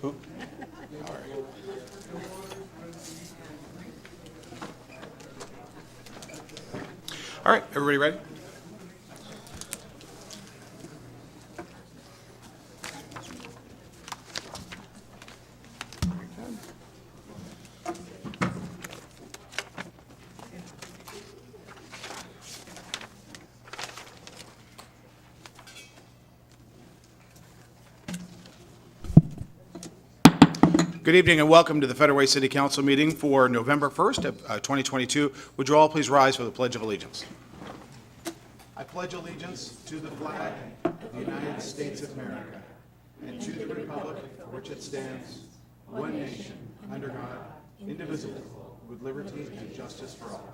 Who? All right. All right, everybody ready? Good evening and welcome to the Federal Way City Council meeting for November 1st of 2022. Would you all please rise for the Pledge of Allegiance? I pledge allegiance to the flag of the United States of America and to the republic for which it stands, one nation, under God, indivisible, with liberty and justice for all.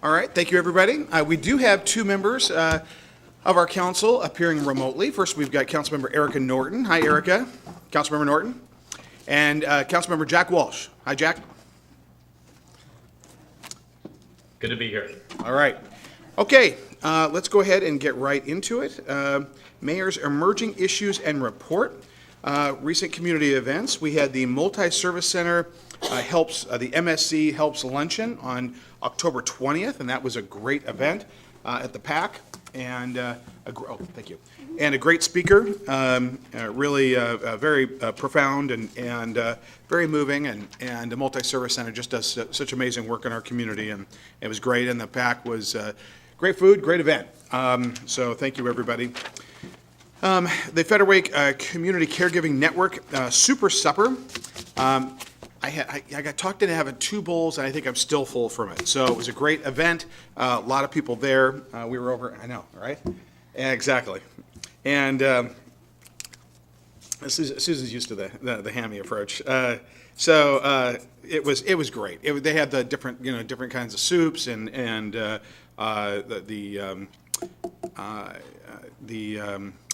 All right, thank you, everybody. We do have two members of our council appearing remotely. First, we've got Councilmember Erica Norton. Hi, Erica. Councilmember Norton. And Councilmember Jack Walsh. Hi, Jack. Good to be here. All right. Okay, let's go ahead and get right into it. Mayor's emerging issues and report. Recent community events. We had the Multi-Service Center the MSC Helps Luncheon on October 20th, and that was a great event at the PAC. And thank you. And a great speaker, really very profound and very moving. And the Multi-Service Center just does such amazing work in our community, and it was great. And the PAC was great food, great event. So thank you, everybody. The Federal Way Community Caregiving Network Super Supper. I got talked into having 2 bowls, and I think I'm still full from it. So it was a great event. A lot of people there. We were over. I know, right? Yeah, exactly. And Susan's used to the hammy approach. So it was great. They had the different kinds of soups and the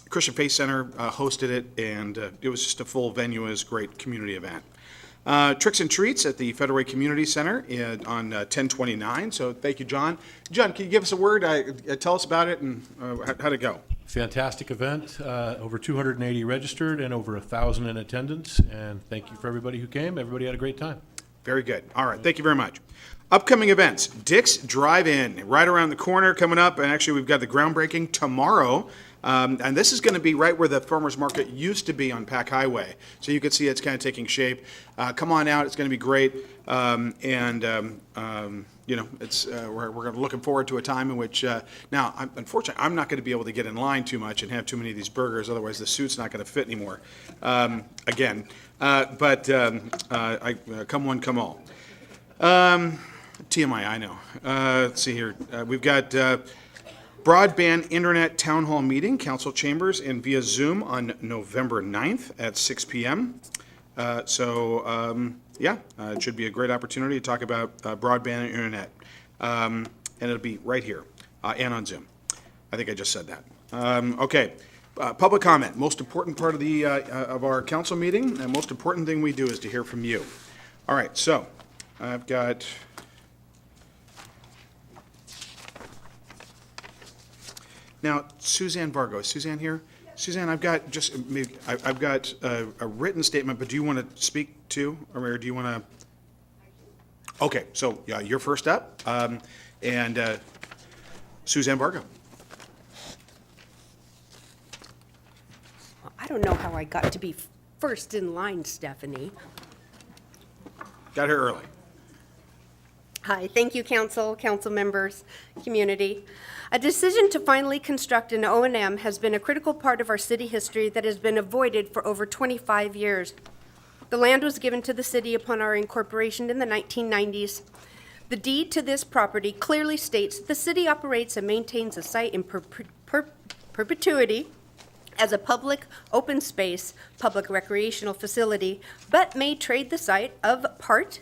Christian Faith Center hosted it, and it was just a full venue. It was a great community event. Tricks and Treats at the Federal Way Community Center on 10/29. So thank you, John. John, can you give us a word? Tell us about it and how'd it go? Fantastic event. Over 280 registered and over 1,000 in attendance. And thank you for everybody who came. Everybody had a great time. Very good. All right. Thank you very much. Upcoming events. Dick's Drive-In, right around the corner coming up. And actually, we've got the groundbreaking tomorrow. And this is going to be right where the farmers market used to be on Pack Highway. So you can see it's kind of taking shape. Come on out. It's going to be great. It's we're looking forward to a time in which now, unfortunately, I'm not going to be able to get in line too much and have too many of these burgers. Otherwise, the suit's not going to fit anymore. Come one, come all. TMI, I know. Let's see here. We've got Broadband Internet Town Hall Meeting, Council Chambers, and via Zoom on November 9th at 6 p.m. It should be a great opportunity to talk about broadband and internet. And it'll be right here and on Zoom. I think I just said that. Okay. Public comment. Most important part of our council meeting, and most important thing we do is to hear from you. All right. So I've got... Now, Suzanne Vargo, is Suzanne here? Yes. Suzanne, I've got a written statement, but do you want to speak too, or do you want to? Okay, so yeah, you're first up, and Suzanne Vargo. I don't know how I got to be first in line, Stephanie. Got here early. Hi, thank you, council members, community. A decision to finally construct an O&M has been a critical part of our city history that has been avoided for over 25 years. The land was given to the city upon our incorporation in the 1990s. The deed to this property clearly states that the city operates and maintains the site in perpetuity as a public open space, public recreational facility, but may trade the site of part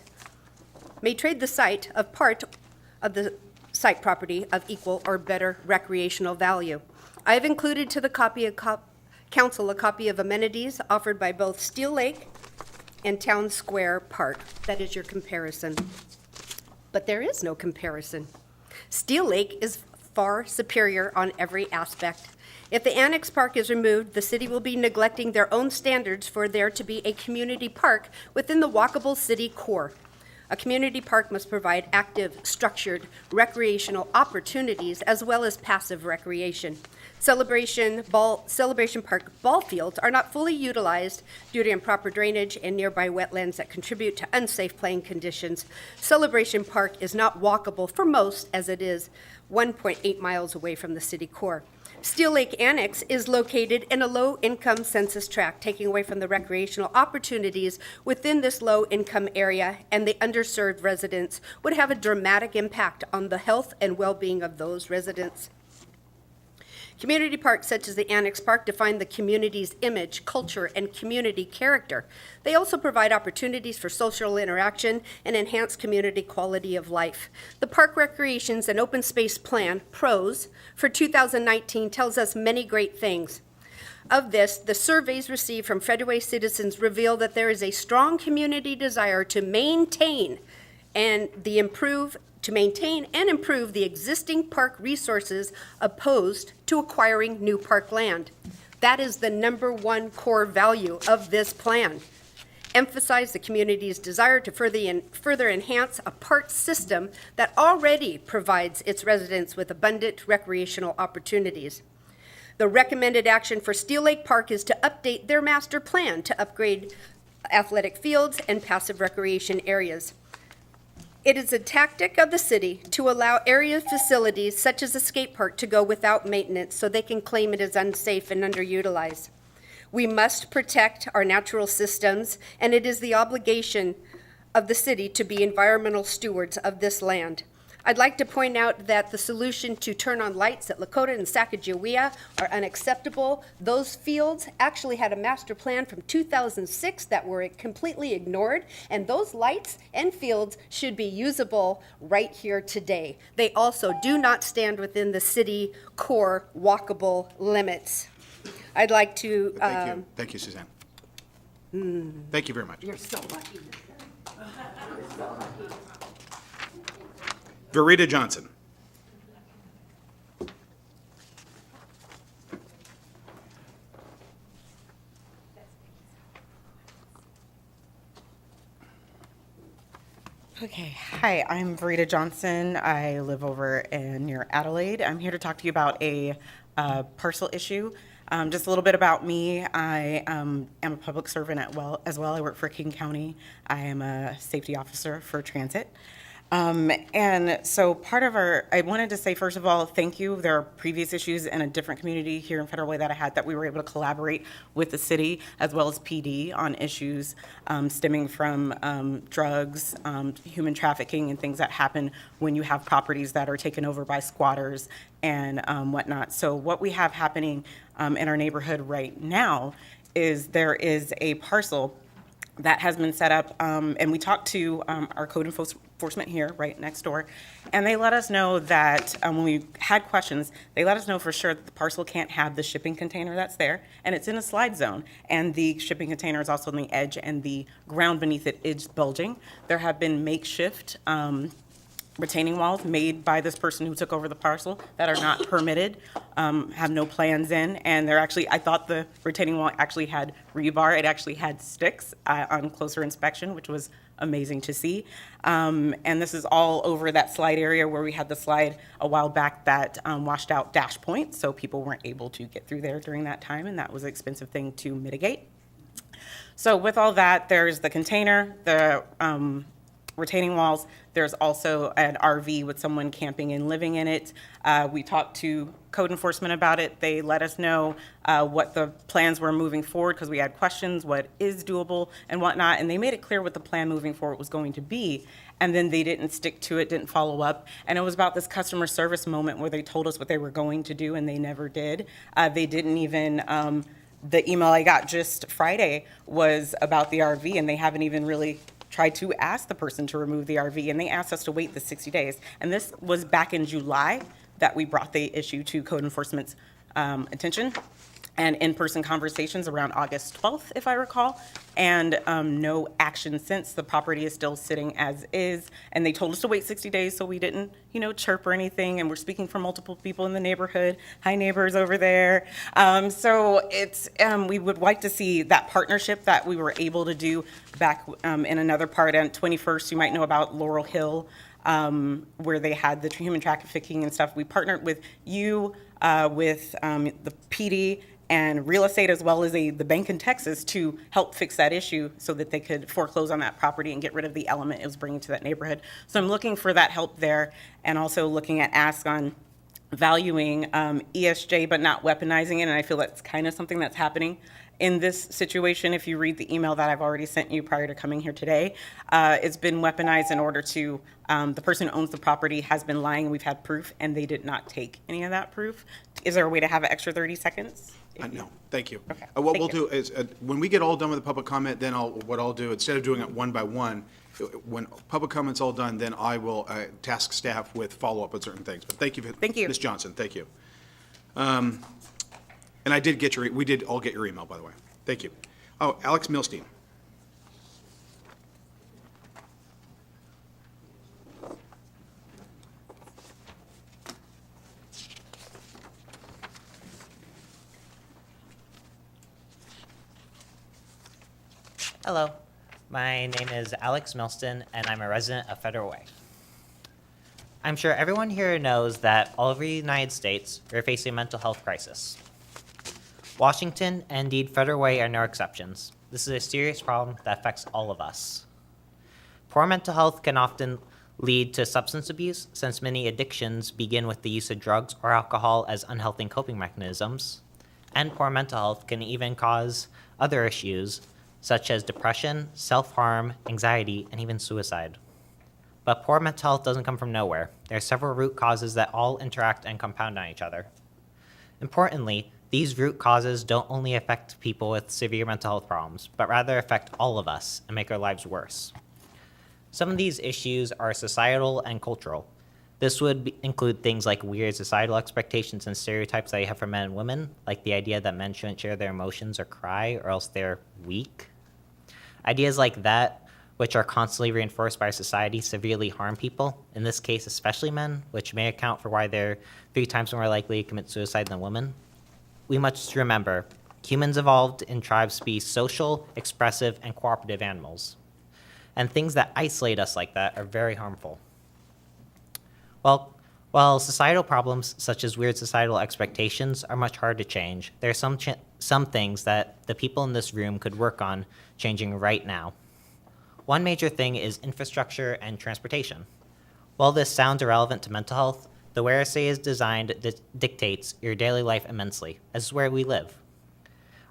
of the site property of equal or better recreational value. I have included to the council a copy of amenities offered by both Steel Lake and Town Square Park. That is your comparison. But there is no comparison. Steel Lake is far superior on every aspect. If the Annex Park is removed, the city will be neglecting their own standards for there to be a community park within the walkable city core. A community park must provide active, structured, recreational opportunities as well as passive recreation. Celebration Park ball fields are not fully utilized due to improper drainage and nearby wetlands that contribute to unsafe playing conditions. Celebration Park is not walkable for most, as it is 1.8 miles away from the city core. Steel Lake Annex is located in a low-income census tract, taking away from the recreational opportunities within this low-income area, and the underserved residents would have a dramatic impact on the health and well-being of those residents. Community parks such as the Annex Park define the community's image, culture, and community character. They also provide opportunities for social interaction and enhance community quality of life. The Park Recreations and Open Space Plan, PROS, for 2019 tells us many great things. Of this, the surveys received from Federal citizens reveal that there is a strong community desire to maintain and improve the existing park resources opposed to acquiring new park land. That is the number one core value of this plan. Emphasize the community's desire to further enhance a park system that already provides its residents with abundant recreational opportunities. The recommended action for Steel Lake Park is to update their master plan to upgrade athletic fields and passive recreation areas. It is a tactic of the city to allow area facilities such as a skate park to go without maintenance so they can claim it as unsafe and underutilized. We must protect our natural systems, and it is the obligation of the city to be environmental stewards of this land. I'd like to point out that the solution to turn on lights at Lakota and Sacagawea are unacceptable. Those fields actually had a master plan from 2006 that were completely ignored, and those lights and fields should be usable right here today. They also do not stand within the city core walkable limits. I'd like to... Thank you, Suzanne. Thank you very much. You're so lucky. Verita Johnson. Okay, hi, I'm Verita Johnson. I live over near Adelaide. I'm here to talk to you about a parcel issue. Just a little bit about me. I am a public servant as well. I work for King County. I am a safety officer for transit. And so I wanted to say, first of all, thank you. There are previous issues in a different community here in Federal Way that we were able to collaborate with the city as well as PD on issues stemming from drugs, human trafficking, and things that happen when you have properties that are taken over by squatters and whatnot. So what we have happening in our neighborhood right now is there is a parcel that has been set up, and we talked to our code enforcement here, right next door, and they let us know that when we had questions, they let us know for sure that the parcel can't have the shipping container that's there, and it's in a slide zone, and the shipping container is also on the edge, and the ground beneath it is bulging. There have been makeshift retaining walls made by this person who took over the parcel that are not permitted, have no plans in, and they're actually, I thought the retaining wall actually had rebar. It actually had sticks on closer inspection, which was amazing to see. And this is all over that slide area where we had the slide a while back that washed out dash points, so people weren't able to get through there during that time, and that was an expensive thing to mitigate. So with all that, there's the container, the retaining walls. There's also an RV with someone camping and living in it. We talked to code enforcement about it. They let us know what the plans were moving forward because we had questions, what is doable and whatnot, and they made it clear what the plan moving forward was going to be, and then they didn't stick to it, didn't follow up, and it was about this customer service moment where they told us what they were going to do and they never did. They didn't even, the email I got just Friday was about the RV, and they haven't even really tried to ask the person to remove the RV, and they asked us to wait the 60 days. And this was back in July that we brought the issue to code enforcement's attention. and in-person conversations around August 12th, if I recall, and no action since. The property is still sitting as is, and they told us to wait 60 days, so we didn't, chirp or anything, and we're speaking for multiple people in the neighborhood. Hi, neighbors over there. So it's, we would like to see that partnership that we were able to do back in another part on 21st. You might know about Laurel Hill, where they had the human trafficking and stuff. We partnered with you, with the PD and real estate, as well as the bank in Texas, to help fix that issue so that they could foreclose on that property and get rid of the element it was bringing to that neighborhood. So I'm looking for that help there, and also looking at ask on valuing ESJ but not weaponizing it, and I feel that's kind of something that's happening in this situation. If you read the email that I've already sent you prior to coming here today, it's been weaponized in order to, the person who owns the property has been lying, we've had proof, and they did not take any of that proof. Is there a way to have an extra 30 seconds? No, thank you. Okay, What thank we'll you. do is, when we get all done with the public comment, then what I'll do, instead of doing it one by one, when public comment's all done, then I will task staff with follow-up on certain things. But thank you. Thank you. Ms. Johnson, thank you. And I did get we did all get your email, by the way. Thank you. Oh, Alex Milstein. Hello, my name is Alex Milston, and I'm a resident of Federal Way. I'm sure everyone here knows that all over the United States, we're facing a mental health crisis. Washington, and indeed Federal Way, are no exceptions. This is a serious problem that affects all of us. Poor mental health can often lead to substance abuse, since many addictions begin with the use of drugs or alcohol as unhealthy coping mechanisms. And poor mental health can even cause other issues, such as depression, self-harm, anxiety, and even suicide. But poor mental health doesn't come from nowhere. There are several root causes that all interact and compound on each other. Importantly, these root causes don't only affect people with severe mental health problems, but rather affect all of us and make our lives worse. Some of these issues are societal and cultural. This would include things like weird societal expectations and stereotypes that you have for men and women, like the idea that men shouldn't share their emotions or cry, or else they're weak. Ideas like that, which are constantly reinforced by our society, severely harm people, in this case especially men, which may account for why they're 3 times more likely to commit suicide than women. We must remember, humans evolved in tribes to be social, expressive, and cooperative animals. And things that isolate us like that are very harmful. While societal problems, such as weird societal expectations, are much harder to change, there are some things that the people in this room could work on changing right now. One major thing is infrastructure and transportation. While this sounds irrelevant to mental health, the way our city is designed dictates your daily life immensely, as is where we live.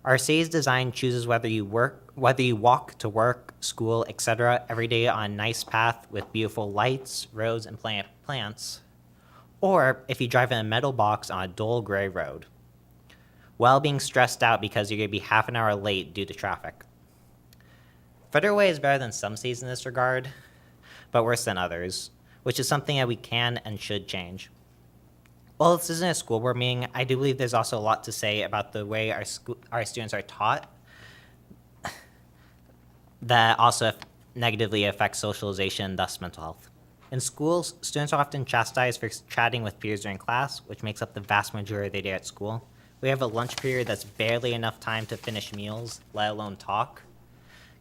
Our city's design chooses whether you walk to work, school, etc. every day on a nice path with beautiful lights, roads, and plants, or if you drive in a metal box on a dull gray road, while being stressed out because you're going to be half an hour late due to traffic. Federal Way is better than some cities in this regard, but worse than others, which is something that we can and should change. While this isn't a school board meeting, I do believe there's also a lot to say about the way our students are taught that also negatively affects socialization, thus mental health. In schools, students are often chastised for chatting with peers during class, which makes up the vast majority of their day at school. We have a lunch period that's barely enough time to finish meals, let alone talk.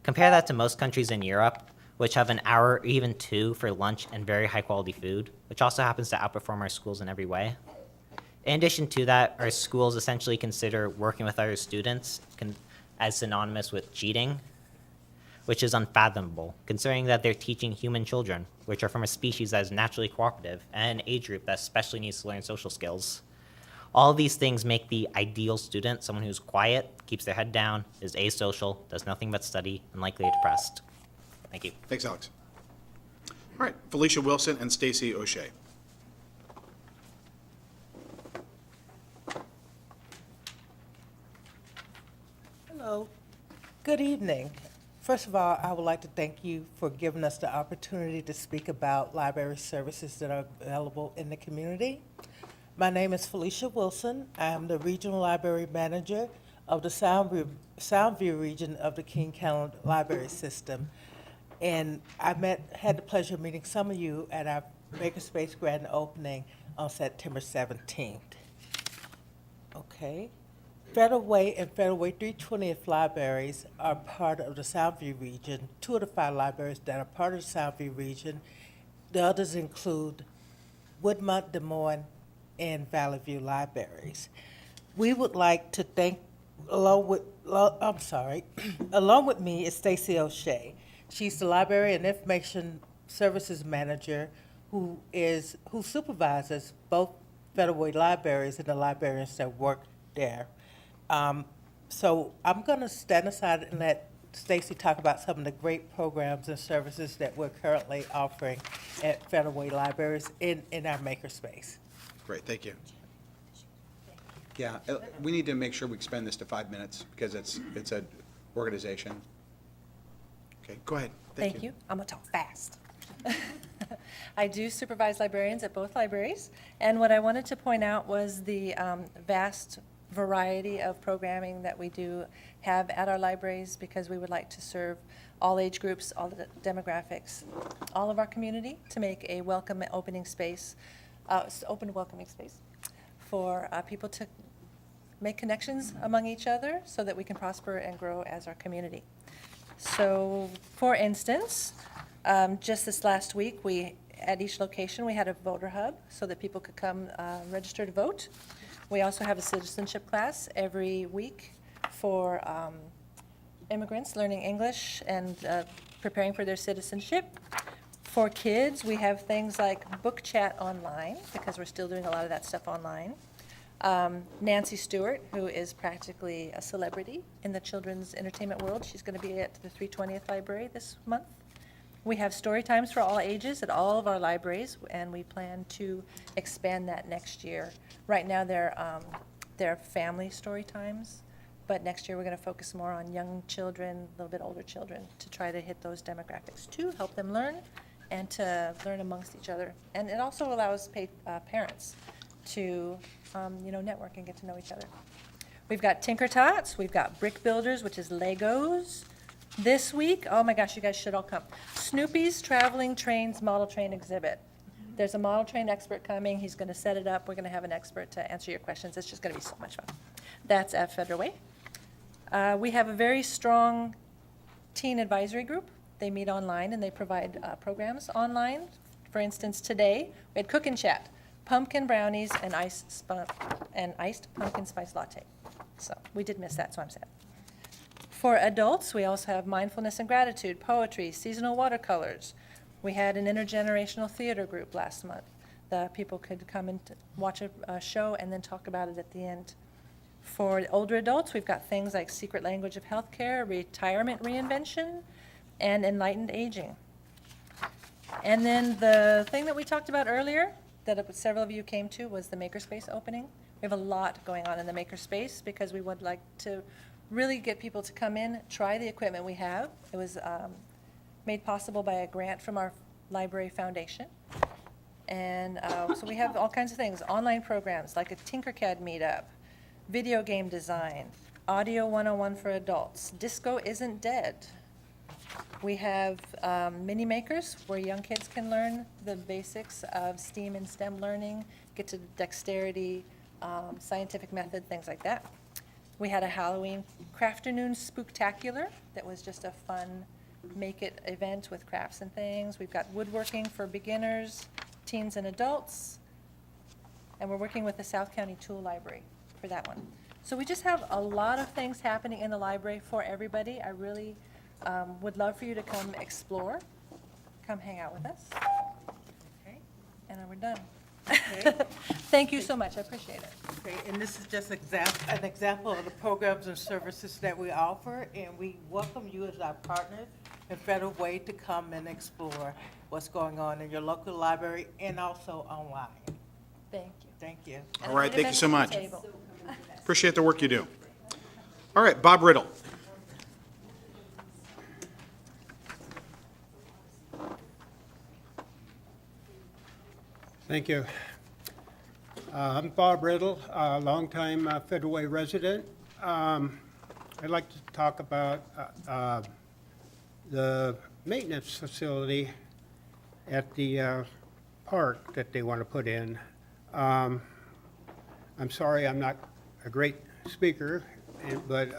Compare that to most countries in Europe, which have an hour or even 2 for lunch and very high quality food, which also happens to outperform our schools in every way. In addition to that, our schools essentially consider working with other students as synonymous with cheating, which is unfathomable, considering that they're teaching human children, which are from a species that is naturally cooperative and an age group that especially needs to learn social skills. All of these things make the ideal student someone who's quiet, keeps their head down, is asocial, does nothing but study, and likely depressed. Thank you. Thanks, Alex. All right, Felicia Wilson and Stacy O'Shea. Hello. Good evening. First of all, I would like to thank you for giving us the opportunity to speak about library services that are available in the community. My name is Felicia Wilson. I am the Regional Library Manager of the Soundview region of the King County Library System. And had the pleasure of meeting some of you at our Makerspace grand opening on September 17th. Okay. Federal Way and Federal Way 320th libraries are part of the Soundview region. 2 of the 5 libraries that are part of the Soundview region. The others include Woodmont, Des Moines, and Valley View libraries. We would like to thank, along with me is Stacy O'Shea. She's the Library and Information Services Manager who supervises both Federal Way libraries and the librarians that work there. So I'm going to stand aside and let Stacy talk about some of the great programs and services that we're currently offering at Federal Way libraries in our makerspace. Great, thank you. Yeah, we need to make sure we expend this to 5 minutes because it's an organization. Okay, go ahead. Thank you. I'm gonna talk fast. I do supervise librarians at both libraries, and what I wanted to point out was the vast variety of programming that we do have at our libraries, because we would like to serve all age groups, all the demographics, all of our community, to make a welcome opening space, open welcoming space for people to make connections among each other so that we can prosper and grow as our community. So, for instance, just this last week, at each location, we had a voter hub so that people could come register to vote. We also have a citizenship class every week for immigrants learning English and preparing for their citizenship. For kids, we have things like book chat online, because we're still doing a lot of that stuff online. Nancy Stewart, who is practically a celebrity in the children's entertainment world, she's going to be at the 320th Library this month. We have story times for all ages at all of our libraries, and we plan to expand that next year. Right now, they're family story times, but next year we're going to focus more on young children, a little bit older children, to try to hit those demographics too, help them learn and to learn amongst each other. And it also allows parents to network and get to know each other. We've got Tinker Tots, we've got Brick Builders, which is Legos. This week, oh my gosh, you guys should all come. Snoopy's Traveling Trains Model Train Exhibit. There's a model train expert coming. He's going to set it up. We're going to have an expert to answer your questions. It's just going to be so much fun. That's at Federal Way. We have a very strong teen advisory group. They meet online and they provide programs online. For instance, today we had Cook and Chat, pumpkin brownies and iced pumpkin spice latte. So we did miss that, so I'm sad. For adults, we also have mindfulness and gratitude, poetry, seasonal watercolors. We had an intergenerational theater group last month. The people could come and watch a show and then talk about it at the end. For older adults, we've got things like Secret Language of Healthcare, Retirement Reinvention, and Enlightened Aging. And then the thing that we talked about earlier, that several of you came to, was the Makerspace opening. We have a lot going on in the Makerspace because we would like to really get people to come in, try the equipment we have. It was made possible by a grant from our library foundation. And so we have all kinds of things, online programs like a Tinkercad meetup, video game design, audio 101 for adults, Disco Isn't Dead. We have mini makers where young kids can learn the basics of STEAM and STEM learning, get to dexterity, scientific method, things like that. We had a Halloween Crafternoon Spooktacular that was just a fun make-it event with crafts and things. We've got woodworking for beginners, teens and adults, and we're working with the South County Tool Library for that one. So we just have a lot of things happening in the library for everybody. I really would love for you to come explore, come hang out with us. Okay, and then we're done. Okay. Thank you so much, I appreciate it. Okay, and this is just an example of the programs and services that we offer, and we welcome you as our partners in Federal Way to come and explore what's going on in your local library and also online. Thank you. Thank you. And All right, a great thank you so event much. at the table. Appreciate the work you do. All right, Bob Riddle. Thank you. I'm Bob Riddle, a longtime Federal Way resident. I'd like to talk about the maintenance facility at the park that they want to put in. I'm sorry I'm not a great speaker, but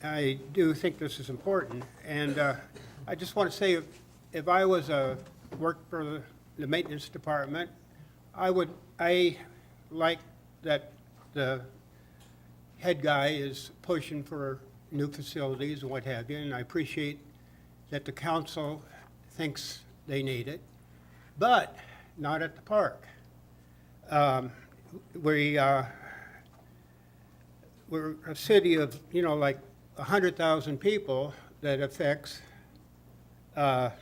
I do think this is important. And I just want to say, if I was worked for the maintenance department, I like that the head guy is pushing for new facilities and what have you, and I appreciate that the council thinks they need it, but not at the park. We're a city of, like 100,000 people that affects the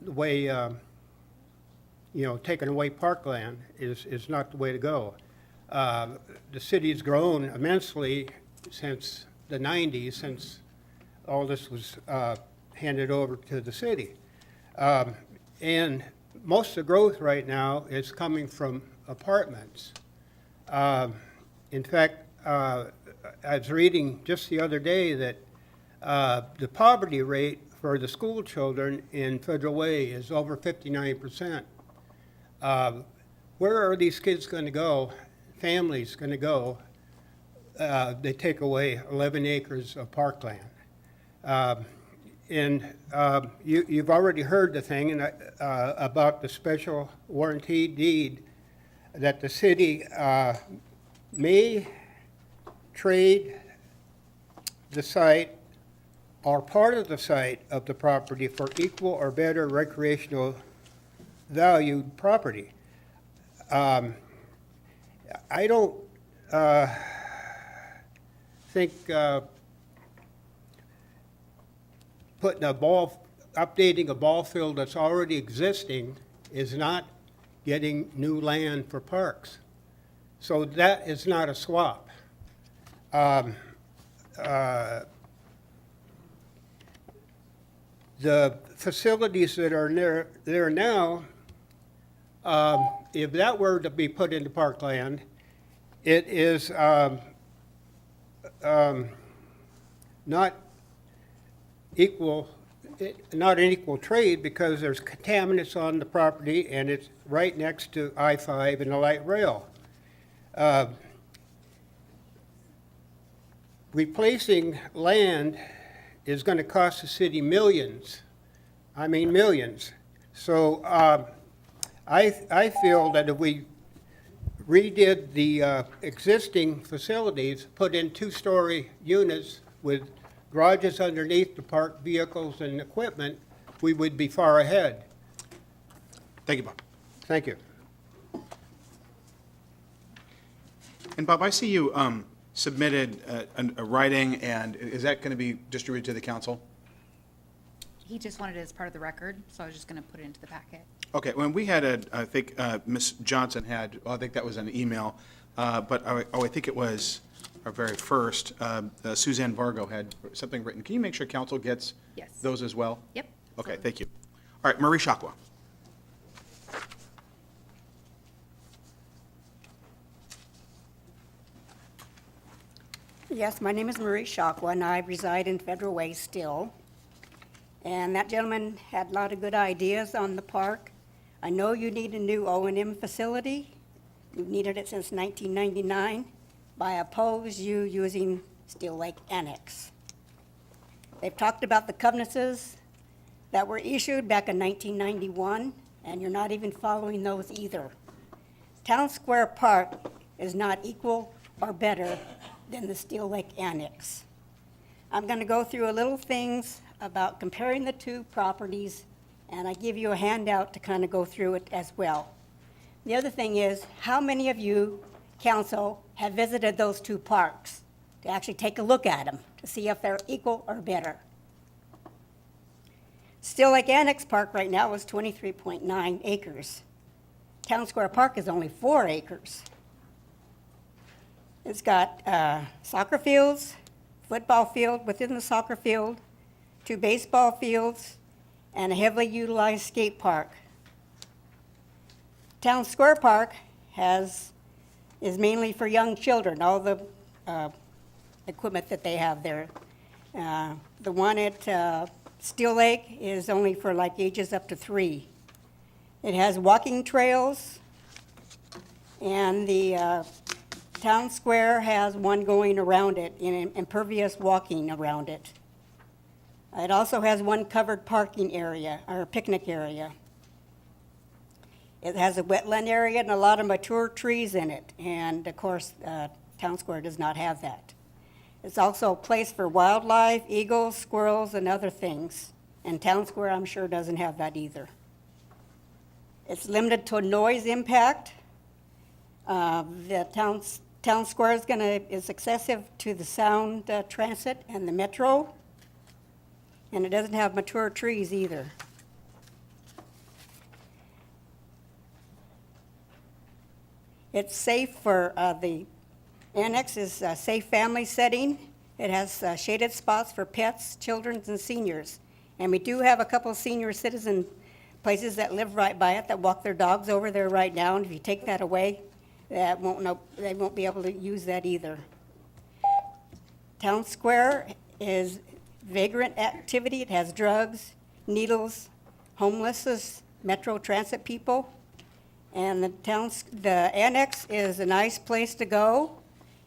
way, taking away parkland is not the way to go. The city's grown immensely since the 90s, since all this was handed over to the city. And most of the growth right now is coming from apartments. In fact, I was reading just the other day that the poverty rate for the school children in Federal Way is over 59%. Where are these kids going to go, families going to go? They take away 11 acres of parkland. You've already heard the thing about the special warranty deed that the city may trade the site or part of the site of the property for equal or better recreational valued property. I don't think updating a ball field that's already existing is not getting new land for parks. So that is not a swap. The facilities that are there now, if that were to be put into parkland, it is not an equal trade because there's contaminants on the property and it's right next to I-5 and the light rail. Replacing land is going to cost the city millions. I mean millions. So I feel that if we redid the existing facilities, put in two-story units with garages underneath to park vehicles and equipment, we would be far ahead. Thank you, Bob. Thank you. And Bob, I see you submitted a writing, and is that going to be distributed to the council? He just wanted it as part of the record, so I was just going to put it into the packet. Okay, when we had I think Ms. Johnson had, well, I think that was an email, but I think it was our very first, Suzanne Vargo had something written. Can you make sure council gets Yes. those as well? Yep. Okay, thank you. All right, Marie Shakwa. Yes, my name is Marie Shakwa, and I reside in Federal Way still. And that gentleman had a lot of good ideas on the park. I know you need a new O&M facility. You've needed it since 1999. But I oppose you using Steel Lake Annex. They've talked about the covenants that were issued back in 1991, and you're not even following those either. Town Square Park is not equal or better than the Steel Lake Annex. I'm going to go through a little things about comparing the two properties, and I give you a handout to kind of go through it as well. The other thing is, how many of you, council, have visited those two parks to actually take a look at them to see if they're equal or better? Steel Lake Annex Park right now is 23.9 acres. Town Square Park is only 4 acres. It's got soccer fields, football field within the soccer field, 2 baseball fields, and a heavily utilized skate park. Town Square Park is mainly for young children, all the equipment that they have there. The one at Steel Lake is only for like ages up to 3. It has walking trails, and the town square has one going around it, in impervious walking around it. It also has one covered parking area, or picnic area. It has a wetland area and a lot of mature trees in it, and of course, town square does not have that. It's also a place for wildlife, eagles, squirrels, and other things, and town square, I'm sure, doesn't have that either. It's limited to noise impact. The town square is excessive to the sound transit and the metro, and it doesn't have mature trees either. It's safe for, the annex is a safe family setting. It has shaded spots for pets, children, and seniors. And we do have a couple senior citizen places that live right by it that walk their dogs over there right now. And if you take that away, they won't be able to use that either. Town Square is vagrant activity. It has drugs, needles, homelessness, metro transit people. And the annex is a nice place to go.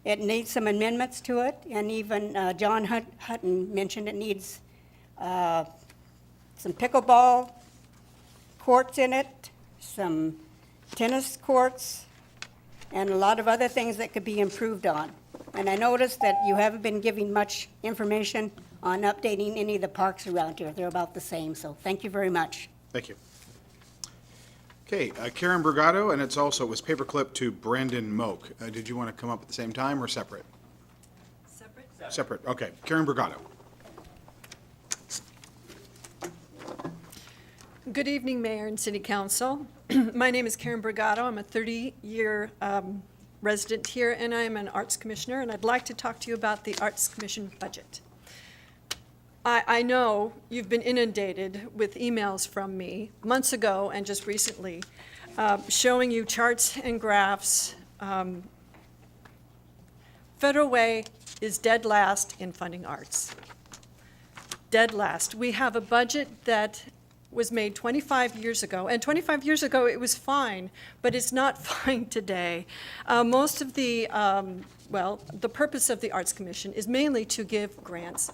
It needs some amendments to it, and even John Hutton mentioned it needs some pickleball courts in it, some tennis courts, and a lot of other things that could be improved on. And I noticed that you haven't been giving much information on updating any of the parks around here. They're about the same, so thank you very much. Thank you. Okay, Karen Brigado, and it was paperclip to Brandon Moak. Did you want to come up at the same time or separate? Separate. Separate, okay. Karen Brigado. Good evening, Mayor and City Council. My name is Karen Brigado. I'm a 30-year resident here, and I am an Arts Commissioner, and I'd like to talk to you about the Arts Commission budget. I know you've been inundated with emails from me months ago and just recently showing you charts and graphs. Federal Way is dead last in funding arts. Dead last. We have a budget that was made 25 years ago, and 25 years ago it was fine, but it's not fine today. Most of the purpose of the Arts Commission is mainly to give grants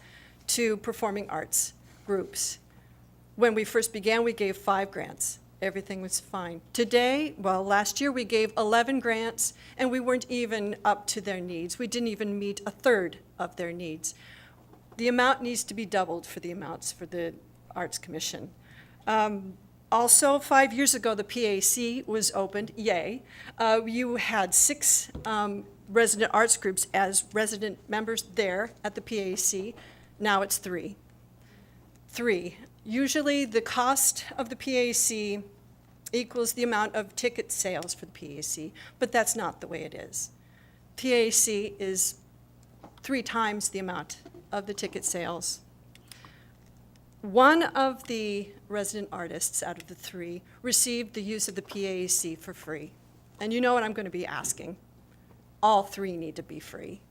to performing arts groups. When we first began, we gave 5 grants. Everything was fine. Today, last year we gave 11 grants, and we weren't even up to their needs. We didn't even meet a third of their needs. The amount needs to be doubled for the amounts for the Arts Commission. Also, 5 years ago, the PAC was opened, yay. You had 6 resident arts groups as resident members there at the PAC. Now it's 3. 3. Usually the cost of the PAC equals the amount of ticket sales for the PAC, but that's not the way it is. PAC is 3 times the amount of the ticket sales. One of the resident artists out of the 3 received the use of the PAC for free. And you know what I'm going to be asking. All 3 need to be free.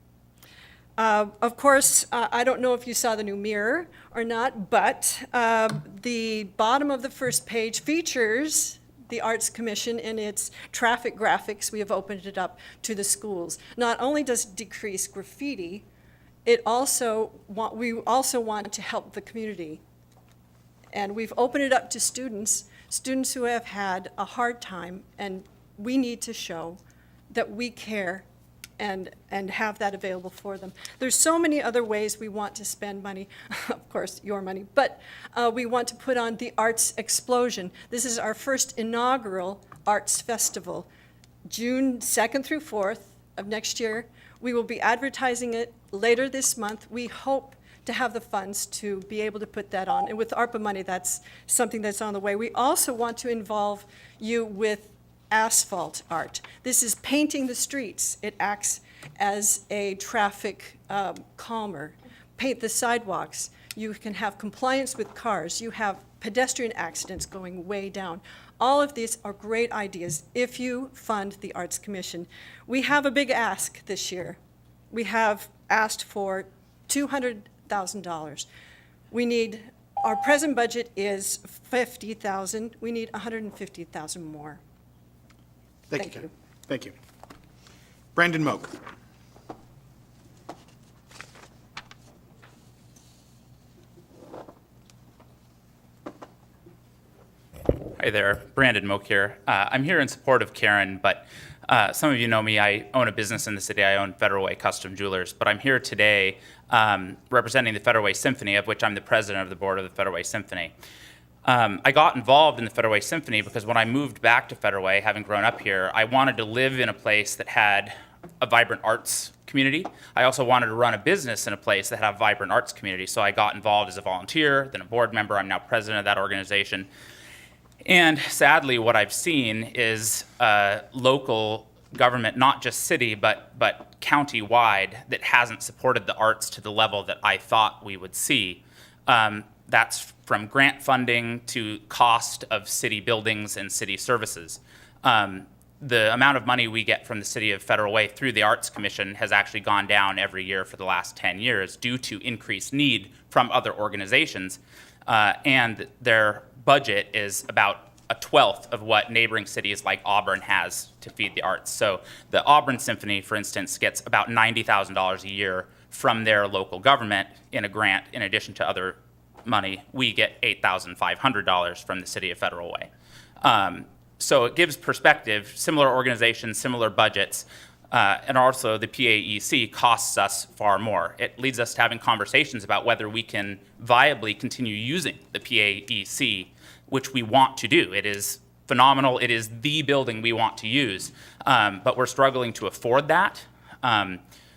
Of course, I don't know if you saw the new mirror or not, but the bottom of the first page features the Arts Commission in its traffic graphics. We have opened it up to the schools. Not only does it decrease graffiti, we also want to help the community. And we've opened it up to students who have had a hard time, and we need to show that we care and have that available for them. There's so many other ways we want to spend money, of course, your money, but we want to put on the Arts Explosion. This is our first inaugural arts festival, June 2nd through 4th of next year. We will be advertising it later this month. We hope to have the funds to be able to put that on. And with ARPA money, that's something that's on the way. We also want to involve you with asphalt art. This is painting the streets. It acts as a traffic calmer. Paint the sidewalks. You can have compliance with cars. You have pedestrian accidents going way down. All of these are great ideas if you fund the Arts Commission. We have a big ask this year. We have asked for $200,000. We need, our present budget is $50,000. We need $150,000 more. Thank you. Thank you. Brandon Moak. Hi there, Brandon Moak here. I'm here in support of Karen, but some of you know me. I own a business in the city. I own Federal Way Custom Jewelers, but I'm here today representing the Federal Way Symphony, of which I'm the president of the board of the Federal Way Symphony. I got involved in the Federal Way Symphony because when I moved back to Federal Way, having grown up here, I wanted to live in a place that had a vibrant arts community. I also wanted to run a business in a place that had a vibrant arts community, so I got involved as a volunteer, then a board member. I'm now president of that organization. And sadly, what I've seen is local government, not just city, but county-wide, that hasn't supported the arts to the level that I thought we would see. That's from grant funding to cost of city buildings and city services. The amount of money we get from the City of Federal Way through the Arts Commission has actually gone down every year for the last 10 years due to increased need from other organizations. And their budget is about a 1/12 of what neighboring cities like Auburn has to feed the arts. So the Auburn Symphony, for instance, gets about $90,000 a year from their local government in a grant in addition to other money. We get $8,500 from the City of Federal Way. So it gives perspective, similar organizations, similar budgets, and also the PAEC costs us far more. It leads us to having conversations about whether we can viably continue using the PAEC, which we want to do. It is phenomenal. It is the building we want to use, but we're struggling to afford that.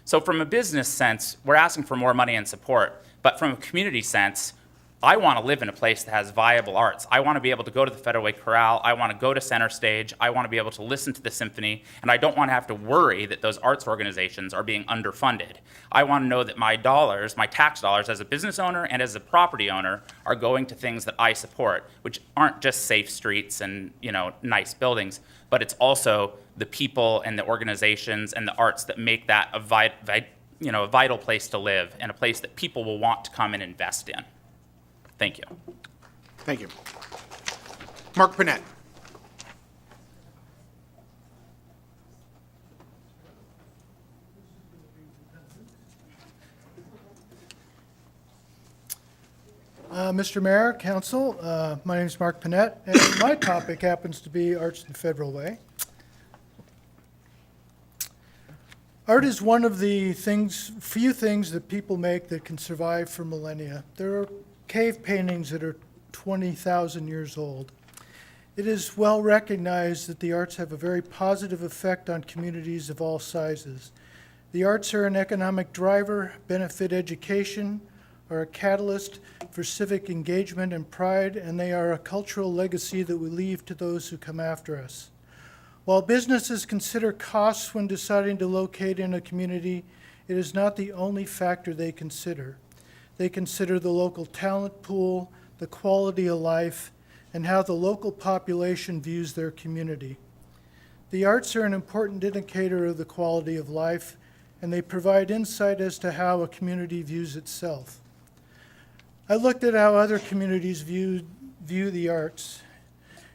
So from a business sense, we're asking for more money and support, but from a community sense, I want to live in a place that has viable arts. I want to be able to go to the Federal Way Chorale. I want to go to Center Stage. I want to be able to listen to the symphony, and I don't want to have to worry that those arts organizations are being underfunded. I want to know that my dollars, my tax dollars as a business owner and as a property owner, are going to things that I support, which aren't just safe streets and, nice buildings, but it's also the people and the organizations and the arts that make that a vital place to live and a place that people will want to come and invest in. Thank you. Thank you. Mark Panett. Mr. Mayor, Council, my name is Mark Panett, and my topic happens to be Arts in Federal Way. Art is one of the few things that people make that can survive for millennia. There are cave paintings that are 20,000 years old. It is well recognized that the arts have a very positive effect on communities of all sizes. The arts are an economic driver, benefit education, are a catalyst for civic engagement and pride, and they are a cultural legacy that we leave to those who come after us. While businesses consider costs when deciding to locate in a community, it is not the only factor they consider. They consider the local talent pool, the quality of life, and how the local population views their community. The arts are an important indicator of the quality of life, and they provide insight as to how a community views itself. I looked at how other communities view the arts.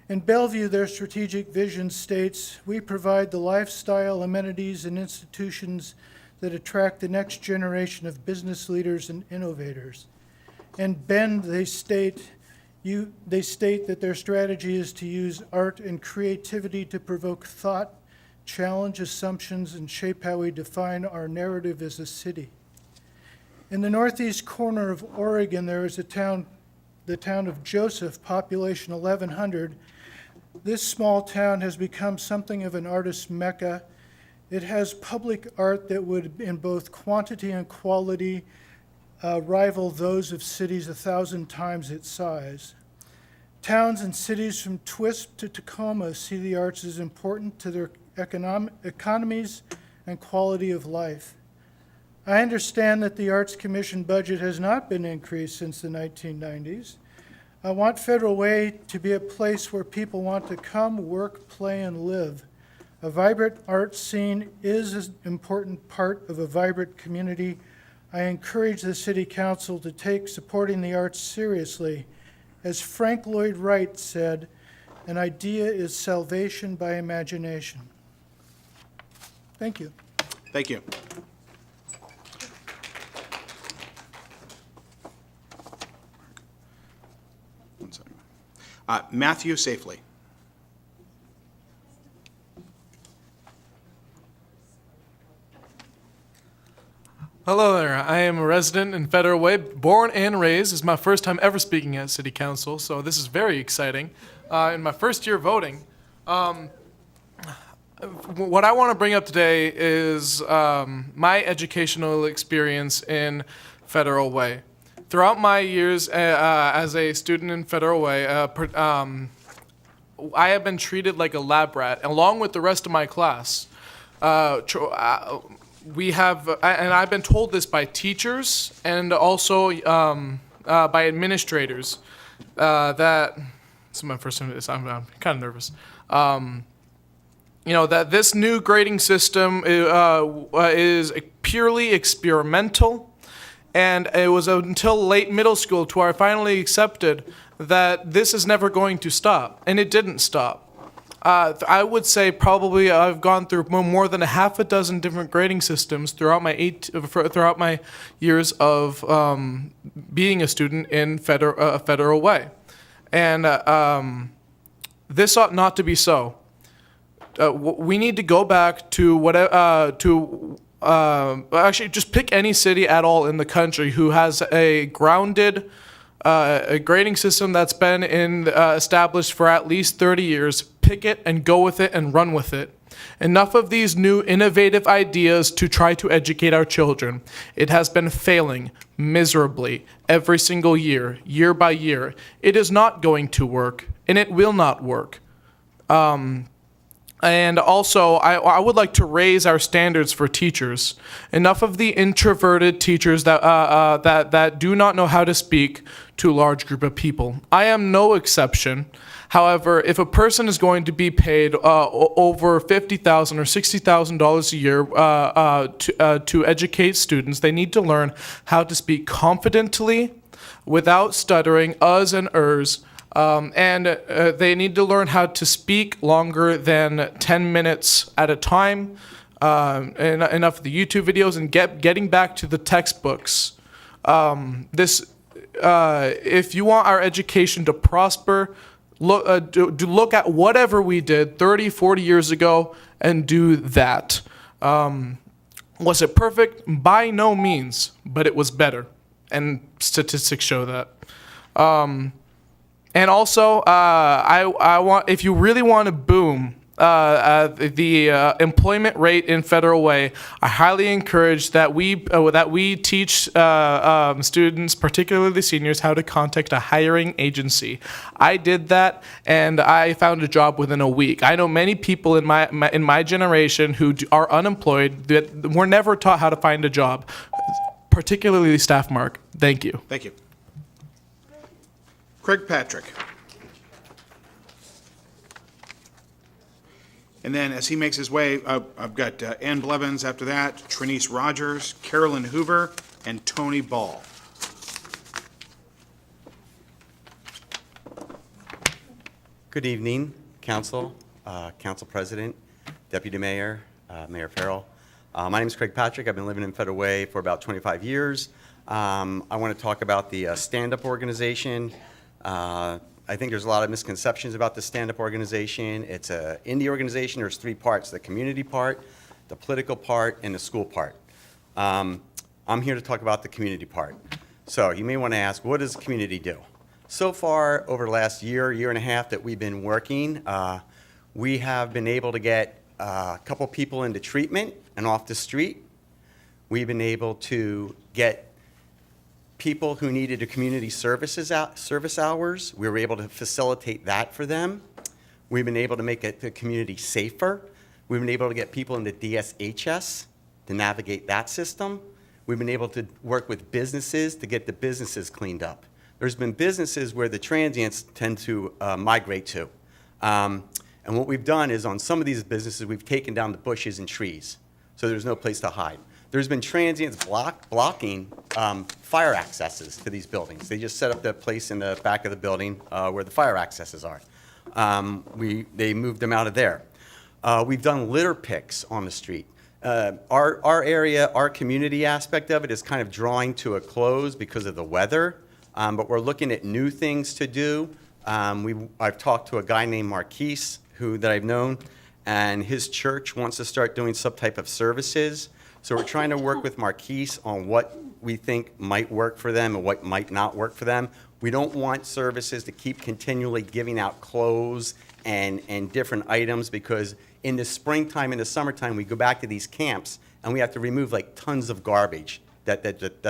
In Bellevue, their strategic vision states, "We provide the lifestyle, amenities, and institutions that attract the next generation of business leaders and innovators." In Bend, they state that their strategy is to use art and creativity to provoke thought, challenge assumptions, and shape how we define our narrative as a city. In the northeast corner of Oregon, there is the town of Joseph, population 1,100. This small town has become something of an artist's mecca. It has public art that would, in both quantity and quality, rival those of cities 1,000 times its size. Towns and cities from Twisp to Tacoma see the arts as important to their economies and quality of life. I understand that the Arts Commission budget has not been increased since the 1990s. I want Federal Way to be a place where people want to come, work, play, and live. A vibrant art scene is an important part of a vibrant community. I encourage the City Council to take supporting the arts seriously. As Frank Lloyd Wright said, an idea is salvation by imagination. Thank you. Thank you. One second. Matthew Safely. Hello there. I am a resident in Federal Way, born and raised. This is my first time ever speaking at City Council, so this is very exciting. In my first year voting, what I want to bring up today is my educational experience in Federal Way. Throughout my years as a student in Federal Way, I have been treated like a lab rat, along with the rest of my class. We have, and I've been told this by teachers and also by administrators, that, this is my first time, I'm kind of nervous, that this new grading system is purely experimental, and it was until late middle school to where I finally accepted that this is never going to stop, and it didn't stop. I would say probably I've gone through more than a half a dozen different grading systems throughout my years of being a student in Federal Way, and this ought not to be so. We need to go back to actually just pick any city at all in the country who has a grounded a grading system that's been established for at least 30 years. Pick it and go with it and run with it. Enough of these new innovative ideas to try to educate our children. It has been failing miserably every single year, year by year. It is not going to work, and it will not work. And also, I would like to raise our standards for teachers. Enough of the introverted teachers that do not know how to speak to a large group of people. I am no exception. However, if a person is going to be paid over $50,000 or $60,000 a year to educate students, they need to learn how to speak confidently, without stuttering, uhs and ers. And they need to learn how to speak longer than 10 minutes at a time, and enough of the YouTube videos, and getting back to the textbooks. If you want our education to prosper, look at whatever we did 30, 40 years ago and do that. Was it perfect? By no means, but it was better, and statistics show that. And also, I want, if you really want to boom the employment rate in Federal Way, I highly encourage that we teach students, particularly seniors, how to contact a hiring agency. I did that, and I found a job within a week. I know many people in my generation who are unemployed that were never taught how to find a job, particularly staff mark. Thank you. Thank you. Craig Patrick. And then as he makes his way, I've got Ann Blevins after that, Trinice Rogers, Carolyn Hoover, and Tony Ball. Good evening, Council, Council President, Deputy Mayor, Mayor Farrell. My name is Craig Patrick. I've been living in Federal Way for about 25 years. I want to talk about the stand-up organization. I think there's a lot of misconceptions about the stand-up organization. It's an indie organization. There's three parts: the community part, the political part, and the school part. I'm here to talk about the community part. So you may want to ask, what does the community do? So far, over the last year, year and a half that we've been working, we have been able to get a couple people into treatment and off the street. We've been able to get people who needed a community service hours. We were able to facilitate that for them. We've been able to make the community safer. We've been able to get people into DSHS to navigate that system. We've been able to work with businesses to get the businesses cleaned up. there's been businesses where the transients tend to migrate to. And what we've done is on some of these businesses, we've taken down the bushes and trees, so there's no place to hide. There's been transients blocking fire accesses to these buildings. They just set up that place in the back of the building where the fire accesses are. They moved them out of there. We've done litter picks on the street. Our area, our community aspect of it is kind of drawing to a close because of the weather, but we're looking at new things to do. I've talked to a guy named Marquise, that I've known, and his church wants to start doing some type of services. So we're trying to work with Marquise on what we think might work for them and what might not work for them. We don't want services to keep continually giving out clothes and different items, because in the springtime and the summertime, we go back to these camps and we have to remove like tons of garbage that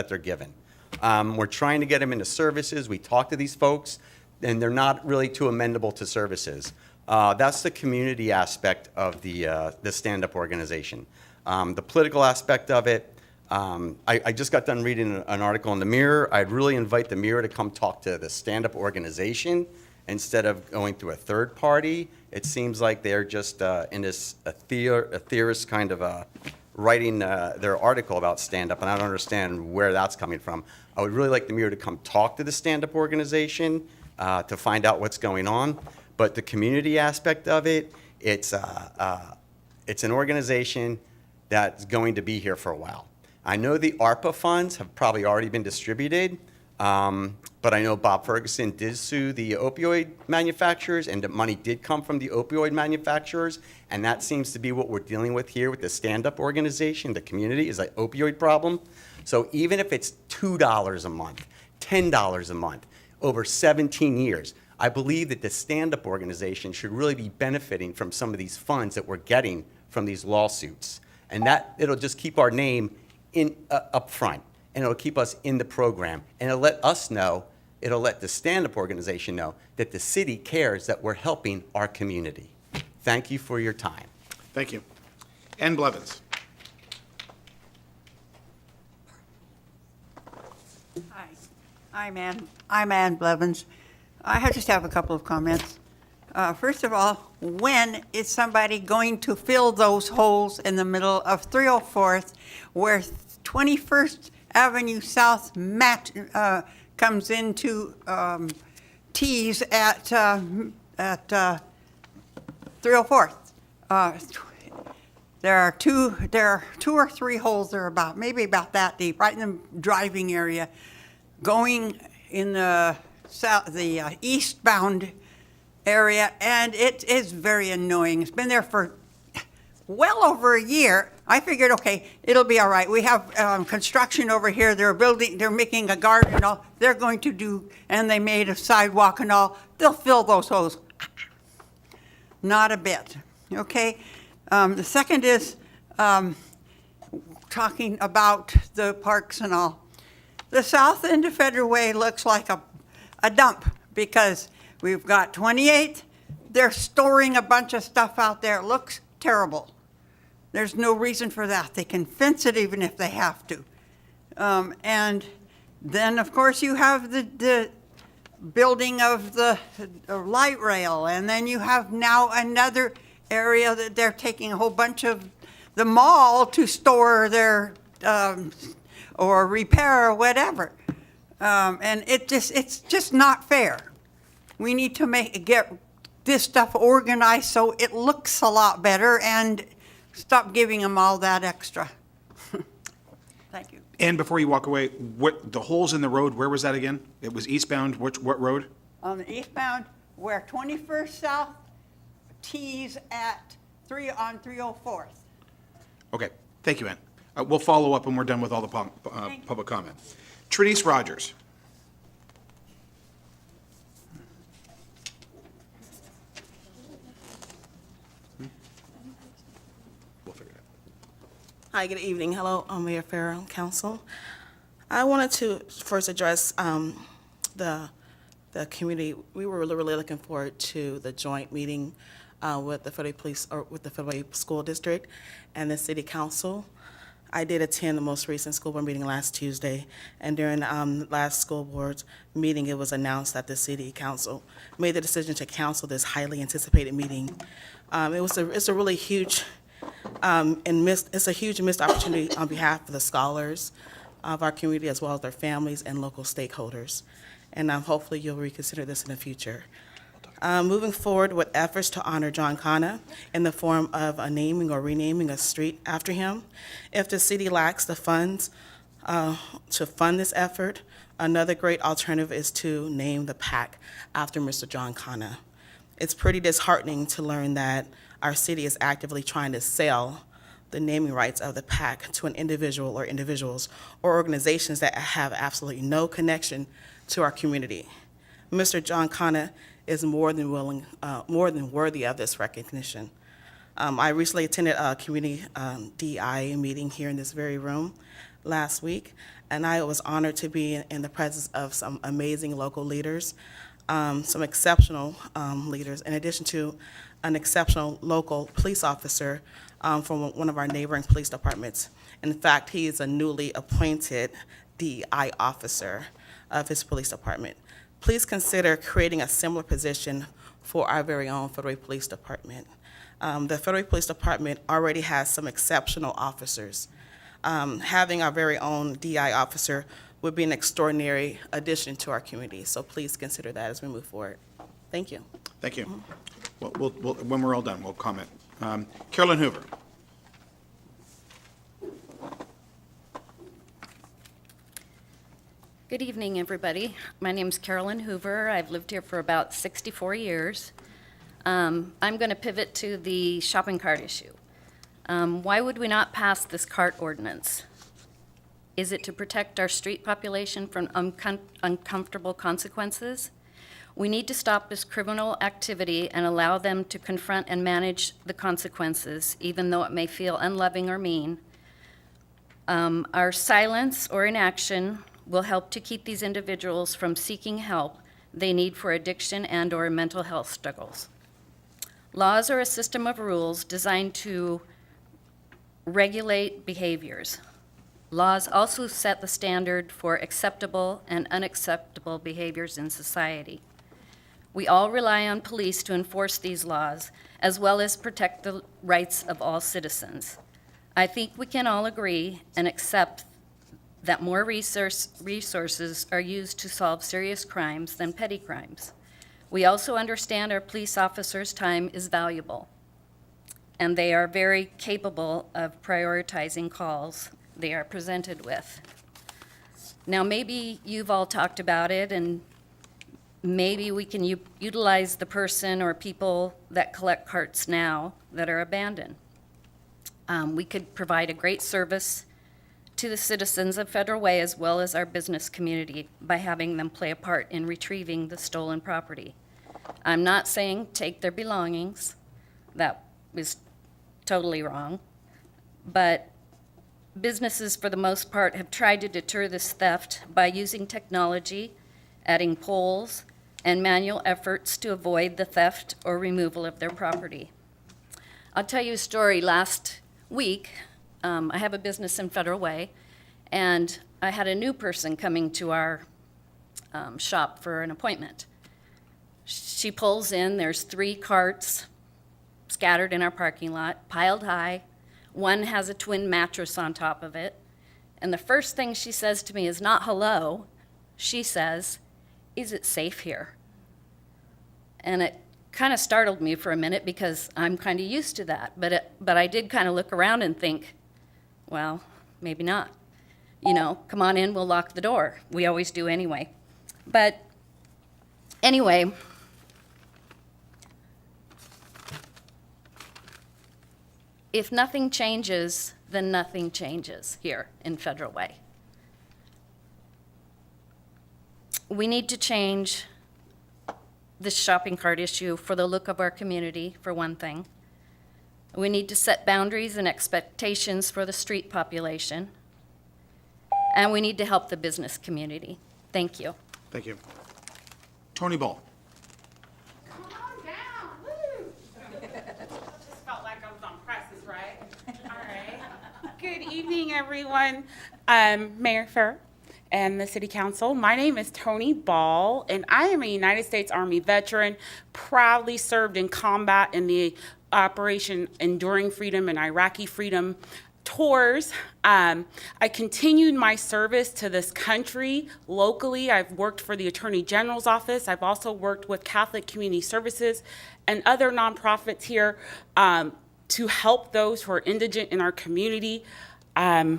they're given. We're trying to get them into services. We talk to these folks, and they're not really too amenable to services. That's the community aspect of the stand-up organization. The political aspect of it, I just got done reading an article in the Mirror. I'd really invite the Mirror to come talk to the stand-up organization instead of going through a third party. It seems like they're just in this theorist kind of writing their article about stand-up, and I don't understand where that's coming from. I would really like the Mirror to come talk to the stand-up organization to find out what's going on. But the community aspect of it, it's an organization that's going to be here for a while. I know the ARPA funds have probably already been distributed, but I know Bob Ferguson did sue the opioid manufacturers, and the money did come from the opioid manufacturers, and that seems to be what we're dealing with here with the stand-up organization. The community is an opioid problem. So even if it's $2 a month, $10 a month, over 17 years, I believe that the stand-up organization should really be benefiting from some of these funds that we're getting from these lawsuits. And that, it'll just keep our name up front, and it'll keep us in the program. And it'll let us know, it'll let the stand-up organization know that the city cares that we're helping our community. Thank you for your time. Thank you. Ann Blevins. Hi, I'm Ann Blevins. I just have a couple of comments. First of all, when is somebody going to fill those holes in the middle of 304th where 21st Avenue South comes into T's at 304th? There are two or three holes there maybe about that deep, right in the driving area, going in the eastbound area, and it is very annoying. It's been there for well over a year. I figured, okay, it'll be all right. We have construction over here. They're making a garden and all. They're going to do, and they made a sidewalk and all. They'll fill those holes. Not a bit, okay? The second is talking about the parks and all. The south end of Federal Way looks like a dump because we've got 28th. They're storing a bunch of stuff out there. It looks terrible. There's no reason for that. They can fence it even if they have to. And then, of course, you have the building of the light rail, and then you have now another area that they're taking a whole bunch of the mall to store their or repair or whatever. And it's just not fair. We need to get this stuff organized so it looks a lot better and stop giving them all that extra. Thank you. And before you walk away, what the holes in the road, where was that again? It was eastbound, what road? On the eastbound, where 21st South tees at 304th. Okay, thank you, Ann. We'll follow up when we're done with all the public comment. Trinice Rogers. We'll figure it out. Hi, good evening. Hello, I'm Mayor Farrell, Council. I wanted to first address the community. We were really looking forward to the joint meeting with the Federal Police, or with the Federal School District and the City Council. I did attend the most recent school board meeting last Tuesday, and during last school board's meeting, it was announced that the city council made the decision to cancel this highly anticipated meeting. It's a really huge it's a huge missed opportunity on behalf of the scholars of our community, as well as their families and local stakeholders. And hopefully you'll reconsider this in the future. Moving forward with efforts to honor John Connor in the form of a naming or renaming a street after him. If the city lacks the funds to fund this effort, another great alternative is to name the PAC after Mr. John Connor. It's pretty disheartening to learn that our city is actively trying to sell the naming rights of the PAC to an individual or individuals or organizations that have absolutely no connection to our community. Mr. John Connor is more than worthy of this recognition. I recently attended a community DI meeting here in this very room last week, and I was honored to be in the presence of some amazing local leaders, some exceptional leaders, in addition to an exceptional local police officer from one of our neighboring police departments. In fact, he is a newly appointed DI officer of his police department. Please consider creating a similar position for our very own Federal Police Department. The Federal Police Department already has some exceptional officers. Having our very own DI officer would be an extraordinary addition to our community, so please consider that as we move forward. Thank you. Thank you. We'll, when we're all done, we'll comment. Carolyn Hoover. Good evening, everybody. My name's Carolyn Hoover. I've lived here for about 64 years. I'm going to pivot to the shopping cart issue. Why would we not pass this cart ordinance? Is it to protect our street population from uncomfortable consequences? We need to stop this criminal activity and allow them to confront and manage the consequences, even though it may feel unloving or mean. Our silence or inaction will help to keep these individuals from seeking help they need for addiction and/or mental health struggles. Laws are a system of rules designed to regulate behaviors. Laws also set the standard for acceptable and unacceptable behaviors in society. We all rely on police to enforce these laws, as well as protect the rights of all citizens. I think we can all agree and accept that more resources are used to solve serious crimes than petty crimes. We also understand our police officers' time is valuable, and they are very capable of prioritizing calls they are presented with. Now, maybe you've all talked about it, and maybe we can utilize the person or people that collect carts now that are abandoned. We could provide a great service to the citizens of Federal Way as well as our business community by having them play a part in retrieving the stolen property. I'm not saying take their belongings. That is totally wrong. But businesses, for the most part, have tried to deter this theft by using technology, adding poles, and manual efforts to avoid the theft or removal of their property. I'll tell you a story. Last week, I have a business in Federal Way, and I had a new person coming to our shop for an appointment. She pulls in, there's 3 carts scattered in our parking lot, piled high. One has a twin mattress on top of it. And the first thing she says to me is not hello. She says, "Is it safe here?" And it kind of startled me for a minute because I'm kind of used to that. But I did kind of look around and think, well, maybe not. You know, come on in, we'll lock the door. We always do anyway. But anyway, if nothing changes, then nothing changes here in Federal Way. We need to change this shopping cart issue for the look of our community, for one thing. We need to set boundaries and expectations for the street population. And we need to help the business community. Thank you. Thank you. Tony Ball. Just felt like I was on Price is Right. All right. Good evening, everyone. Mayor Farrell and the City Council. My name is Tony Ball, and I am a United States Army veteran, proudly served in combat in the Operation Enduring Freedom and Iraqi Freedom tours. I continued my service to this country locally. I've worked for the Attorney General's office. I've also worked with Catholic Community Services and other nonprofits here to help those who are indigent in our community. Let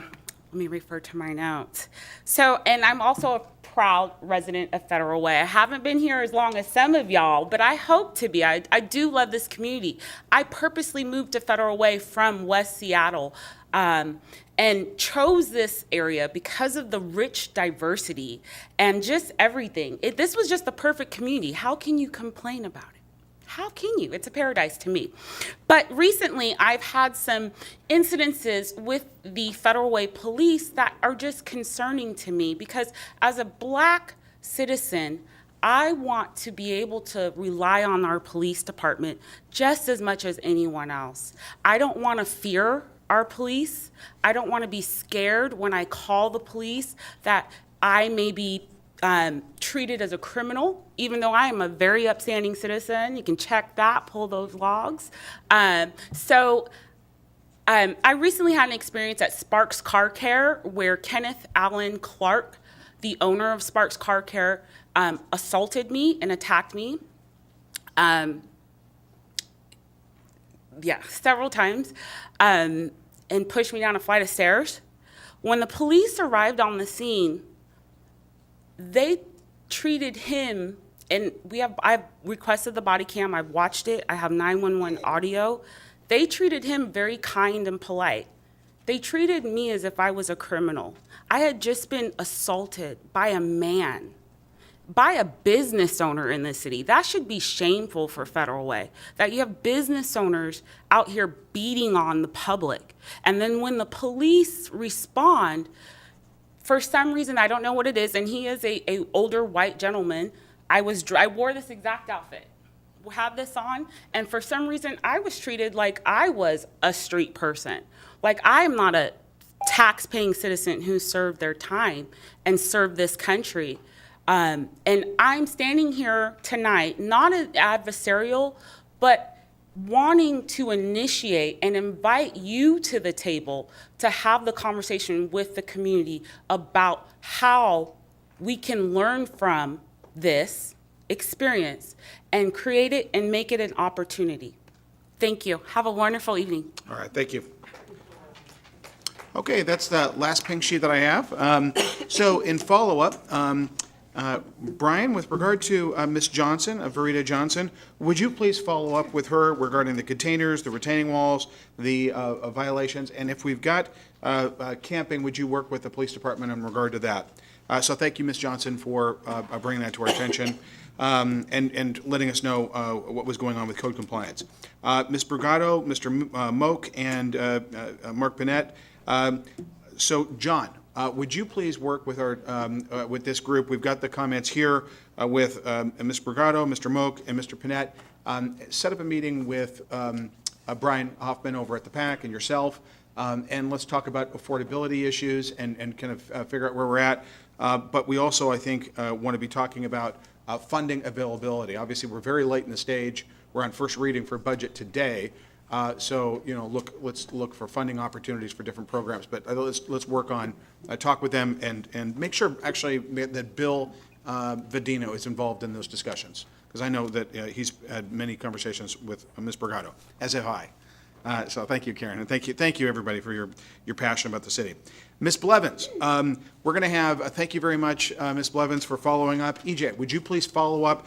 me refer to my notes. So, and I'm also a proud resident of Federal Way. I haven't been here as long as some of y'all, but I hope to be. I do love this community. I purposely moved to Federal Way from West Seattle and chose this area because of the rich diversity and just everything. This was just the perfect community. How can you complain about it? How can you? It's a paradise to me. But recently, I've had some incidences with the Federal Way Police that are just concerning to me because as a Black citizen, I want to be able to rely on our police department just as much as anyone else. I don't want to fear our police. I don't want to be scared when I call the police that I may be treated as a criminal, even though I am a very upstanding citizen. You can check that, pull those logs. I recently had an experience at Sparks Car Care where Kenneth Allen Clark, the owner of Sparks Car Care, assaulted me and attacked me. Several times, and pushed me down a flight of stairs. When the police arrived on the scene, they treated him, and I've requested the body cam, I've watched it, I have 911 audio. They treated him very kind and polite. They treated me as if I was a criminal. I had just been assaulted by a man, by a business owner in this city. That should be shameful for Federal Way, that you have business owners out here beating on the public. And then when the police respond, for some reason, I don't know what it is, and he is a older white gentleman. I wore this exact outfit, had this on, and for some reason, I was treated like I was a street person. Like I am not a tax-paying citizen who served their time and served this country. And I'm standing here tonight, not adversarial, but wanting to initiate and invite you to the table to have the conversation with the community about how we can learn from this experience and create it and make it an opportunity. Thank you. Have a wonderful evening. All right, thank you. Okay, that's the last pink sheet that I have. So in follow-up, Brian, with regard to Ms. Johnson, Verita Johnson, would you please follow up with her regarding the containers, the retaining walls, the violations, and if we've got camping, would you work with the police department in regard to that? So thank you, Ms. Johnson, for bringing that to our attention and letting us know what was going on with code compliance. Ms. Brigado, Mr. Moak, and Mark Panett. So, John, would you please work with our with this group? We've got the comments here with Ms. Brigado, Mr. Moak, and Mr. Panett. Set up a meeting with Brian Hoffman over at the PAC and yourself, and let's talk about affordability issues and kind of figure out where we're at. But we also, I think, want to be talking about funding availability. Obviously, we're very late in the stage. We're on first reading for budget today. So, you know, let's look for funding opportunities for different programs. But let's work on, talk with them and make sure actually that Bill Vedino is involved in those discussions. Because I know that he's had many conversations with Ms. Brigado, as have I. So thank you, Karen, and thank you everybody for your passion about the city. Ms. Blevins, we're going to have, thank you very much, Ms. Blevins, for following up. EJ, would you please follow up?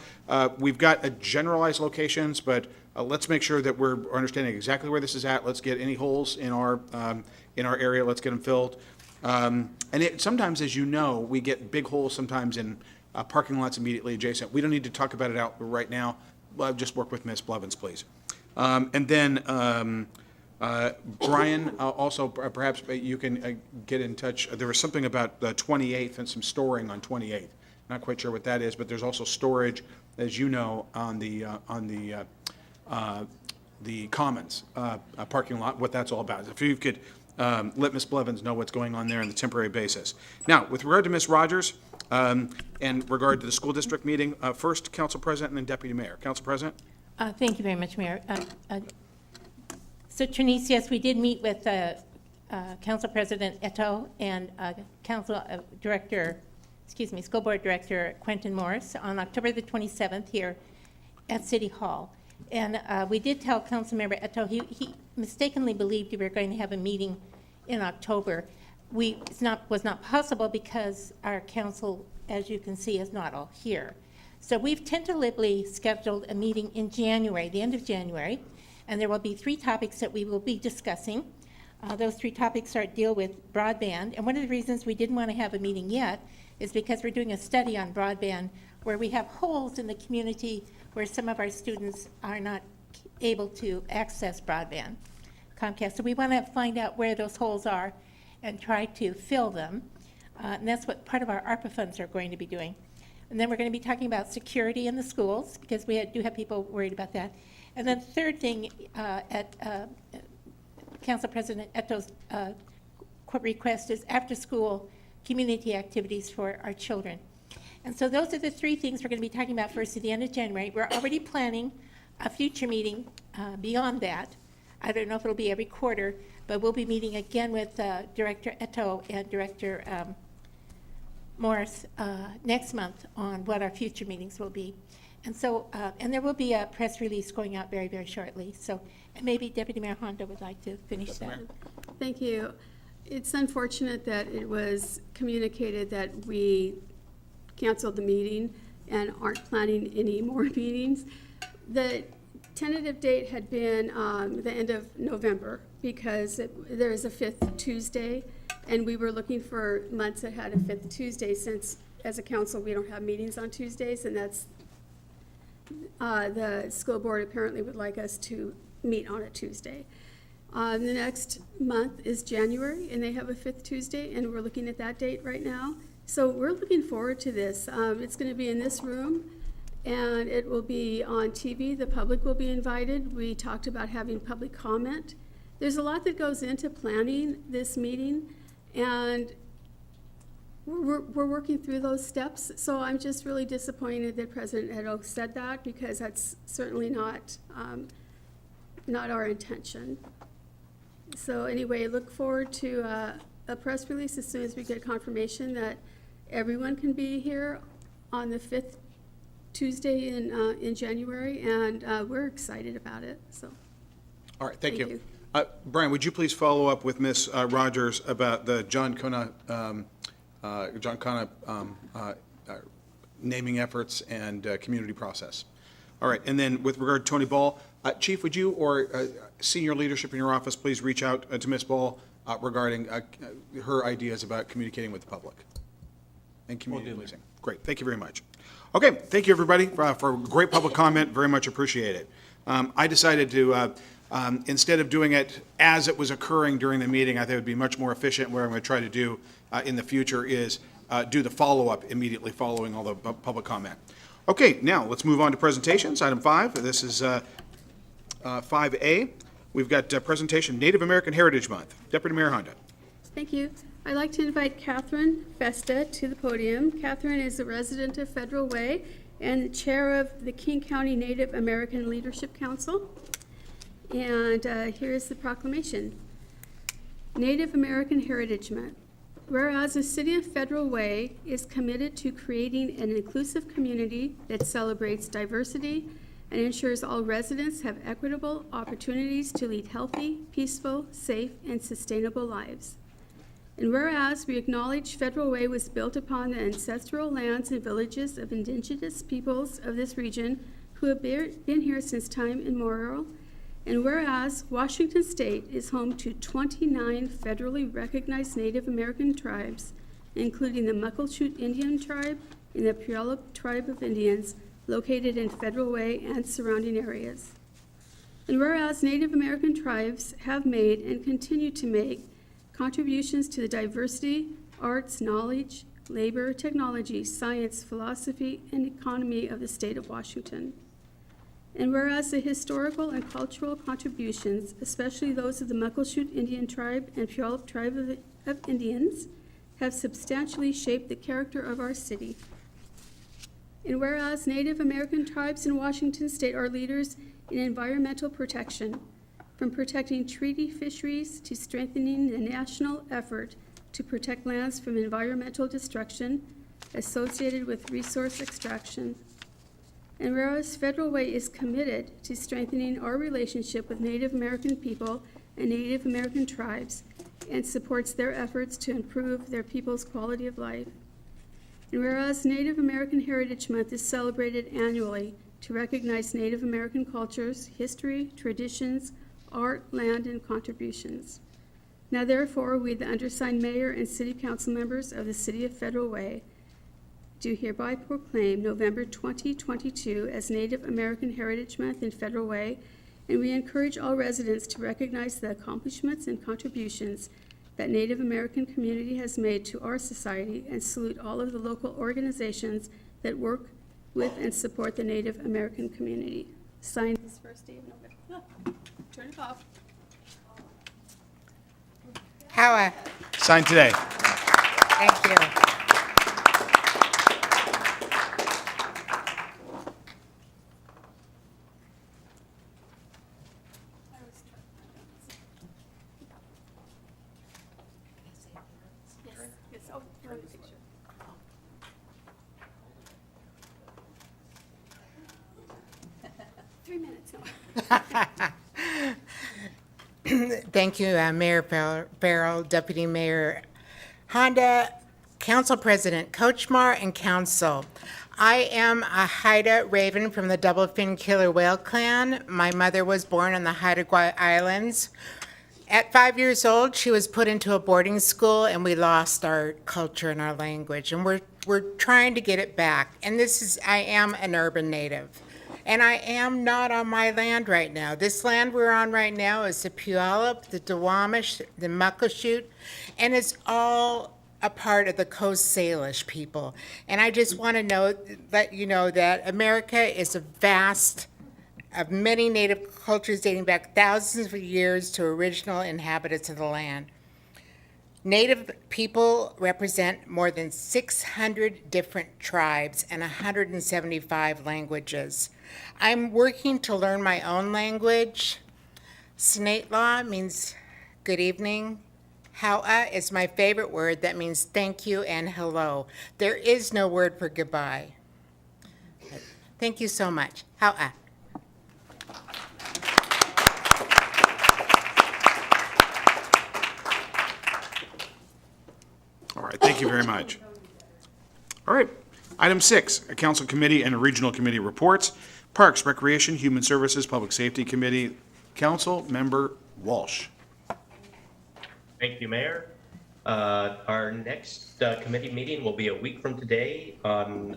We've got generalized locations, but let's make sure that we're understanding exactly where this is at. Let's get any holes in our area. Let's get them filled. Sometimes, as you know, we get big holes sometimes in parking lots immediately adjacent. We don't need to talk about it out right now. Just work with Ms. Blevins, please. And then Brian, also perhaps you can get in touch. There was something about the 28th and some storing on 28th. Not quite sure what that is, but there's also storage, as you know, on the Commons parking lot. What that's all about. If you could let Ms. Blevins know what's going on there on the temporary basis. Now, with regard to Ms. Rogers, and regard to the school district meeting, first Council President and then Deputy Mayor. Council President? Thank you very much, Mayor. So Trinice, yes, we did meet with Council President Eto and School Board Director Quentin Morris on October the 27th here at City Hall. And we did tell Councilmember Eto, he mistakenly believed we were going to have a meeting in October. Was not possible because our council, as you can see, is not all here. So we've tentatively scheduled a meeting in January, the end of January, and there will be 3 topics that we will be discussing. Those 3 topics deal with broadband, and one of the reasons we didn't want to have a meeting yet is because we're doing a study on broadband where we have holes in the community where some of our students are not able to access broadband, Comcast. So we want to find out where those holes are and try to fill them. And that's what part of our ARPA funds are going to be doing. And then we're going to be talking about security in the schools, because we do have people worried about that. And then the third thing, at Council President Eto's request, is after-school community activities for our children. And so those are the 3 things we're going to be talking about first at the end of January. We're already planning a future meeting beyond that. I don't know if it'll be every quarter, but we'll be meeting again with Director Eto and Director Morris next month on what our future meetings will be. And so, and there will be a press release going out very, very shortly. So maybe Deputy Mayor Honda would like to finish that. Thank you. It's unfortunate that it was communicated that we canceled the meeting and aren't planning any more meetings. The tentative date had been the end of November because there is a 5th Tuesday, and we were looking for months that had a 5th Tuesday, since as a council we don't have meetings on Tuesdays, and that's the school board apparently would like us to meet on a Tuesday. The next month is January, and they have a 5th Tuesday, and we're looking at that date right now. So we're looking forward to this. It's going to be in this room, and it will be on TV. The public will be invited. We talked about having public comment. There's a lot that goes into planning this meeting, and we're working through those steps. So I'm just really disappointed that President Eto said that, because that's certainly not our intention. So anyway, look forward to a press release as soon as we get confirmation that everyone can be here on the 5th Tuesday in January, and we're excited about it. So, All right, thank you. Brian, would you please follow up with Ms. Rogers about the John Cona naming efforts and community process? All right, and then with regard to Tony Ball, Chief, would you or senior leadership in your office please reach out to Ms. Ball regarding her ideas about communicating with the public and community policing? Great, thank you very much. Okay, thank you everybody for great public comment, very much appreciate it. I decided to, instead of doing it as it was occurring during the meeting, I think it would be much more efficient. What I'm going to try to do in the future is do the follow-up immediately following all the public comment. Okay, now let's move on to presentations. Item 5, this is 5A. We've got presentation Native American Heritage Month. Deputy Mayor Honda. thank you. I'd like to invite Catherine Festa to the podium. Catherine is a resident of Federal Way and the chair of the King County Native American Leadership Council. And here is the proclamation. Native American Heritage Month. Whereas the City of Federal Way is committed to creating an inclusive community that celebrates diversity and ensures all residents have equitable opportunities to lead healthy, peaceful, safe, and sustainable lives. And whereas we acknowledge Federal Way was built upon the ancestral lands and villages of indigenous peoples of this region who have been here since time immemorial, and whereas Washington State is home to 29 federally recognized Native American tribes, including the Muckleshoot Indian tribe and the Puyallup tribe of Indians, located in Federal Way and surrounding areas. And whereas Native American tribes have made and continue to make contributions to the diversity, arts, knowledge, labor, technology, science, philosophy, and economy of the state of Washington. And whereas the historical and cultural contributions, especially those of the Muckleshoot Indian Tribe and Puyallup Tribe of Indians, have substantially shaped the character of our city. And whereas Native American tribes in Washington state are leaders in environmental protection, from protecting treaty fisheries to strengthening the national effort to protect lands from environmental destruction associated with resource extraction. And whereas Federal Way is committed to strengthening our relationship with Native American people and Native American tribes and supports their efforts to improve their people's quality of life. And whereas Native American Heritage Month is celebrated annually to recognize Native American cultures, history, traditions, art, land, and contributions. Now therefore, we, the undersigned mayor and city council members of the city of Federal Way, do hereby proclaim November 2022 as Native American Heritage Month in Federal Way, and we encourage all residents to recognize the accomplishments and contributions that Native American community has made to our society and salute all of the local organizations that work with and support the Native American community. Signed this first day of November. Turn it off. Howa. Signed today. Thank you. Yes, oh, you're on the picture. Three minutes, no. Thank you, Mayor Farrell, Deputy Mayor Honda, Council President Kochmar, and Council. I am a Haida Raven from the Double Fin Killer Whale Clan. My mother was born on the Haida Gwaii Islands. At 5 years old, she was put into a boarding school, and we lost our culture and our language, and we're trying to get it back. And I am an urban native, and I am not on my land right now. This land we're on right now is the Puyallup, the Duwamish, the Muckleshoot, and it's all a part of the Coast Salish people. And I just want to let you know that America is a vast of many native cultures dating back thousands of years to original inhabitants of the land. Native people represent more than 600 different tribes and 175 languages. I'm working to learn my own language. Snatlaw means good evening. Hawa is my favorite word that means thank you and hello. There is no word for goodbye. Thank you so much. Hawa. All right, thank you very much. All right, item 6, a council committee and regional committee reports. Parks, Recreation, Human Services, Public Safety Committee, Council Member Walsh. Thank you, Mayor. Our next committee meeting will be a week from today on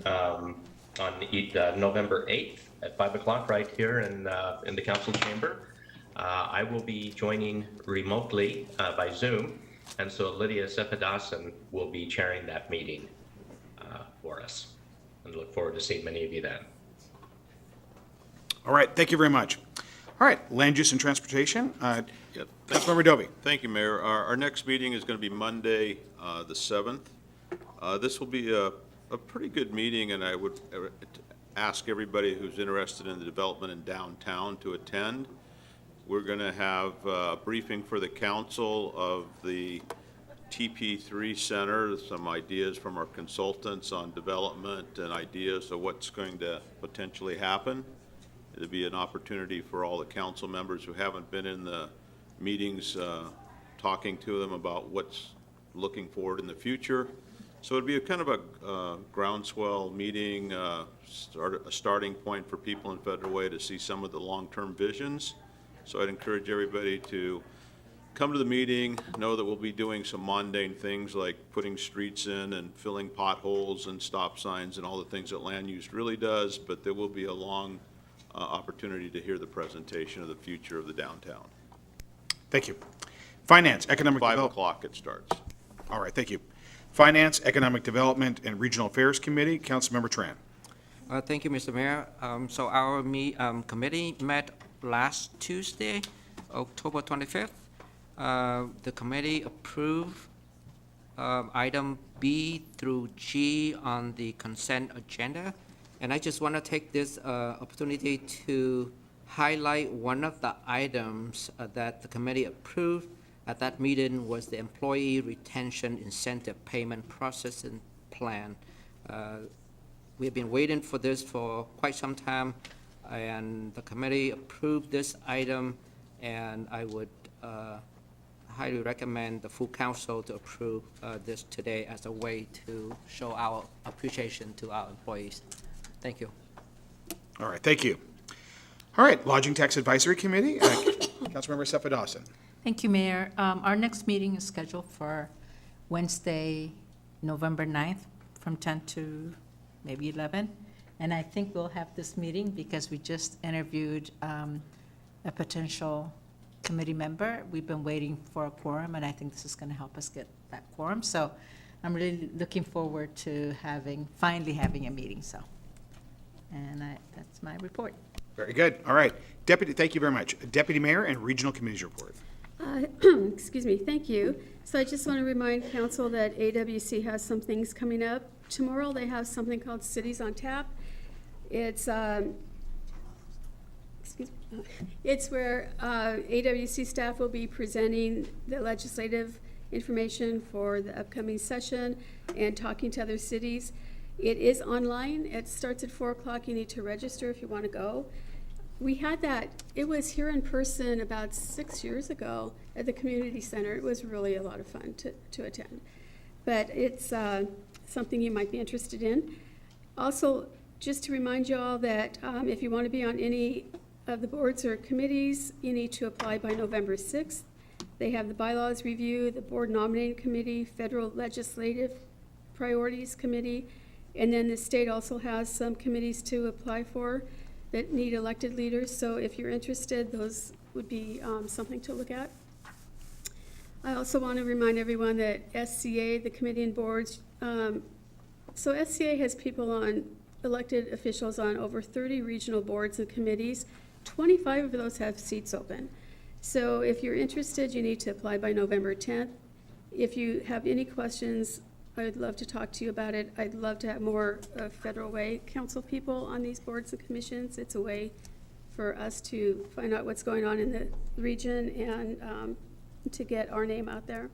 November 8th at 5 o'clock right here in the council chamber. I will be joining remotely by Zoom, and so Lydia Sefadasan will be chairing that meeting for us. And look forward to seeing many of you then. All right, thank you very much. All right, Land Use and Transportation, Councilmember Dovey. Thank you, Mayor. Our next meeting is going to be Monday, the 7th. This will be a pretty good meeting, and I would ask everybody who's interested in the development in downtown to attend. We're going to have a briefing for the council of the TP3 Center, some ideas from our consultants on development and ideas of what's going to potentially happen. It'll be an opportunity for all the council members who haven't been in the meetings, talking to them about what's looking forward in the future. So it'd be a kind of a groundswell meeting, a starting point for people in Federal Way to see some of the long-term visions. So I'd encourage everybody to come to the meeting, know that we'll be doing some mundane things like putting streets in and filling potholes and stop signs and all the things that land use really does, but there will be a long opportunity to hear the presentation of the future of the downtown. Thank you. Finance, Economic Development. 5 o'clock it starts. All right, thank you. Finance, Economic Development, and Regional Affairs Committee, Councilmember Tran. Thank you, Mr. Mayor. So our committee met last Tuesday, October 25th. The committee approved item B through G on the consent agenda. And I just want to take this opportunity to highlight one of the items that the committee approved at that meeting was the Employee Retention Incentive Payment Processing Plan. We've been waiting for this for quite some time, and the committee approved this item, and I would highly recommend the full council to approve this today as a way to show our appreciation to our employees. Thank you. All right, thank you. All right, Lodging Tax Advisory Committee, Councilmember Sefa Dawson. Thank you, Mayor. Our next meeting is scheduled for Wednesday, November 9th, from 10 to maybe 11. And I think we'll have this meeting because we just interviewed a potential committee member. We've been waiting for a quorum, and I think this is going to help us get that quorum. So I'm really looking forward to finally having a meeting. So, and that's my report. Very good. All right. Deputy, thank you very much. Deputy Mayor and Regional Committees report. Excuse me, thank you. So I just want to remind council that AWC has some things coming up. Tomorrow they have something called Cities on Tap. It's it's where AWC staff will be presenting the legislative information for the upcoming session and talking to other cities. It is online. It starts at 4 o'clock. You need to register if you want to go. We had that, it was here in person about 6 years ago at the community center. It was really a lot of fun to attend. But it's something you might be interested in. Also, just to remind you all that if you want to be on any of the boards or committees, you need to apply by November 6th. They have the bylaws review, the board nominating committee, federal legislative priorities committee, and then the state also has some committees to apply for that need elected leaders. So if you're interested, those would be something to look at. I also want to remind everyone that SCA, the committee and boards, so SCA has people on, elected officials on over 30 regional boards and committees. 25 of those have seats open. So if you're interested, you need to apply by November 10th. If you have any questions, I would love to talk to you about it. I'd love to have more Federal Way Council people on these boards and commissions. It's a way for us to find out what's going on in the region and to get our name out there.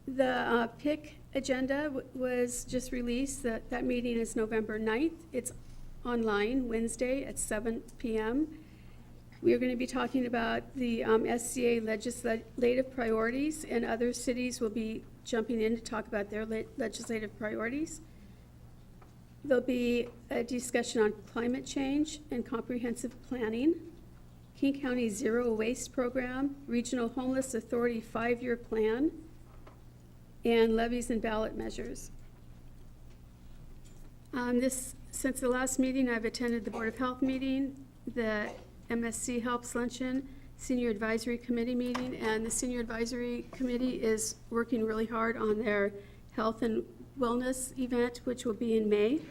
The PIC agenda was just released. That meeting is November 9th. It's online Wednesday at 7 p.m. We are going to be talking about the SCA legislative priorities, and other cities will be jumping in to talk about their legislative priorities. There'll be a discussion on climate change and comprehensive planning, King County Zero Waste Program, Regional Homeless Authority 5-year plan, and levies and ballot measures. Since the last meeting, I've attended the Board of Health meeting, the MSC Helps Luncheon, Senior Advisory Committee meeting, and the Senior Advisory Committee is working really hard on their health and wellness event, which will be in May.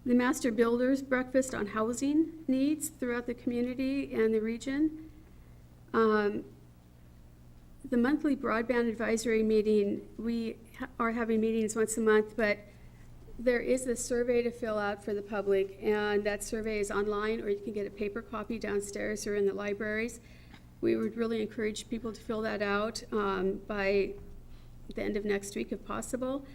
The Master Builders Breakfast on housing needs throughout the community and the region. The monthly broadband advisory meeting, we are having meetings once a month, but there is a survey to fill out for the public, and that survey is online, or you can get a paper copy downstairs or in the libraries. We would really encourage people to fill that out by the end of next week if possible,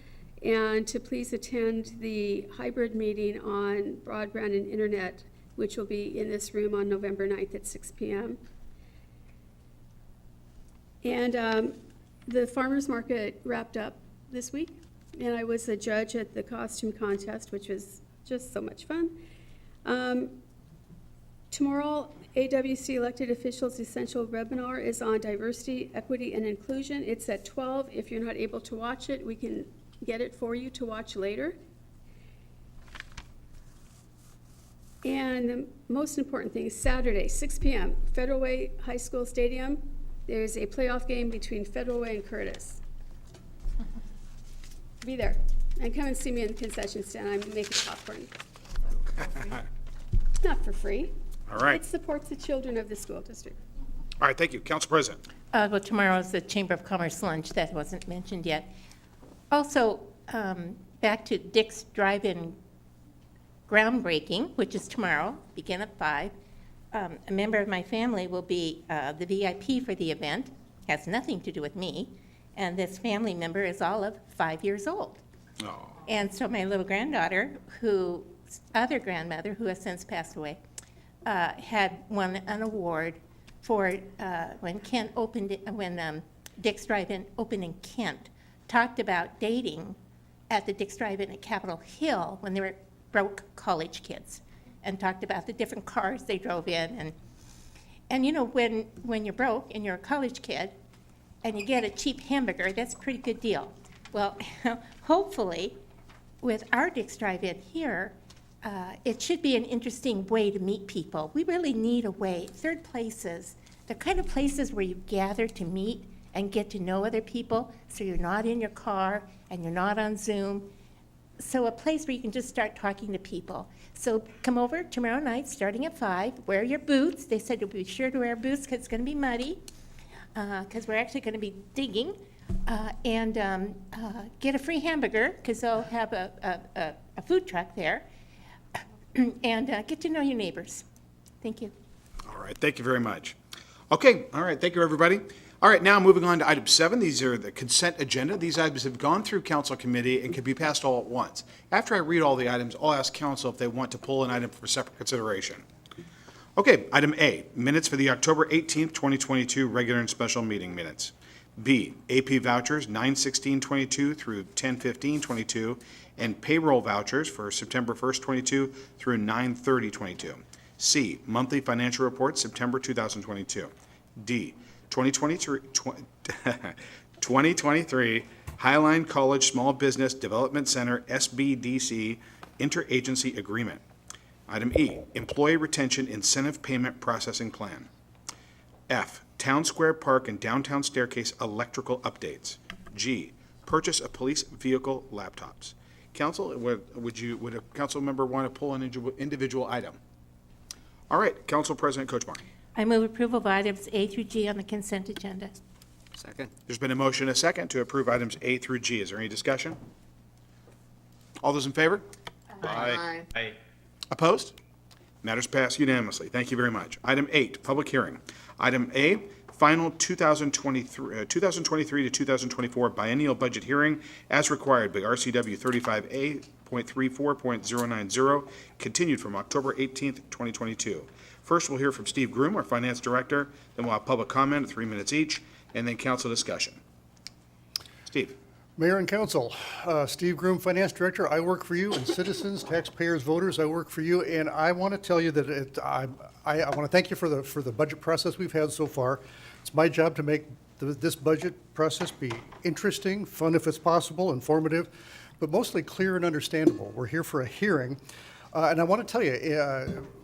and to please attend the hybrid meeting on broadband and internet, which will be in this room on November 9th at 6 p.m. And the farmers market wrapped up this week, and I was a judge at the costume contest, which was just so much fun. Tomorrow, AWC elected officials essential webinar is on diversity, equity, and inclusion. It's at 12. If you're not able to watch it, we can get it for you to watch later. And the most important thing is Saturday, 6 p.m., Federal Way High School Stadium. There's a playoff game between Federal Way and Curtis. Be there. And come and see me in the concession stand. I'm making popcorn. Not for free. All right. It supports the children of the school district. All right, thank you. Council President. Well, tomorrow's the Chamber of Commerce lunch. That wasn't mentioned yet. Also, back to Dick's Drive-In groundbreaking, which is tomorrow, begin at 5. A member of my family will be the VIP for the event. Has nothing to do with me. And this family member is Olive, 5 years old. Oh. And so my little granddaughter, other grandmother, who has since passed away, had won an award for when Dick's Drive-In opened in Kent, talked about dating at the Dick's Drive-In at Capitol Hill when they were broke college kids, and talked about the different cars they drove in. And you know, when you're broke and you're a college kid and you get a cheap hamburger, that's a pretty good deal. Well, hopefully, with our Dick's Drive-In here, it should be an interesting way to meet people. We really need a way. Third places, the kind of places where you gather to meet and get to know other people, so you're not in your car and you're not on Zoom. So a place where you can just start talking to people. So come over tomorrow night, starting at 5. Wear your boots. They said you'll be sure to wear boots because it's going to be muddy, because we're actually going to be digging. And get a free hamburger, because they'll have a food truck there. And get to know your neighbors. Thank you. All right, thank you very much. Okay, all right, thank you, everybody. All right, now moving on to item 7. These are the consent agenda. These items have gone through council committee and can be passed all at once. After I read all the items, I'll ask council if they want to pull an item for separate consideration. Okay, item A, minutes for the October 18th, 2022 regular and special meeting minutes. B, AP vouchers 9/16/22 through 10/15/22, and payroll vouchers for September 1st, 22 through 9/30/22. C, monthly financial report September 2022. D, 2023 Highline College Small Business Development Center SBDC Interagency Agreement. Item E, Employee Retention Incentive Payment Processing Plan. F, Town Square Park and Downtown Staircase Electrical Updates. G, Purchase of Police Vehicle Laptops. Council, would a council member want to pull an individual item? All right, Council President Kochmar. I move approval of items A through G on the consent agenda. Second. There's been a motion and a second to approve items A through G. Is there any discussion? All those in favor? Aye. Aye. Opposed? Matters passed unanimously. Thank you very much. Item 8, public hearing. Item A, final 2023 to 2024 biennial budget hearing as required by RCW 35A.34.090, continued from October 18th, 2022. First, we'll hear from Steve Groom, our finance director, then we'll have public comment, 3 minutes each, and then council discussion. Steve. Mayor and council, Steve Groom, finance director. I work for you, and citizens, taxpayers, voters, I work for you, and I want to tell you that I want to thank you for the budget process we've had so far. It's my job to make this budget process be interesting, fun if it's possible, informative, but mostly clear and understandable. We're here for a hearing, and I want to tell you,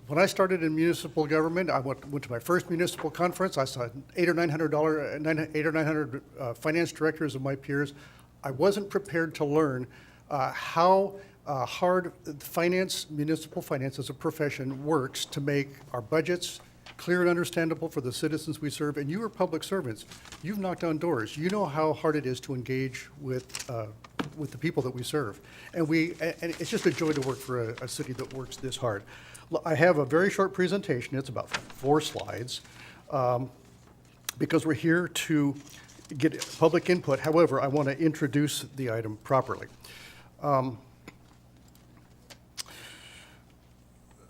when I started in municipal government, I went to my first municipal conference. I saw 800 or 900 finance directors of my peers. I wasn't prepared to learn how hard municipal finance as a profession works to make our budgets clear and understandable for the citizens we serve. And you are public servants. You've knocked on doors. You know how hard it is to engage with the people that we serve. And it's just a joy to work for a city that works this hard. I have a very short presentation. It's about 4 slides because we're here to get public input. However, I want to introduce the item properly.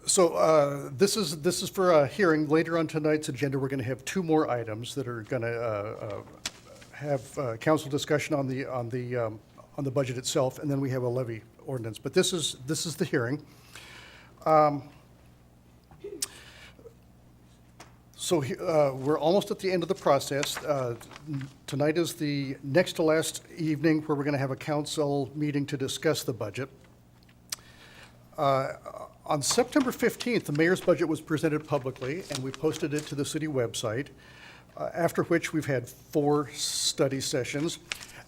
This is for a hearing. Later on tonight's agenda, we're going to have 2 more items that are going to have council discussion on the budget itself, and then we have a levy ordinance. But this is the hearing. We're almost at the end of the process. Tonight is the next to last evening where we're going to have a council meeting to discuss the budget. On September 15th, the mayor's budget was presented publicly, and we posted it to the city website, after which we've had 4 study sessions.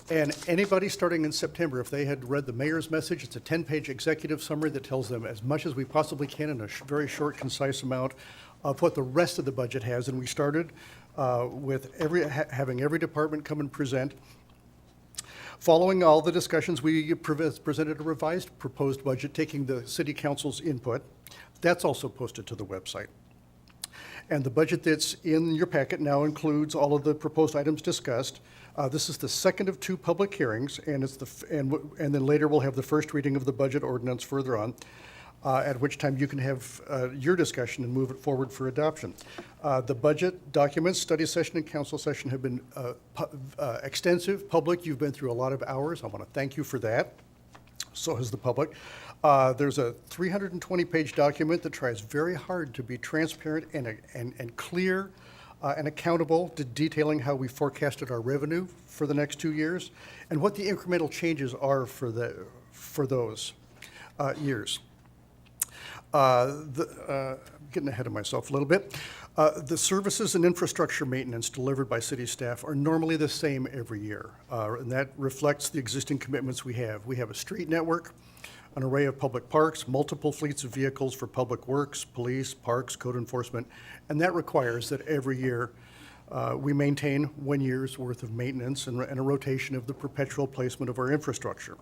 And anybody starting in September, if they had read the mayor's message, it's a 10-page executive summary that tells them as much as we possibly can in a very short, concise amount of what the rest of the budget has. And we started with having every department come and present. Following all the discussions, we presented a revised proposed budget, taking the city council's input. That's also posted to the website. And the budget that's in your packet now includes all of the proposed items discussed. This is the second of 2 public hearings, and and then later we'll have the first reading of the budget ordinance further on, at which time you can have your discussion and move it forward for adoption. The budget documents, study session, and council session have been extensive, public. You've been through a lot of hours. I want to thank you for that. So has the public. There's a 320-page document that tries very hard to be transparent and clear and accountable, to detailing how we forecasted our revenue for the next 2 years and what the incremental changes are for those years. Getting ahead of myself a little bit. The services and infrastructure maintenance delivered by city staff are normally the same every year, and that reflects the existing commitments we have. We have a street network, an array of public parks, multiple fleets of vehicles for public works, police, parks, code enforcement, and that requires that every year we maintain 1 year's worth of maintenance and a rotation of the perpetual placement of our infrastructure.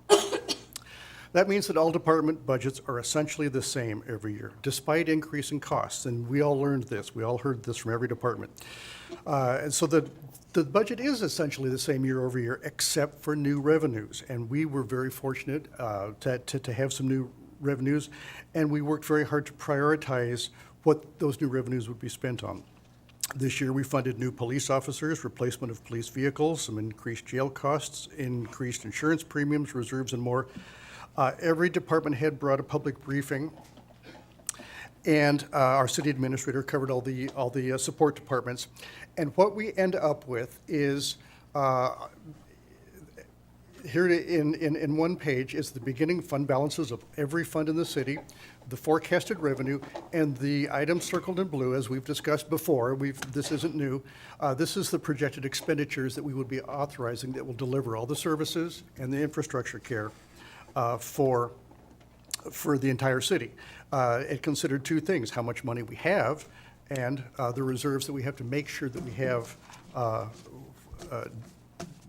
That means that all department budgets are essentially the same every year, despite increasing costs, and we all learned this. We all heard this from every department. And so the budget is essentially the same year over year, except for new revenues. And we were very fortunate to have some new revenues, and we worked very hard to prioritize what those new revenues would be spent on. This year, we funded new police officers, replacement of police vehicles, some increased jail costs, increased insurance premiums, reserves, and more. Every department head brought a public briefing, and our city administrator covered all the support departments. And what we end up with is here in one page is the beginning fund balances of every fund in the city, the forecasted revenue, and the items circled in blue, as we've discussed before. This isn't new. This is the projected expenditures that we would be authorizing that will deliver all the services and the infrastructure care for the entire city. It considered 2 things: how much money we have, and the reserves that we have to make sure that we have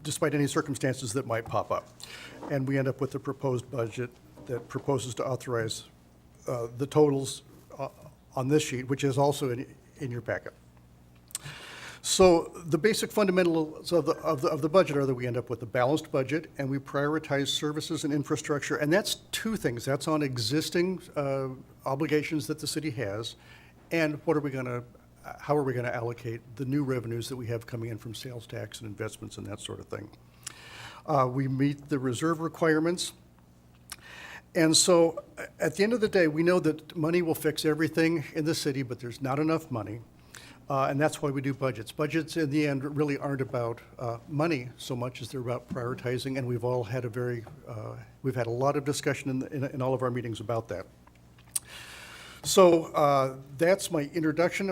despite any circumstances that might pop up. And we end up with a proposed budget that proposes to authorize the totals on this sheet, which is also in your packet. So the basic fundamentals of the budget are that we end up with a balanced budget, and we prioritize services and infrastructure, and that's 2 things. That's on existing obligations that the city has, and how are we gonna allocate the new revenues that we have coming in from sales tax and investments and that sort of thing. We meet the reserve requirements. And so at the end of the day, we know that money will fix everything in the city, but there's not enough money. And that's why we do budgets. Budgets, in the end, really aren't about money so much as they're about prioritizing, and we've all had we've had a lot of discussion in all of our meetings about that. So that's my introduction.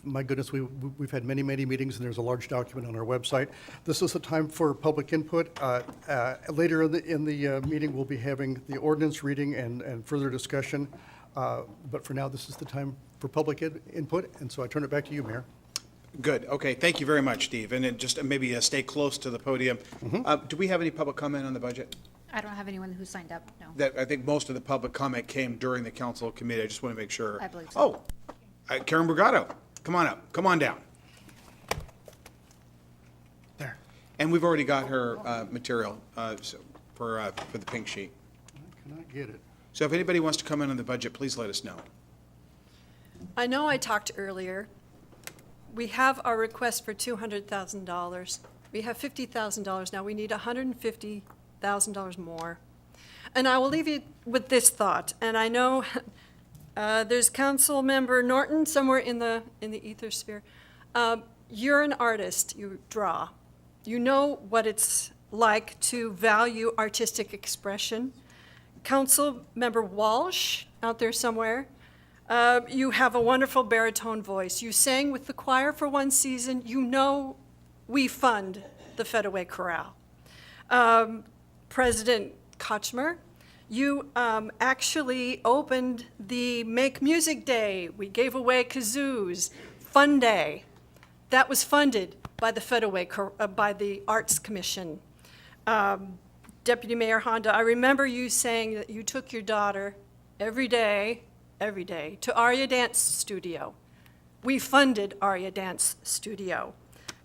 My goodness, we've had many meetings, and there's a large document on our website. This is the time for public input. Later in the meeting, we'll be having the ordinance reading and further discussion. But for now, this is the time for public input, and so I turn it back to you, Mayor. Good. Okay. Thank you very much, Steve. And then just maybe stay close to the podium. Do we have any public comment on the budget? I don't have anyone who signed up, no. I think most of the public comment came during the council committee. I just want to make sure. I believe so. Oh, Karen Brigado, come on up. Come on down. There. And we've already got her material for the pink sheet. Can I get it? So if anybody wants to come in on the budget, please let us know. I know I talked earlier. We have our request for $200,000. We have $50,000 now. We need $150,000 more. And I will leave you with this thought. And I know there's Council Member Norton somewhere in the ether You're an artist. You draw. You know what it's like to value artistic expression. Council Member Walsh, out there somewhere, you have a wonderful baritone voice. You sang with the choir for one season. You know we fund the Fedaway Chorale. President Kochmar, you actually opened the Make Music Day. We gave away kazoos, Fun Day. That was funded by the by the Arts Commission. Deputy Mayor Honda, I remember you saying that you took your daughter every day to Aria Dance Studio. We funded Aria Dance Studio.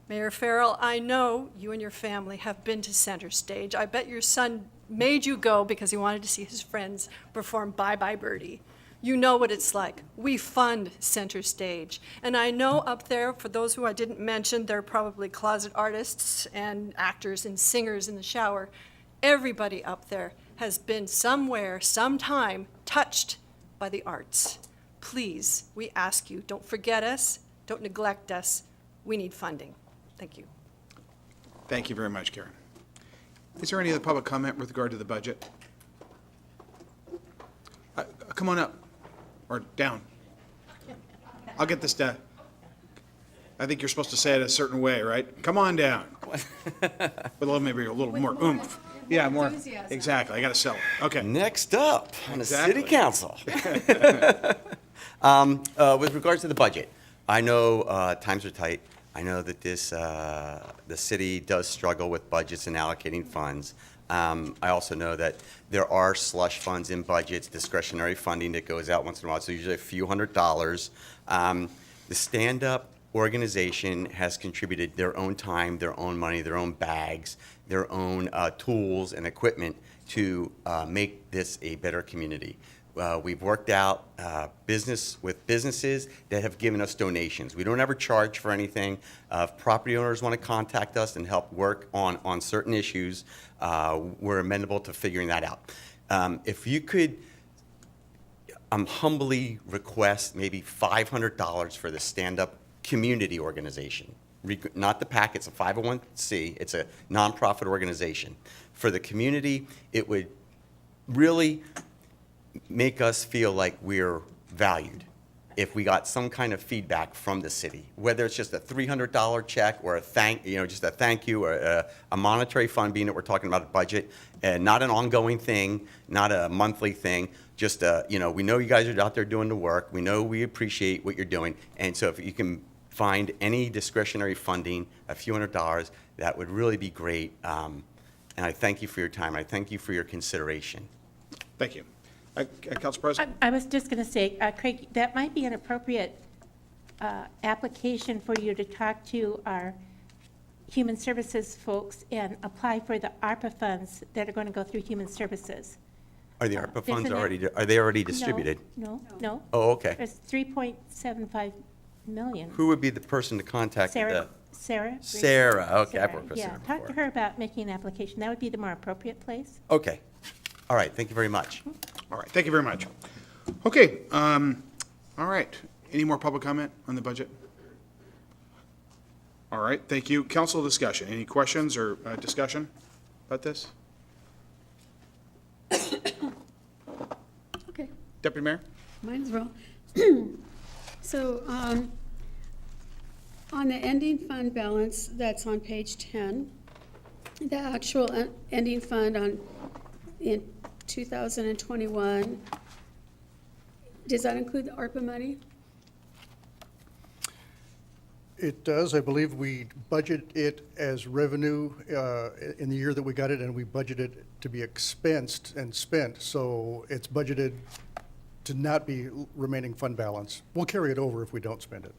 Mayor Farrell, I know you and your family have been to Center Stage. I bet your son made you go because he wanted to see his friends perform Bye Bye Birdie. You know what it's like. We fund Center Stage. And I know up there, for those who I didn't mention, they're probably closet artists and actors and singers in the shower. Everybody up there has been somewhere, sometime, touched by the arts. Please, we ask you, don't forget us, don't neglect us. We need funding. Thank you. Thank you very much, Karen. Is there any other public comment with regard to the budget? Come on up, or down. I'll get this done. I think you're supposed to say it a certain way, right? Come on down. With maybe a little more oomph. Yeah, more, exactly, I gotta sell it, okay. Next up on the Exactly. city council. With regards to the budget, I know times are tight. I know that the city does struggle with budgets and allocating funds. I also know that there are slush funds in budgets, discretionary funding that goes out once in a while, so usually a few $100s. The stand-up organization has contributed their own time, their own money, their own bags, their own tools and equipment to make this a better community. We've worked out business with businesses that have given us donations. We don't ever charge for anything. If property owners want to contact us and help work on certain issues, we're amenable to figuring that out. If you could humbly request maybe $500 for the stand-up community organization. Not the PAC, it's a 501c, it's a nonprofit organization. For the community, it would really make us feel like we're valued if we got some kind of feedback from the city, whether it's just a $300 check or just a thank you or a monetary fund, being that we're talking about a budget, and not an ongoing thing, not a monthly thing, just we know you guys are out there doing the work, we know we appreciate what you're doing, and so if you can find any discretionary funding, a few $100s, that would really be great. And I thank you for your time. I thank you for your consideration. Thank you. Council President? I was just going to say, Craig, that might be an appropriate application for you to talk to our Human Services folks and apply for the ARPA funds that are going to go through Human Services. Are the ARPA funds Isn't already, it? are they already distributed? No. Oh, okay. There's 3.75 million. Who would be the person to contact? Sarah. Sarah, okay, I've worked with Yeah, Sarah talk to before. her about making an application. That would be the more appropriate place. Okay. All right, thank you very much. All right, thank you very much. Okay, all right. Any more public comment on the budget? All right, thank you. Council discussion. Any questions or discussion about this? Okay, Deputy Mayor? might as well. So, on the ending fund balance that's on page 10, the actual ending fund in 2021, does that include the ARPA money? It does. I believe we budget it as revenue in the year that we got it, and we budgeted it to be expensed and spent. So it's budgeted to not be remaining fund balance. We'll carry it over if we don't spend it.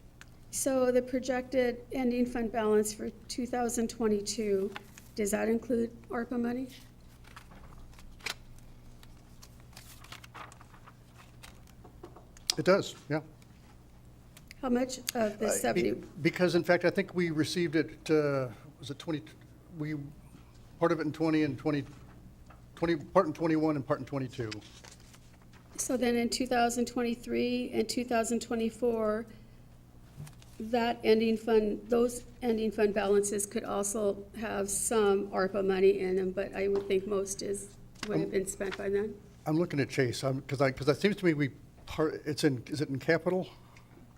So the projected ending fund balance for 2022, does that include ARPA money? It does, yeah. How much of the 70? Because in fact, I think we received it, was it 20, part of it in 20 and 20, part in 21 and part in 22. So then in 2023 and 2024, that ending fund, those ending fund balances could also have some ARPA money in them, but I would think most would have been spent by then. I'm looking at Chase, because that seems to me is it in capital?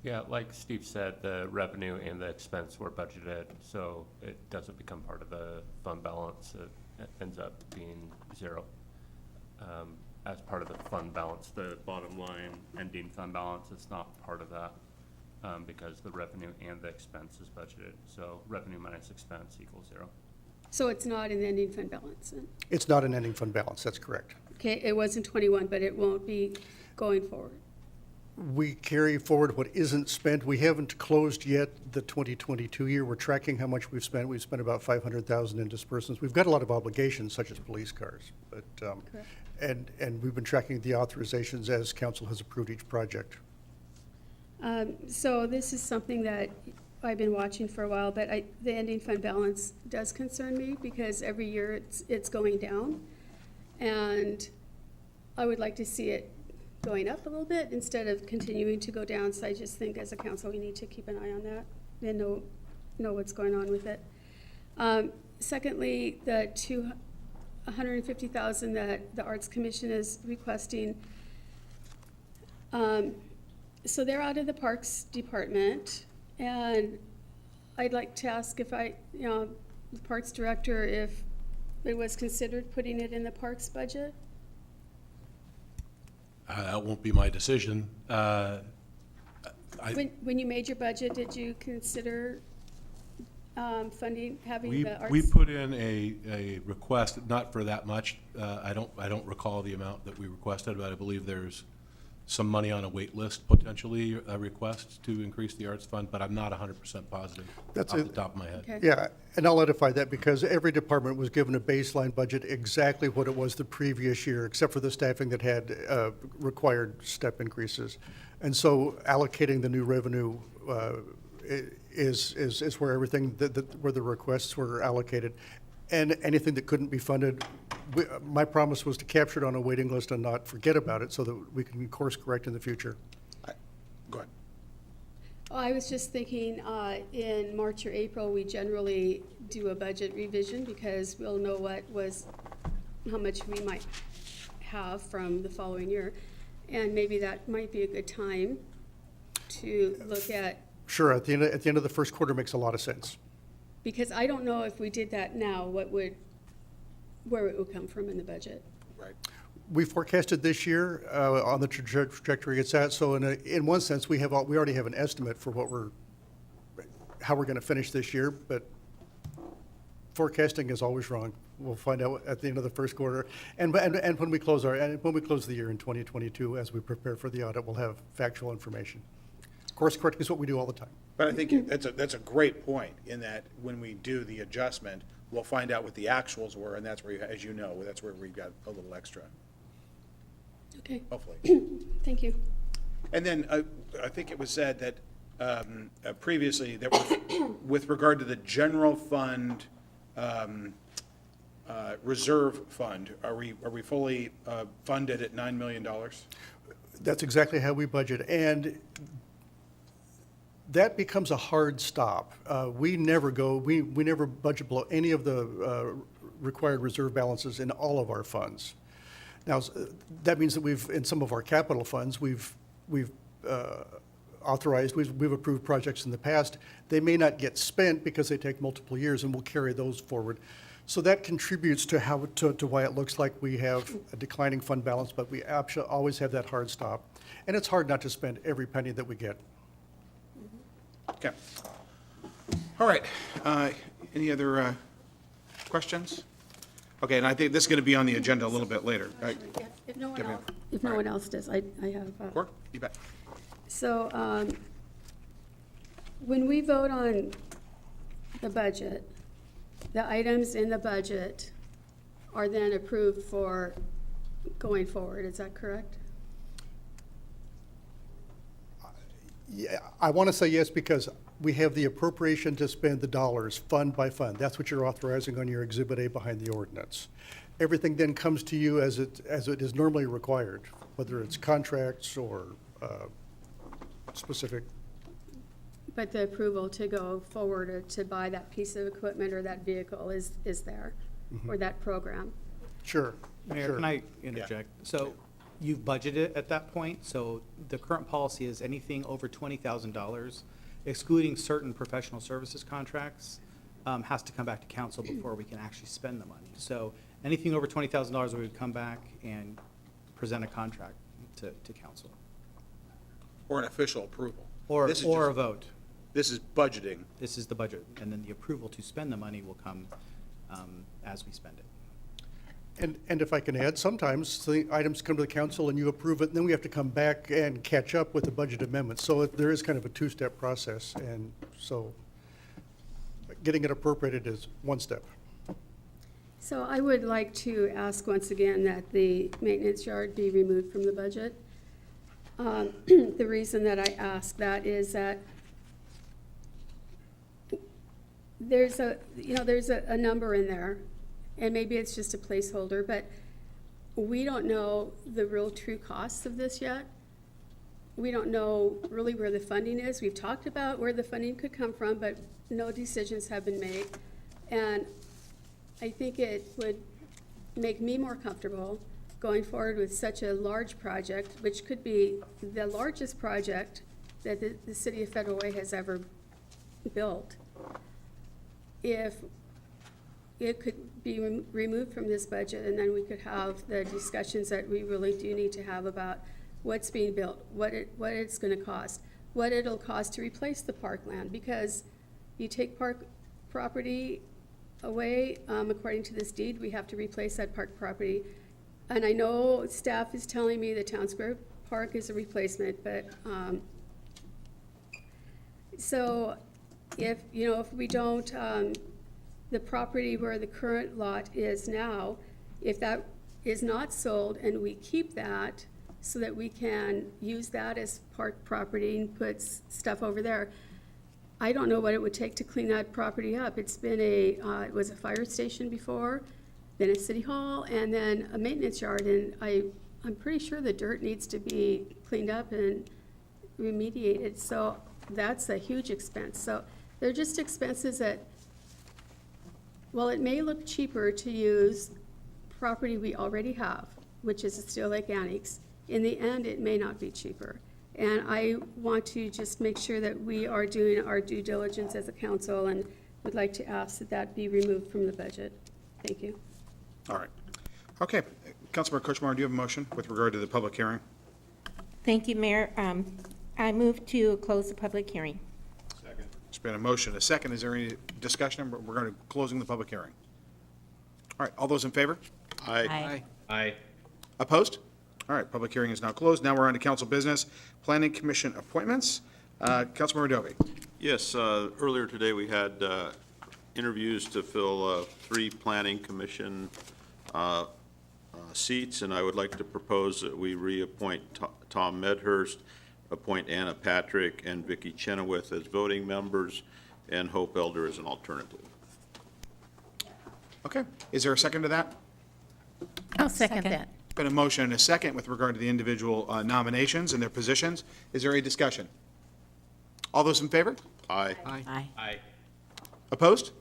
Yeah, like Steve said, the revenue and the expense were budgeted, so it doesn't become part of the fund balance. It ends up being zero. As part of the fund balance, the bottom line ending fund balance is not part of that because the revenue and the expense is budgeted. So revenue minus expense equals zero. So it's not an ending fund balance then? It's not an ending fund balance, that's correct. Okay, it was in '21, but it won't be going forward. We carry forward what isn't spent. We haven't closed yet the 2022 year. We're tracking how much we've spent. We've spent about $500,000 in disbursements. We've got a lot of obligations, such as police cars, but and we've been tracking the authorizations as council has approved each project. So this is something that I've been watching for a while, but the ending fund balance does concern me because every year it's going down. And I would like to see it going up a little bit instead of continuing to go down. So I just think as a council, we need to keep an eye on that and know what's going on with it. Secondly, the $150,000 that the Arts Commission is requesting. So they're out of the Parks Department, and I'd like to ask if the Parks Director, if it was considered putting it in the Parks budget? That won't be my decision. When you made your budget, did you consider funding, having the arts? We put in a request, not for that much. I don't recall the amount that we requested, but I believe there's some money on a wait list, potentially a request to increase the arts fund, but I'm not 100% positive off the top of my head. Okay. Yeah, and I'll edify that because every department was given a baseline budget exactly what it was the previous year, except for the staffing that had required step increases. And so allocating the new revenue is where everything, where the requests were allocated. And anything that couldn't be funded, my promise was to capture it on a waiting list and not forget about it so that we can course correct in the future. Go ahead. Oh, I was just thinking, in March or April, we generally do a budget revision because we'll know how much we might have from the following year. And maybe that might be a good time to look at. Sure, at the end of the first quarter makes a lot of sense. Because I don't know if we did that now, where it would come from in the budget. Right. We forecasted this year on the trajectory it's at, so in one sense, we already have an estimate for how we're going to finish this year, but forecasting is always wrong. We'll find out at the end of the first quarter, and when we close the year in 2022, as we prepare for the audit, we'll have factual information. Course correcting is what we do all the time. But I think that's a great point in that when we do the adjustment, we'll find out what the actuals were, and that's where, as you know, that's where we've got a little extra. Okay. Hopefully. Thank you. And then I think it was said that previously that with regard to the general fund reserve fund, are we fully funded at $9 million? That's exactly how we budget, and that becomes a hard stop. We never budget below any of the required reserve balances in all of our funds. Now, that means that in some of our capital funds, we've authorized, we've approved projects in the past. They may not get spent because they take multiple years, and we'll carry those forward. So that contributes to why it looks like we have a declining fund balance, but we always have that hard stop. And it's hard not to spend every penny that we get. Okay. All right. Any other questions? Okay, and I think this is going to be on the agenda a little bit later. Right? Yeah, if no one else does, I have. Sure, you bet. So when we vote on the budget, the items in the budget are then approved for going forward. Is that correct? Yeah, I want to say yes because we have the appropriation to spend the dollars fund by fund. That's what you're authorizing on your Exhibit A behind the ordinance. Everything then comes to you as it is normally required, whether it's contracts or specific. But the approval to go forward or to buy that piece of equipment or that vehicle is there, or that program? Sure. Mayor, sure. can I interject? So you've budgeted at that point. So the current policy is anything over $20,000, excluding certain professional services contracts, has to come back to council before we can actually spend the money. So anything over $20,000, we would come back and present a contract to council. Or an official approval. Or This is a just- vote. This is budgeting. This is the budget, and then the approval to spend the money will come as we spend it. And if I can add, sometimes the items come to the council and you approve it, and then we have to come back and catch up with the budget amendments. So there is kind of a two-step process, and so getting it appropriated is one step. So I would like to ask once again that the maintenance yard be removed from the budget. The reason that I ask that is that there's a number in there, and maybe it's just a placeholder, but we don't know the real true costs of this yet. We don't know really where the funding is. We've talked about where the funding could come from, but no decisions have been made. And I think it would make me more comfortable going forward with such a large project, which could be the largest project that the city of Federal Way has ever built. If it could be removed from this budget, and then we could have the discussions that we really do need to have about what's being built, what it's gonna cost, what it'll cost to replace the parkland, because you take park property away, according to this deed, we have to replace that park property. And I know staff is telling me the Town Square Park is a replacement, but, so if we don't, the property where the current lot is now, if that is not sold and we keep that so that we can use that as park property and put stuff over there, I don't know what it would take to clean that property up. It's been it was a fire station before, then a city hall, and then a maintenance yard, and I'm pretty sure the dirt needs to be cleaned up and remediated, so that's a huge expense. So they're just expenses that, well, it may look cheaper to use property we already have, which is the Steel Lake Annex. In the end, it may not be cheaper. And I want to just make sure that we are doing our due diligence as a council, and would like to ask that that be removed from the budget. Thank you. All right. Okay. Councilmember Kuchma, do you have a motion with regard to the public hearing? Thank you, Mayor. I move to close the public hearing. There's been a motion, a second. Is there any discussion regarding closing the public hearing? All right, all those in favor? Aye. Aye. Opposed? All right, public hearing is now closed. Now we're on to council business, planning commission appointments. Councilmember Dovey. Yes, earlier today, we had interviews to fill 3 planning commission seats, and I would like to propose that we reappoint Tom Medhurst, appoint Anna Patrick and Vicki Chenoweth as voting members, and Hope Elder as an alternative. Okay, is there a second to that? I'll second that. Been a motion and a second with regard to the individual nominations and their positions. Is there any discussion? All those in favor? Aye. Aye. Aye. Opposed?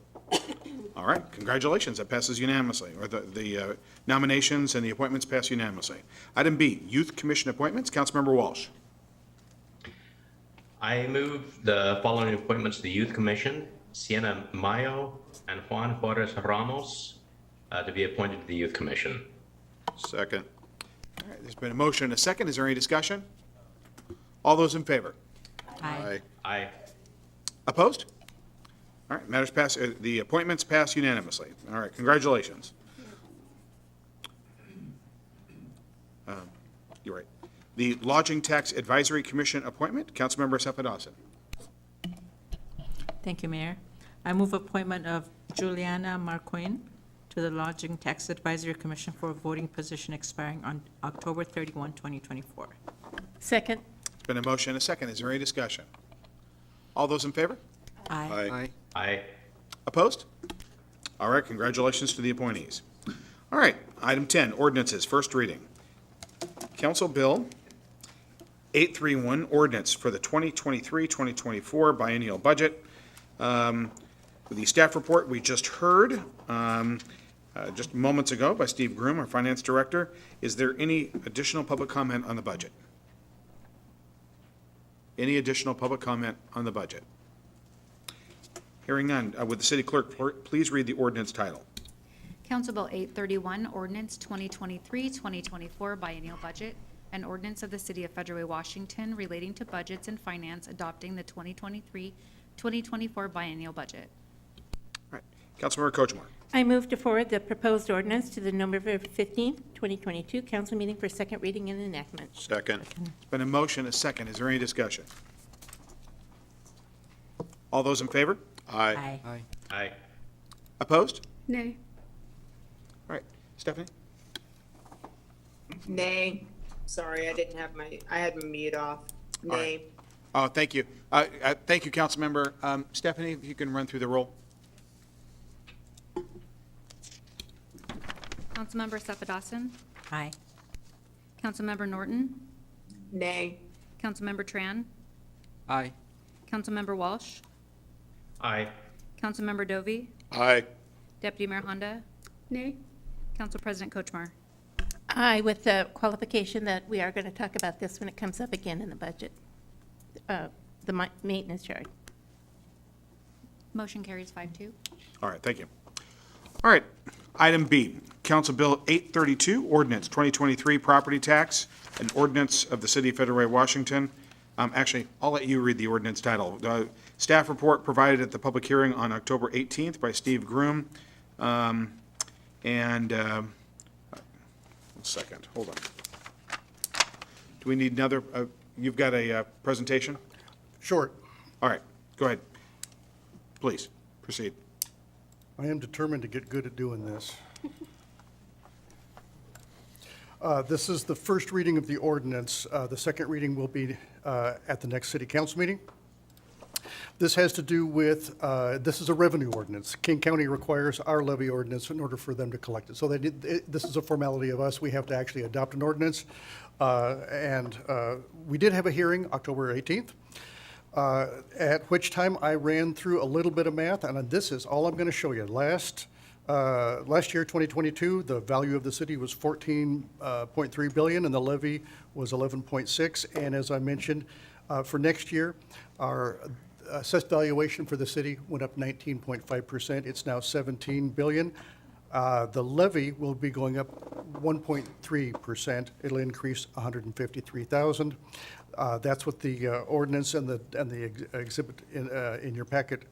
All right, congratulations, that passes unanimously, or the nominations and the appointments pass unanimously. Item B, Youth Commission appointments. Councilmember Walsh. I move the following appointments to the Youth Commission: Sienna Mayo and Juan Juarez Ramos to be appointed to the Youth Commission. Second. All right, there's been a motion and a second. Is there any discussion? All those in favor? Aye. Aye. Opposed? All right, matters pass, the appointments pass unanimously. All right, congratulations. You're right. The Lodging Tax Advisory Commission appointment, Councilmember Sepa Dawson. Thank you, Mayor. I move appointment of Juliana Marquin to the Lodging Tax Advisory Commission for a voting position expiring on October 31, 2024. Second. It's been a motion and a second. Is there any discussion? All those in favor? Aye. Aye. Opposed? All right, congratulations to the appointees. All right, item 10, ordinances, first reading. Council Bill 831, ordinance for the 2023-2024 biennial budget. The staff report we just heard. just moments ago by Steve Groom, our Finance Director. Is there any additional public comment on the budget? Any additional public comment on the budget? Hearing none, would the city clerk please read the ordinance title? Council Bill 831, Ordinance 2023-2024 Biennial Budget, an ordinance of the City of Federal Way, Washington relating to budgets and finance adopting the 2023-2024 biennial budget. All right, Councilmember Kochmar. I move to forward the proposed ordinance to the November 15th, 2022 council meeting for second reading and enactment. Second. It's been a motion, a second. Is there any discussion? All those in favor? Aye. Aye. Aye. Opposed? Nay. All right, Stephanie? Nay. Sorry, I had my mute off. All Nay. right. Oh, thank you. Thank you, Councilmember. Stephanie, if you can run through the roll. Councilmember Sapadowson? Aye. Councilmember Norton? Nay. Councilmember Tran? Aye. Councilmember Walsh? Aye. Councilmember Dovey? Aye. Deputy Mayor Honda? Nay. Council President Kochmar? Aye, with the qualification that we are going to talk about this when it comes up again in the budget, the maintenance charge. Motion carries 5-2. All right, thank you. All right, item B, Council Bill 832, Ordinance 2023 Property Tax, an ordinance of the City of Federal Way, Washington. Actually, I'll let you read the ordinance title. Staff report provided at the public hearing on October 18th by Steve Groom. One second, hold on. Do we need another, you've got a presentation? Short. All right, go ahead. Please, proceed. I am determined to get good at doing this. This is the first reading of the ordinance. The second reading will be at the next city council meeting. This has to do with, this is a revenue ordinance. King County requires our levy ordinance in order for them to collect it. So this is a formality of us. We have to actually adopt an ordinance. We did have a hearing October 18th, at which time I ran through a little bit of math, and this is all I'm going to show you. Last year, 2022, the value of the city was $14.3 billion, and the levy was $11.6. And as I mentioned, for next year, our assessed valuation for the city went up 19.5%. It's now $17 billion. The levy will be going up 1.3%. It'll increase $153,000. That's what the ordinance and the exhibit in your packet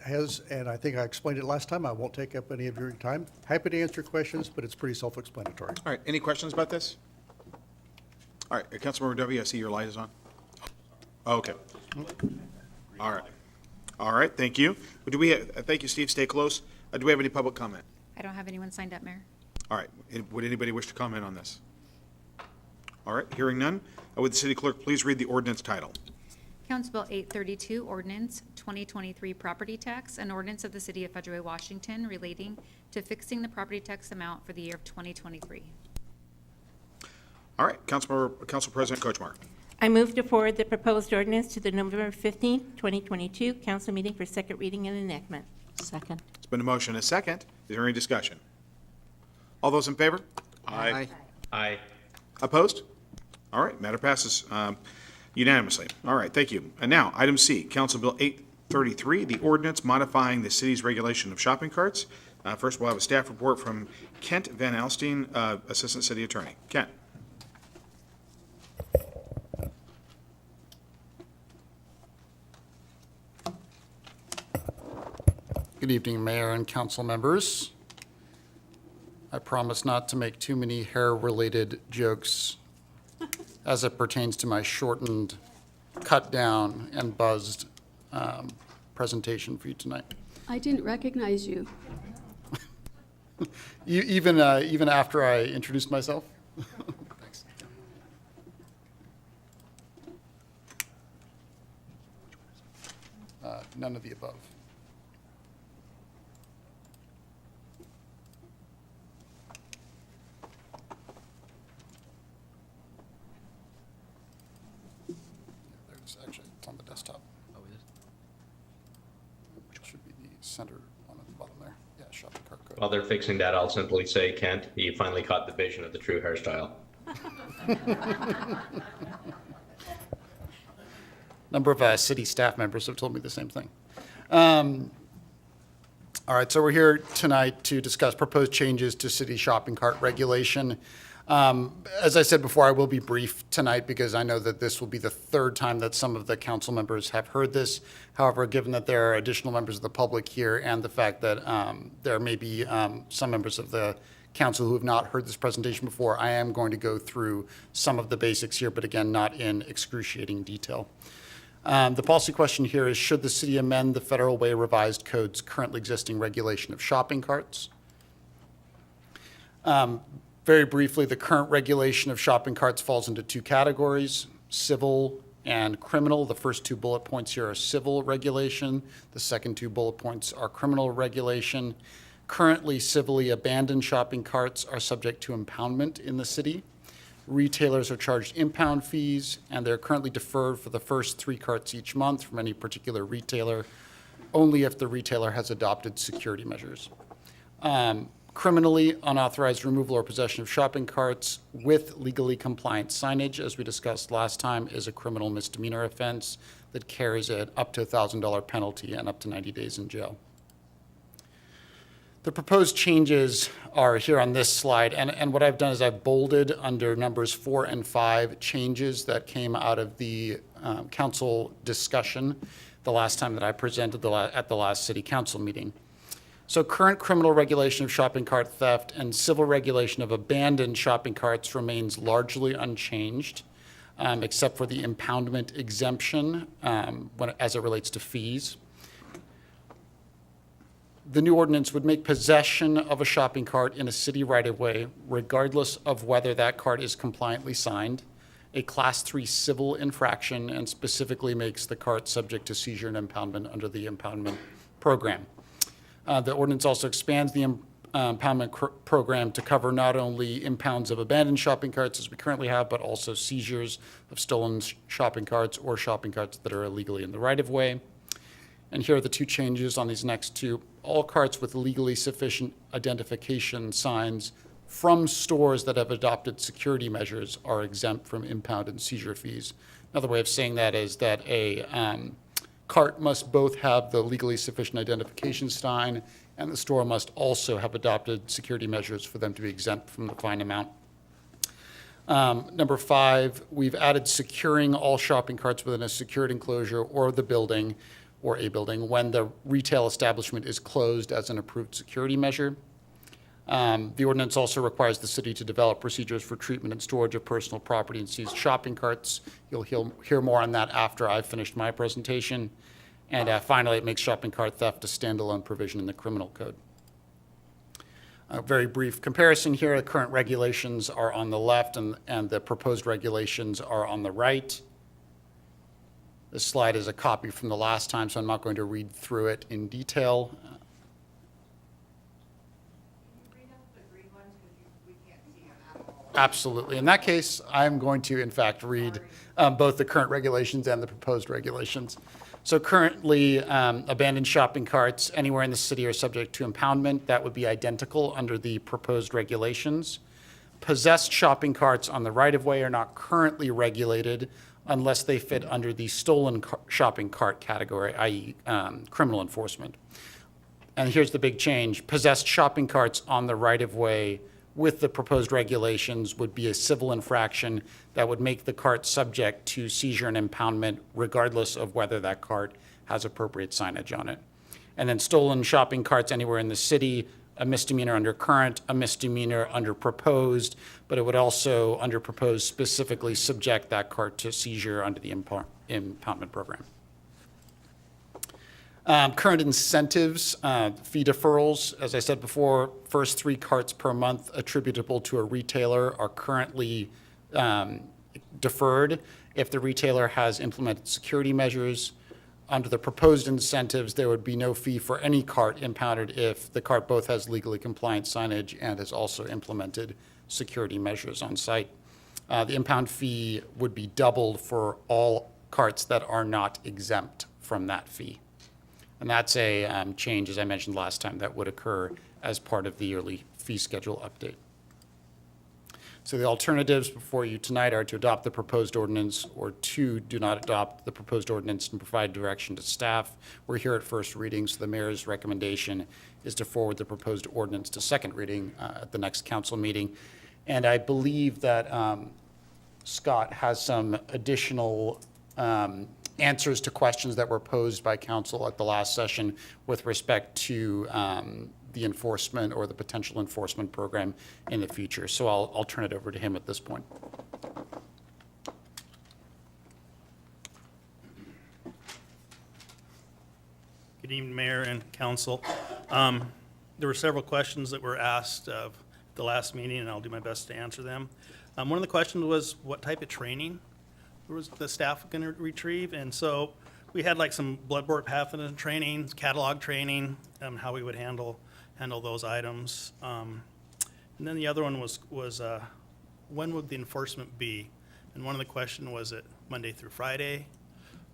has, and I think I explained it last time. I won't take up any of your time. Happy to answer questions, but it's pretty self-explanatory. All right, any questions about this? All right, Councilmember Dovey, I see your light is on. Okay. All right. All right, thank you. Do we, thank you, Steve, stay close. Do we have any public comment? I don't have anyone signed up, Mayor. All right, would anybody wish to comment on this? All right, hearing none, would the city clerk please read the ordinance title? Council Bill 832, Ordinance 2023 Property Tax, an ordinance of the City of Federal Way, Washington relating to fixing the property tax amount for the year of 2023. All right, Council President Kochmar. I move to forward the proposed ordinance to the November 15th, 2022 council meeting for second reading and enactment. Second. It's been a motion, a second. Is there any discussion? All those in favor? Aye. Aye. Opposed? All right, matter passes unanimously. All right, thank you. And now, item C, Council Bill 833, the ordinance modifying the city's regulation of shopping carts. First, we'll have a staff report from Kent Van Alstine, Assistant City Attorney. Kent. Good evening, Mayor and council members. I promise not to make too many hair-related jokes as it pertains to my shortened, cut down, and buzzed presentation for you tonight. I didn't recognize you. Even after I introduced myself? Thanks. None of the above. There's actually, it's on the desktop. Oh, it is? Which should be the center one at the bottom there. Yeah, shopping cart code. while they're fixing that, I'll simply say, Kent, you finally caught the vision of the true hairstyle. Number of city staff members have told me the same thing. All right, so we're here tonight to discuss proposed changes to city shopping cart regulation. As I said before, I will be brief tonight because I know that this will be the third time that some of the council members have heard this. However, given that there are additional members of the public here and the fact that there may be some members of the council who have not heard this presentation before, I am going to go through some of the basics here, but again, not in excruciating detail. The policy question here is, should the city amend the Federal Way Revised Code's currently existing regulation of shopping carts? Very briefly, the current regulation of shopping carts falls into two categories, civil and criminal. The first two bullet points here are civil regulation. The second two bullet points are criminal regulation. Currently, civilly abandoned shopping carts are subject to impoundment in the city. Retailers are charged impound fees, and they're currently deferred for the first 3 carts each month from any particular retailer, only if the retailer has adopted security measures. Criminally, unauthorized removal or possession of shopping carts with legally compliant signage, as we discussed last time, is a criminal misdemeanor offense that carries an up to $1,000 penalty and up to 90 days in jail. The proposed changes are here on this slide, and what I've done is I've bolded under numbers 4 and 5 changes that came out of the council discussion the last time that I presented at the last city council meeting. So current criminal regulation of shopping cart theft and civil regulation of abandoned shopping carts remains largely unchanged, except for the impoundment exemption as it relates to fees. The new ordinance would make possession of a shopping cart in a city right-of-way, regardless of whether that cart is compliantly signed, a Class 3 civil infraction, and specifically makes the cart subject to seizure and impoundment under the impoundment program. The ordinance also expands the impoundment program to cover not only impounds of abandoned shopping carts as we currently have, but also seizures of stolen shopping carts or shopping carts that are illegally in the right-of-way. And here are the two changes on these next two. All carts with legally sufficient identification signs from stores that have adopted security measures are exempt from impound and seizure fees. Another way of saying that is that a cart must both have the legally sufficient identification sign, and the store must also have adopted security measures for them to be exempt from the fine amount. Number 5, we've added securing all shopping carts within a secured enclosure or the building or a building when the retail establishment is closed as an approved security measure. The ordinance also requires the city to develop procedures for treatment and storage of personal property and seized shopping carts. You'll hear more on that after I've finished my presentation. And finally, it makes shopping cart theft a standalone provision in the criminal code. A very brief comparison here. The current regulations are on the left and the proposed regulations are on the right. This slide is a copy from the last time, so I'm not going to read through it in detail. Absolutely. In that case, I'm going to, in fact, read both the current regulations and the proposed regulations. So currently, abandoned shopping carts anywhere in the city are subject to impoundment. That would be identical under the proposed regulations. Possessed shopping carts on the right-of-way are not currently regulated unless they fit under the stolen shopping cart category, i.e. Criminal enforcement. And here's the big change. Possessed shopping carts on the right-of-way with the proposed regulations would be a civil infraction that would make the cart subject to seizure and impoundment regardless of whether that cart has appropriate signage on it. And then stolen shopping carts anywhere in the city, a misdemeanor under current, a misdemeanor under proposed, but it would also, under proposed, specifically subject that cart to seizure under the impoundment program. Current incentives, fee deferrals, as I said before, first 3 carts per month attributable to a retailer are currently deferred if the retailer has implemented security measures. Under the proposed incentives, there would be no fee for any cart impounded if the cart both has legally compliant signage and has also implemented security measures on site. The impound fee would be doubled for all carts that are not exempt from that fee. And that's a change, as I mentioned last time, that would occur as part of the yearly fee schedule update. So the alternatives before you tonight are to adopt the proposed ordinance or to do not adopt the proposed ordinance and provide direction to staff. We're here at first reading, so the mayor's recommendation is to forward the proposed ordinance to second reading at the next council meeting. And I believe that Scott has some additional answers to questions that were posed by council at the last session with respect to the enforcement or the potential enforcement program in the future. So I'll turn it over to him at this point. Good evening, Mayor and Council. There were several questions that were asked of the last meeting, and I'll do my best to answer them. One of the questions was what type of training was the staff going to retrieve? And so we had like some bloodborne pathogen training, catalog training, how we would handle those items. And then the other one was when would the enforcement be? And one of the questions was it Monday through Friday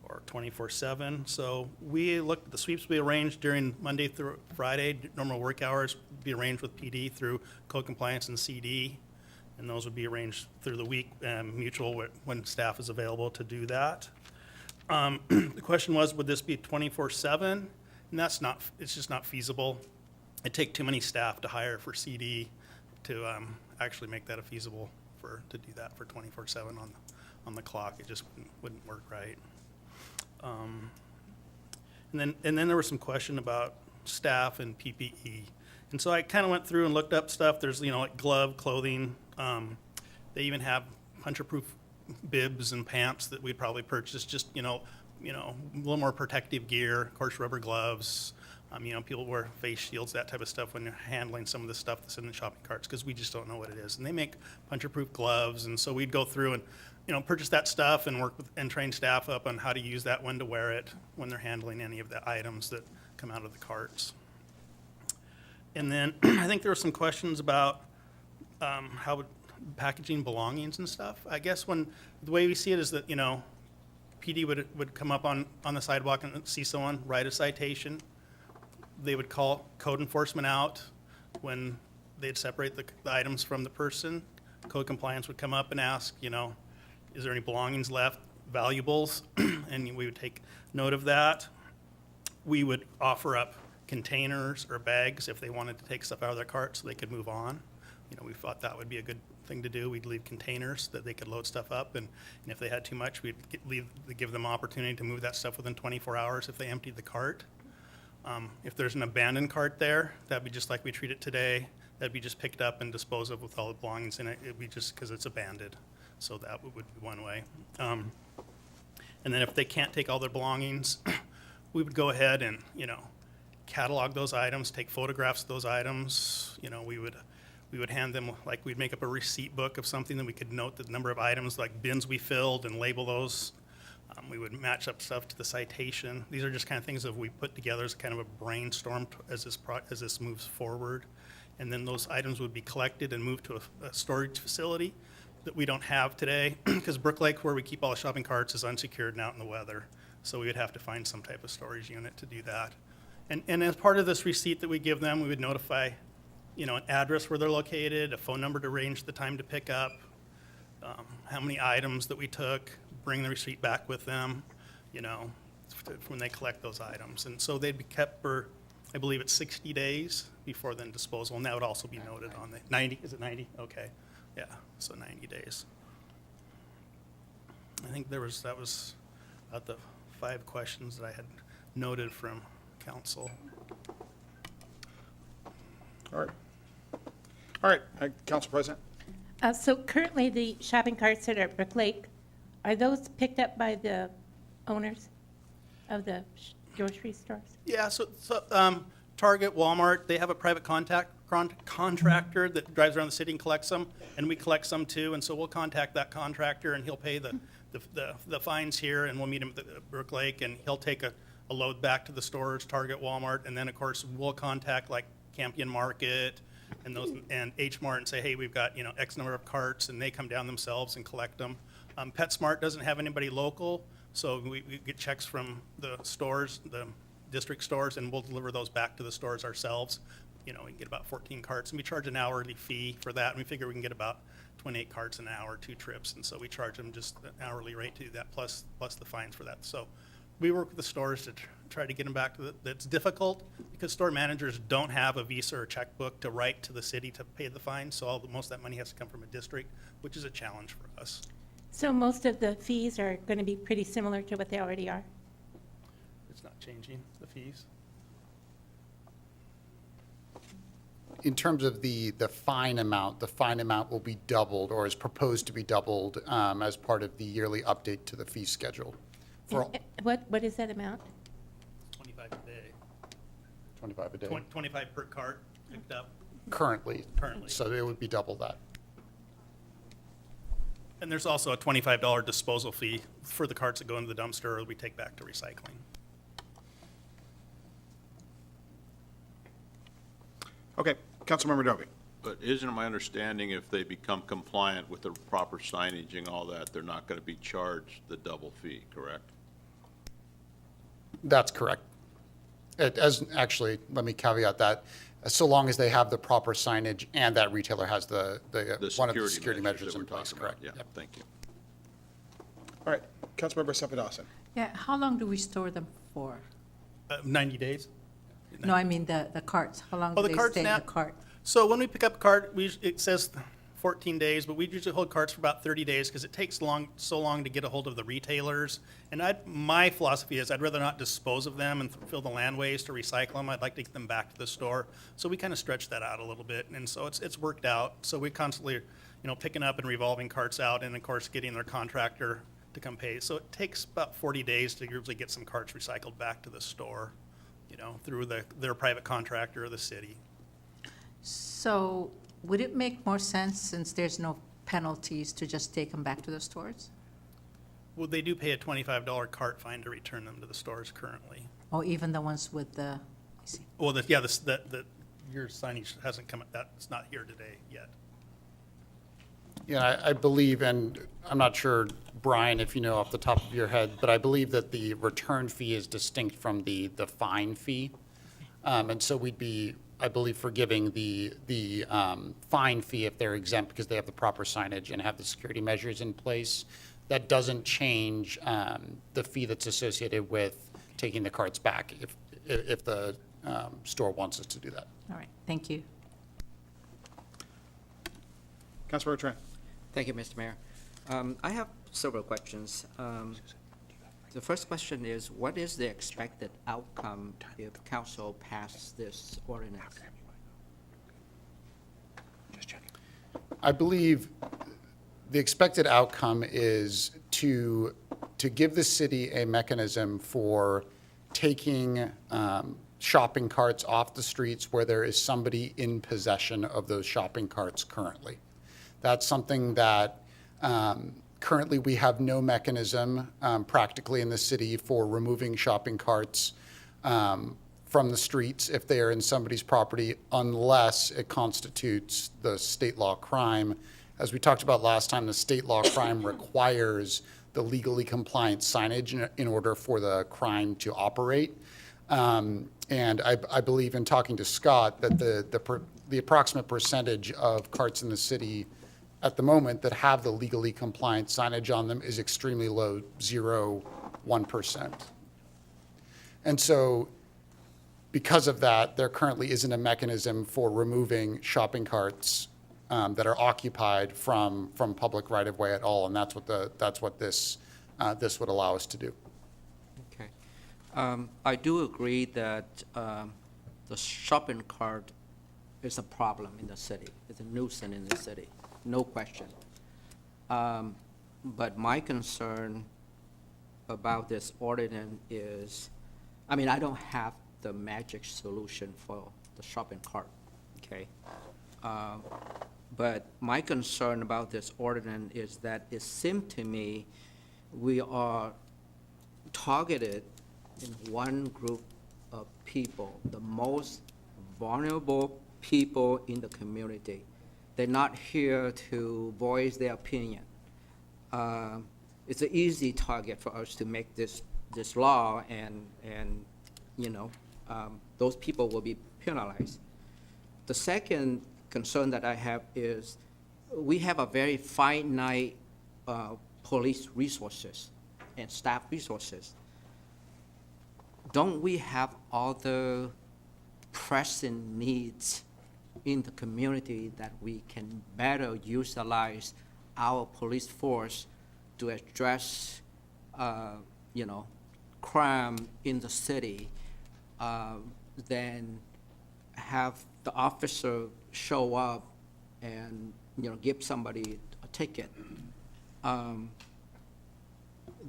or 24/7? So we looked at the sweeps we arranged during Monday through Friday. Normal work hours be arranged with PD through code compliance and CD. And those would be arranged through the week, mutual when staff is available to do that. The question was, would this be 24/7? And that's not, it's just not feasible. It'd take too many staff to hire for CD to actually make that a feasible to do that for 24/7 on the clock. It just wouldn't work right. And then there was some question about staff and PPE. And so I kind of went through and looked up stuff. There's, like glove, clothing. They even have puncher-proof bibs and pants that we'd probably purchase, just, a little more protective gear, of course, rubber gloves. People wear face shields, that type of stuff when they're handling some of the stuff that's in the shopping carts, because we just don't know what it is. And they make puncher-proof gloves, and so we'd go through and, purchase that stuff and work with and train staff up on how to use that, when to wear it, when they're handling any of the items that come out of the carts. And then I think there were some questions about how packaging belongings and stuff. I guess the way we see it is that, PD would come up on the sidewalk and see someone, write a citation. They would call code enforcement out when they'd separate the items from the person. Code compliance would come up and ask, is there any belongings left, valuables? And we would take note of that. We would offer up containers or bags if they wanted to take stuff out of their cart so they could move on. We thought that would be a good thing to do. We'd leave containers that they could load stuff up, and if they had too much, we'd give them opportunity to move that stuff within 24 hours if they emptied the cart. If there's an abandoned cart there, that'd be just like we treat it today. That'd be just picked up and disposed of with all the belongings in it. It'd be just because it's abandoned. So that would be one way. And then if they can't take all their belongings, we would go ahead and, catalog those items, take photographs of those items. We would hand them, like we'd make up a receipt book of something that we could note the number of items, like bins we filled, and label those. We would match up stuff to the citation. These are just kind of things that we put together as kind of a brainstorm as this moves forward. And then those items would be collected and moved to a storage facility that we don't have today, because Brook Lake, where we keep all the shopping carts, is unsecured and out in the weather. So we would have to find some type of storage unit to do that. And as part of this receipt that we give them, we would notify, an address where they're located, a phone number to arrange the time to pick up, how many items that we took, bring the receipt back with them, when they collect those items. And so they'd be kept for, I believe it's 60 days before then disposal, and that would also be noted on the 90, is it 90? Okay, yeah, so 90 days. I think that was about the 5 questions that I had noted from council. All right, Council President. So currently, the shopping carts that are at Brook Lake, are those picked up by the owners of the grocery stores? Yeah, so Target, Walmart, they have a private contractor that drives around the city and collects them, and we collect some too, and so we'll contact that contractor, and he'll pay the fines here, and we'll meet him at Brook Lake, and he'll take a load back to the stores, Target, Walmart, and then, of course, we'll contact like Campion Market and H Mart and say, hey, we've got, X number of carts, and they come down themselves and collect them. PetSmart doesn't have anybody local, so we get checks from the stores, the district stores, and we'll deliver those back to the stores ourselves. you know, we can get about 14 carts, and we charge an hourly fee for that, and we figure we can get about 28 carts an hour, 2 trips, and so we charge them just an hourly rate to do that, plus the fines for that. So we work with the stores to try to get them back to the, that's difficult, because store managers don't have a Visa or checkbook to write to the city to pay the fine, so most of that money has to come from a district, which is a challenge for us. So most of the fees are going to be pretty similar to what they already are? It's not changing the fees. In terms of the fine amount will be doubled, or is proposed to be doubled, as part of the yearly update to the fee schedule. For What is that amount? 25 a day. 25 a day. 25 per cart picked up. Currently. Currently. So it would be double that. And there's also a $25 disposal fee for the carts that go into the dumpster or we take back to recycling. Okay, Councilmember Dovey. But isn't it my understanding if they become compliant with the proper signage and all that, they're not going to be charged the double fee, correct? That's correct. Actually, let me caveat that, so long as they have the proper signage and that retailer has one of the security measures that in we're place, talking about. correct? Yeah, thank you. All right, Councilmember Sapadowson. Yeah, how long do we store them for? 90 days. No, I mean the carts. How long Oh, do the they carts stay in now? the cart? So when we pick up a cart, it says 14 days, but we usually hold carts for about 30 days because it takes so long to get a hold of the retailers. And my philosophy is I'd rather not dispose of them and fill the land waste or recycle them. I'd like to get them back to the store. So we kind of stretch that out a little bit, and so it's worked out. So we constantly, picking up and revolving carts out, and of course getting their contractor to come pay. So it takes about 40 days to usually get some carts recycled back to the store, through their private contractor or the city. So would it make more sense, since there's no penalties, to just take them back to the stores? Well, they do pay a $25 cart fine to return them to the stores currently. Or even the ones with the, I see. Well, your signage hasn't come, that's not here today yet. Yeah, I believe, and I'm not sure, Brian, if you know off the top of your head, but I believe that the return fee is distinct from the fine fee. And so we'd be, I believe, forgiving the fine fee if they're exempt because they have the proper signage and have the security measures in place. That doesn't change the fee that's associated with taking the carts back if the store wants us to do that. All right, thank you. Councilmember Tran. Thank you, Mr. Mayor. I have several questions. The first question is, what is the expected outcome if council passes this ordinance? I believe the expected outcome is to give the city a mechanism for taking shopping carts off the streets where there is somebody in possession of those shopping carts currently. That's something that currently we have no mechanism practically in the city for removing shopping carts from the streets if they are in somebody's property unless it constitutes the state law crime. As we talked about last time, the state law crime requires the legally compliant signage in order for the crime to operate. And I believe in talking to Scott that the approximate percentage of carts in the city at the moment that have the legally compliant signage on them is extremely low, 1%. And so because of that, there currently isn't a mechanism for removing shopping carts that are occupied from public right-of-way at all, and that's what this would allow us to do. Okay. I do agree that the shopping cart is a problem in the city. It's a nuisance in the city, no question. But my concern about this ordinance is, I mean, I don't have the magic solution for the shopping cart, okay? But my concern about this ordinance is that it seems to me we are targeted in one group of people, the most vulnerable people in the community. They're not here to voice their opinion. It's an easy target for us to make this law, and those people will be penalized. The second concern that I have is we have a very finite police resources and staff resources. Don't we have other pressing needs in the community that we can better utilize our police force to address, crime in the city, than have the officer show up and, give somebody a ticket?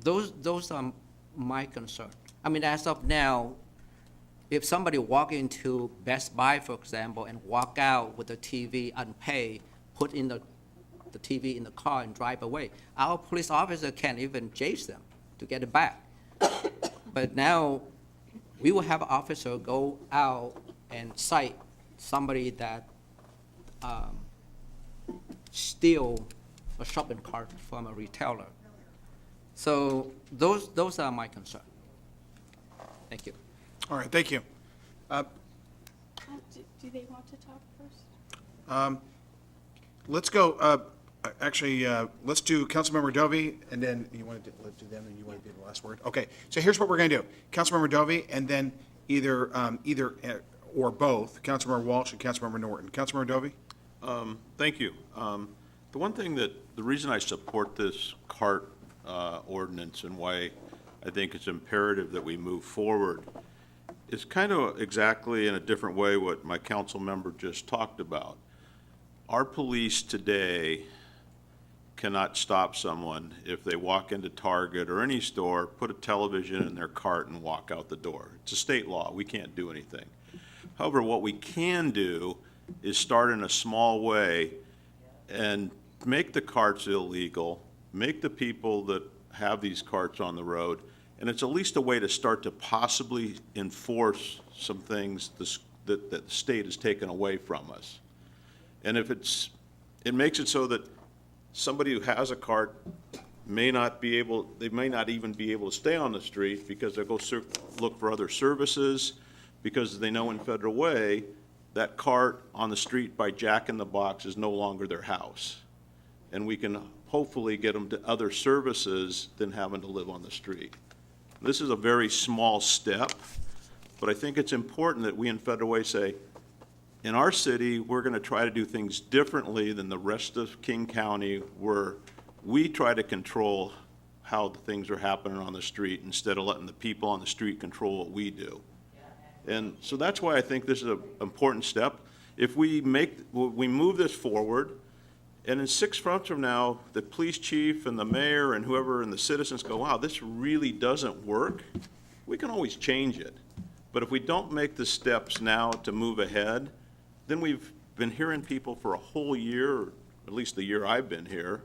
Those are my concern. I mean, as of now, if somebody walk into Best Buy, for example, and walk out with the TV unpaid, put in the TV in the car and drive away, our police officer can't even chase them to get it back. But now, we will have an officer go out and cite somebody that steal a shopping cart from a retailer. So those are my concerns. Thank you. All right, thank you. Do they want to talk first? Let's go, let's do Councilmember Dovey, and then you want to do them, and you want to do the last word? Okay, so here's what we're going to do. Councilmember Dovey, and then either or both, Councilmember Walsh and Councilmember Norton. Councilmember Dovey? Thank you. The reason I support this CART ordinance and why I think it's imperative that we move forward is kind of exactly in a different way what my council member just talked about. Our police today cannot stop someone if they walk into Target or any store, put a television in their cart and walk out the door. It's a state law. We can't do anything. However, what we can do is start in a small way and make the carts illegal, make the people that have these carts on the road, and it's at least a way to start to possibly enforce some things that the state has taken away from us. And if it makes it so that somebody who has a cart may not even be able to stay on the street because they'll go look for other services, because they know in Federal Way that cart on the street by Jack in the Box is no longer their house. And we can hopefully get them to other services than having to live on the street. This is a very small step, but I think it's important that we in Federal Way say, in our city, we're going to try to do things differently than the rest of King County, where we try to control how the things are happening on the street instead of letting the people on the street control what we do. And so that's why I think this is an important step. If we move this forward, and in 6 months from now, the police chief and the mayor and whoever and the citizens go, wow, this really doesn't work, we can always change it. But if we don't make the steps now to move ahead, then we've been hearing people for a whole year, or at least the year I've been here,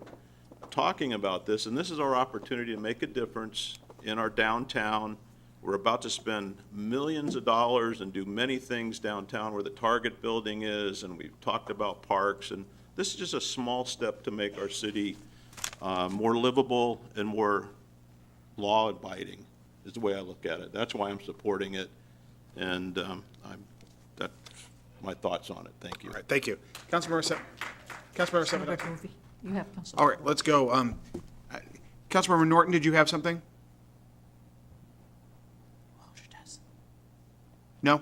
talking about this, and this is our opportunity to make a difference in our downtown. We're about to spend millions of dollars and do many things downtown where the Target building is, and we've talked about parks, and this is just a small step to make our city more livable and more law-abiding, is the way I look at it. That's why I'm supporting it, and that's my thoughts on it. Thank you. All right, thank you. Councilmember Sepulveda. Dovey, you have Council. All right, let's go. Councilmember Norton, did you have something? No?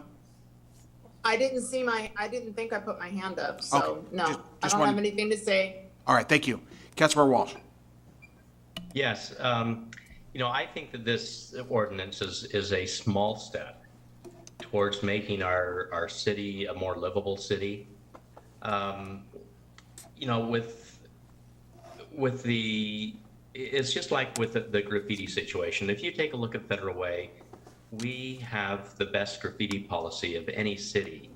I didn't think I put my hand up, so Okay, no, just I don't have wanted- anything to say. All right, thank you. Councilmember Walsh. Yes, I think that this ordinance is a small step towards making our city a more livable city. It's just like with the graffiti situation. If you take a look at Federal Way, we have the best graffiti policy of any city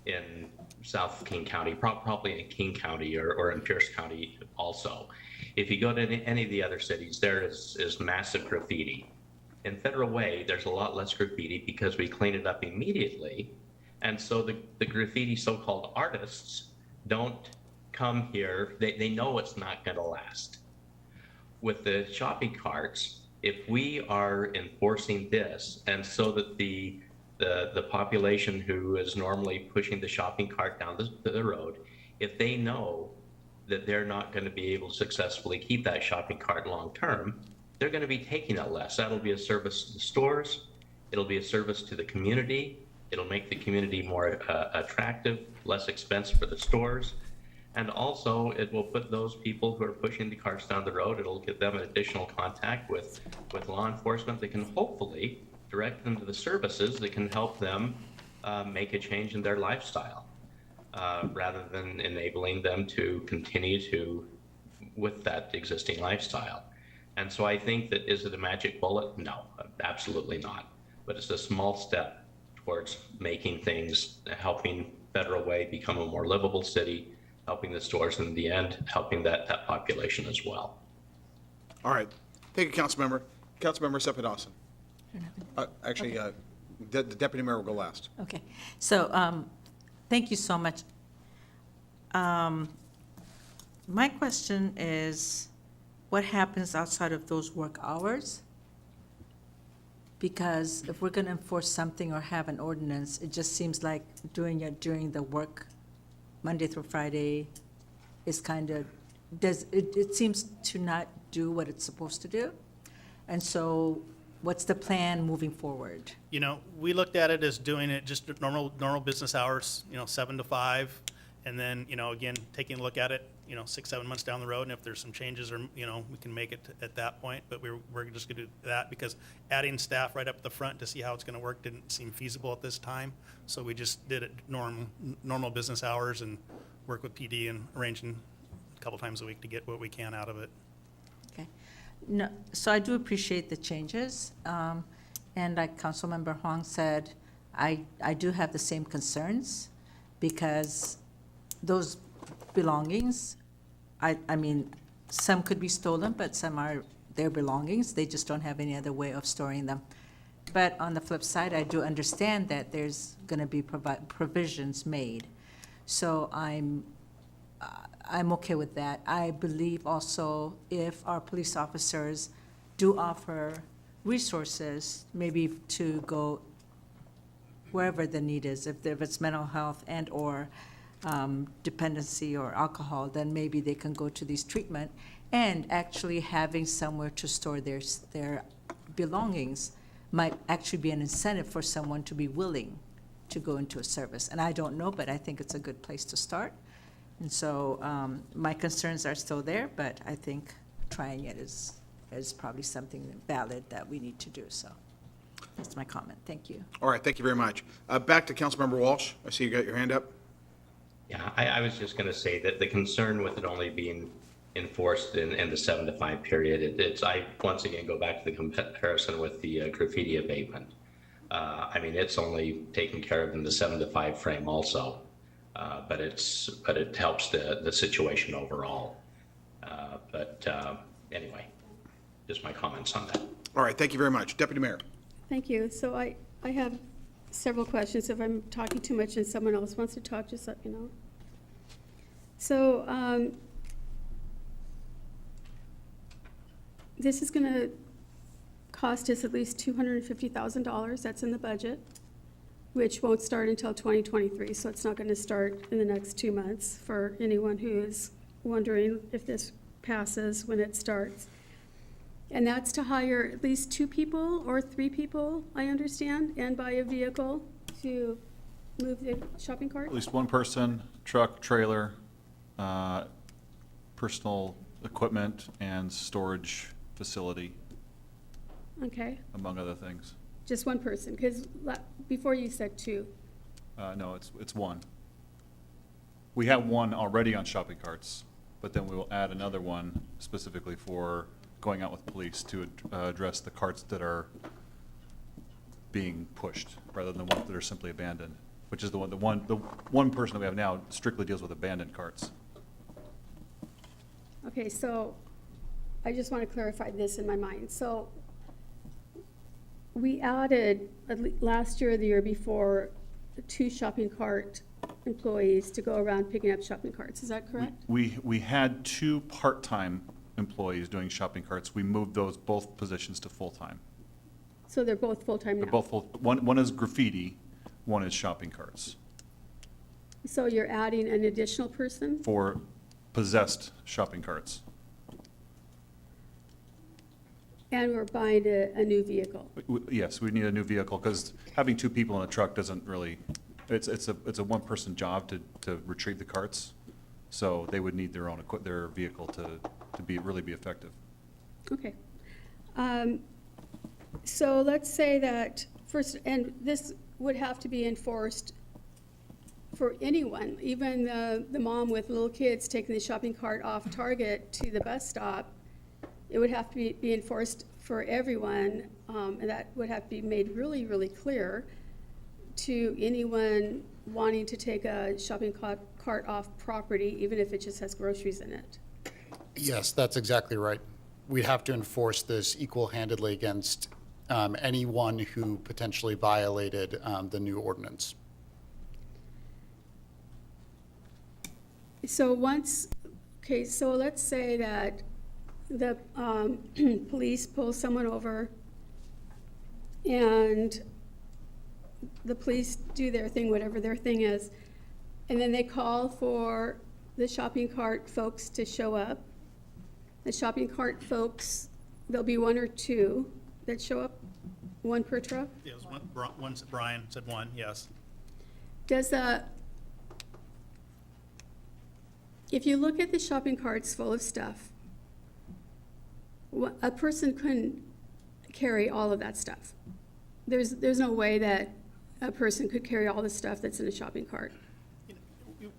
in South King County, probably in King County or in Pierce County also. If you go to any of the other cities, there is massive graffiti. In Federal Way, there's a lot less graffiti because we clean it up immediately. And so the graffiti so-called artists don't come here. They know it's not going to last. With the shopping carts, if we are enforcing this, and so that the the population who is normally pushing the shopping cart down the road, if they know that they're not going to be able to successfully keep that shopping cart long-term, they're going to be taking it less. That'll be a service to the stores. It'll be a service to the community. It'll make the community more attractive, less expensive for the stores. And also, it will put those people who are pushing the carts down the road, it'll give them an additional contact with law enforcement that can hopefully direct them to the services that can help them make a change in their lifestyle, rather than enabling them to continue with that existing lifestyle. And so I think that, is it a magic bullet? No, absolutely not. But it's a small step towards making things, helping Federal Way become a more livable city, helping the stores, in the end, helping that population as well. All right. Thank you, Councilmember. Councilmember Sepidawson. Actually, the Deputy Mayor will go last. Okay, so, thank you so much. My question is, what happens outside of those work hours? Because if we're gonna enforce something or have an ordinance, it just seems like doing it during the work, Monday through Friday, is kind of, it seems to not do what it's supposed to do. And so, what's the plan moving forward? You know, we looked at it as doing it just normal business hours, 7 to 5. And then, again, taking a look at it, 6, 7 months down the road. And if there's some changes or, we can make it at that point. But we're just going to do that because adding staff right up the front to see how it's going to work didn't seem feasible at this time. So we just did it normal business hours and work with PD and arranging a couple times a week to get what we can out of it. Okay. No, so I do appreciate the changes. And like Councilmember Huang said, I do have the same concerns because those belongings, I mean, some could be stolen, but some are their belongings. They just don't have any other way of storing them. But on the flip side, I do understand that there's going to be provisions made. So I'm okay with that. I believe also if our police officers do offer resources, maybe to go wherever the need is, if it's mental health and/or dependency or alcohol, then maybe they can go to these treatment, and actually having somewhere to store their belongings might actually be an incentive for someone to be willing to go into a service. And I don't know, but I think it's a good place to start. And so my concerns are still there, but I think trying it is probably something valid that we need to do. So that's my comment. Thank you. All right, thank you very much. Back to Councilmember Walsh. I see you got your hand up. Yeah, I was just going to say that the concern with it only being enforced in the 7 to 5 period, I once again go back to the comparison with the graffiti abatement. I mean, it's only taken care of in the 7 to 5 frame also, but it helps the situation overall. Anyway, just my comments on that. All right, thank you very much. Deputy Mayor. Thank you. So I have several questions. If I'm talking too much and someone else wants to talk, just let me know. So this is going to cost us at least $250,000. That's in the budget, which won't start until 2023. So it's not going to start in the next 2 months for anyone who is wondering if this passes when it starts. And that's to hire at least 2 people or 3 people, I understand, and buy a vehicle to move the shopping cart? At least one person, truck, trailer, personal equipment, and storage facility, Okay, among other things. just one person, because before you said 2. No, it's one. We have one already on shopping carts, but then we will add another one specifically for going out with police to address the carts that are being pushed, rather than the ones that are simply abandoned, which is the one person that we have now strictly deals with abandoned carts. Okay, so I just want to clarify this in my mind. So we added last year or the year before 2 shopping cart employees to go around picking up shopping carts. Is that correct? We had 2 part-time employees doing shopping carts. We moved those both positions to full-time. So they're both full-time now? They're both full, one is graffiti, one is shopping carts So you're adding an additional person? for possessed shopping carts. And we're buying a new vehicle? Yes, we need a new vehicle, because having two people in a truck doesn't really, it's a one-person job to retrieve the carts. So they would need their own their vehicle to really be effective. Okay. So let's say that first, and this would have to be enforced for anyone, even the mom with little kids taking the shopping cart off Target to the bus stop. It would have to be enforced for everyone, and that would have to be made really, really clear to anyone wanting to take a shopping cart off property, even if it just has groceries in it. Yes, that's exactly right. We'd have to enforce this equal-handedly against anyone who potentially violated the new ordinance. So okay, so let's say that the police pull someone over and the police do their thing, whatever their thing is, and then they call for the shopping cart folks to show up. The shopping cart folks, there'll be one or two that show up, one per truck? Yeah, it was one, Brian said one, yes. If you look at the shopping carts full of stuff, a person couldn't carry all of that stuff. There's no way that a person could carry all the stuff that's in a shopping cart.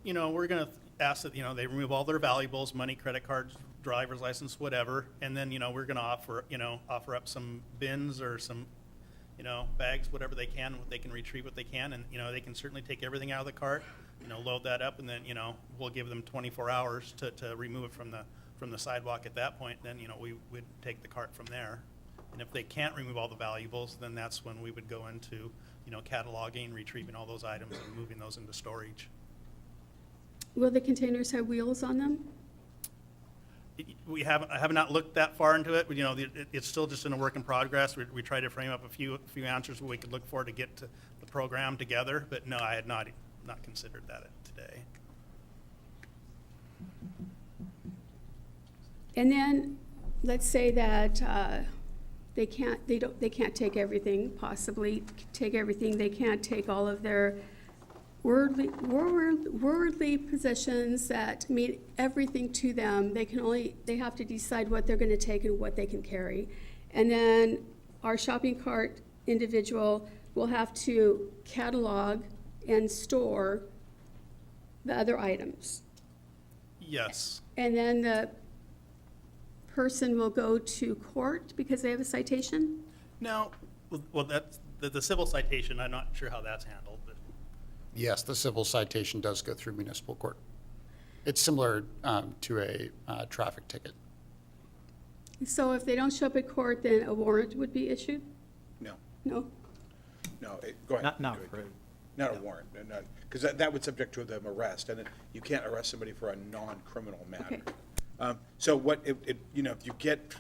You know, we're gonna ask that, they remove all their valuables, money, credit cards, driver's license, whatever, and then, we're gonna offer up some bins or some, bags, whatever they can, what they can retrieve what they can, and, they can certainly take everything out of the cart, load that up, and then, we'll give them 24 hours to remove it from the sidewalk at that point, then, we would take the cart from there. And if they can't remove all the valuables, then that's when we would go into, cataloging, retrieving all those items and moving those into storage. Will the containers have wheels on them? I have not looked that far into it, but, it's still just in a work in progress. We tried to frame up a few answers we could look for to get to the program together, but no, I had not considered that today. And then, let's say that they can't take everything, possibly take everything. They can't take all of their worldly possessions that mean everything to them. They have to decide what they're going to take and what they can carry. And then our shopping cart individual will have to catalog and store the other items. Yes. And then the person will go to court because they have a citation? No, well, that's, the civil citation, I'm not sure how that's handled, but. Yes, the civil citation does go through municipal court. It's similar to a traffic ticket. So if they don't show up at court, then a warrant would be issued? No, No? no, go ahead. Not Go for, ahead. Not a warrant, because that would subject to them arrest, and you can't arrest somebody for a non-criminal matter. Okay. So what, if you get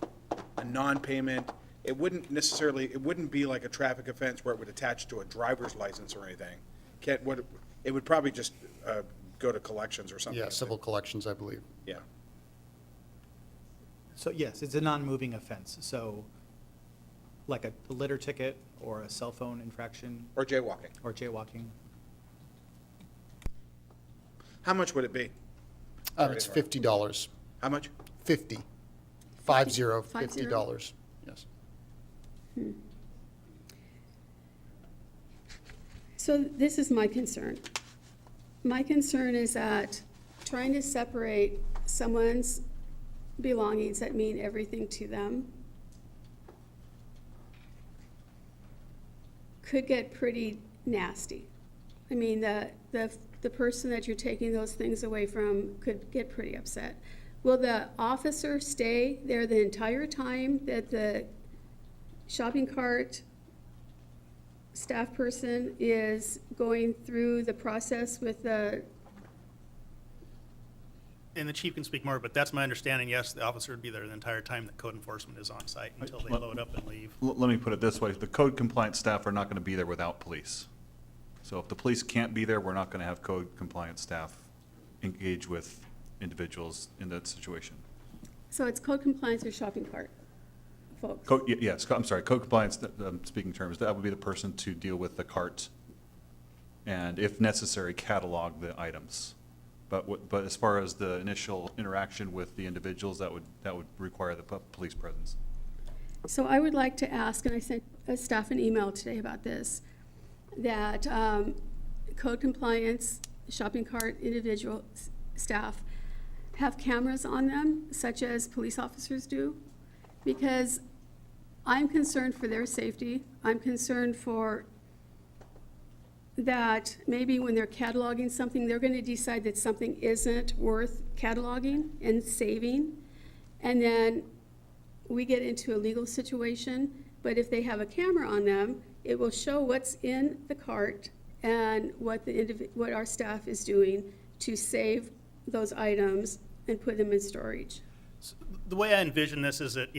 a non-payment, it wouldn't be like a traffic offense where it would attach to a driver's license or anything. It would probably just go to collections or something. Yeah, civil collections, I believe. Yeah. so yes, it's a non-moving offense, so like a litter ticket or a cell phone infraction Or jaywalking. or jaywalking. How much would it be? It's $50. How much? 50. $50, yes. So this is my concern. My concern is that trying to separate someone's belongings that mean everything to them could get pretty nasty. I mean, the person that you're taking those things away from could get pretty upset. Will the officer stay there the entire time that the shopping cart staff person is going through the process with the and the chief can speak more, but that's my understanding, yes, the officer would be there the entire time that code enforcement is on site until they load up and leave. Let me put it this way, the code compliance staff are not going to be there without police. So if the police can't be there, we're not going to have code compliance staff engage with individuals in that situation. So it's code compliance or shopping cart, folks? Yes, I'm sorry, code compliance, speaking terms, that would be the person to deal with the cart and, if necessary, catalog the items. But as far as the initial interaction with the individuals, that would require the police presence. So I would like to ask, and I sent staff an email today about this, that code compliance, shopping cart individual staff have cameras on them, such as police officers do, because I'm concerned for their safety. I'm concerned for that maybe when they're cataloging something, they're going to decide that something isn't worth cataloging and saving, and then we get into a legal situation. But if they have a camera on them, it will show what's in the cart and what our staff is doing to save those items and put them in storage. The way I envision this is that,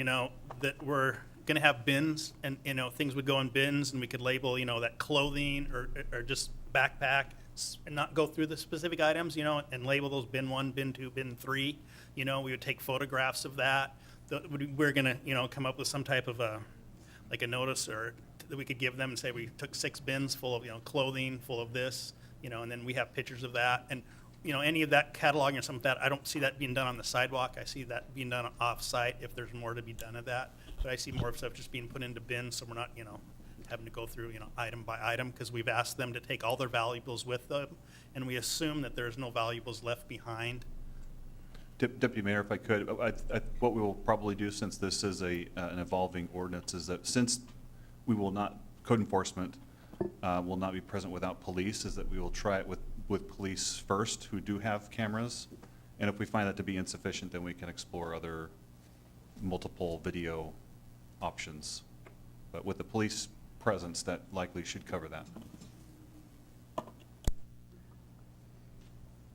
that we're going to have bins, and, things would go in bins, and we could label, that clothing or just backpack, and not go through the specific items, and label those bin 1, bin 2, bin 3. We would take photographs of that. We're going to, come up with some type of a notice or that we could give them and say we took 6 bins full of, clothing, full of this, and then we have pictures of that. And, any of that cataloging or something like that, I don't see that being done on the sidewalk. I see that being done off-site if there's more to be done of that. But I see more of stuff just being put into bins, so we're not, having to go through, item by item, because we've asked them to take all their valuables with them, and we assume that there's no valuables left behind. Deputy Mayor, if I could, what we will probably do, since this is an evolving ordinance, is that since we will not, code enforcement will not be present without police, is that we will try it with police first, who do have cameras. And if we find that to be insufficient, then we can explore other multiple video options. But with the police presence, that likely should cover that.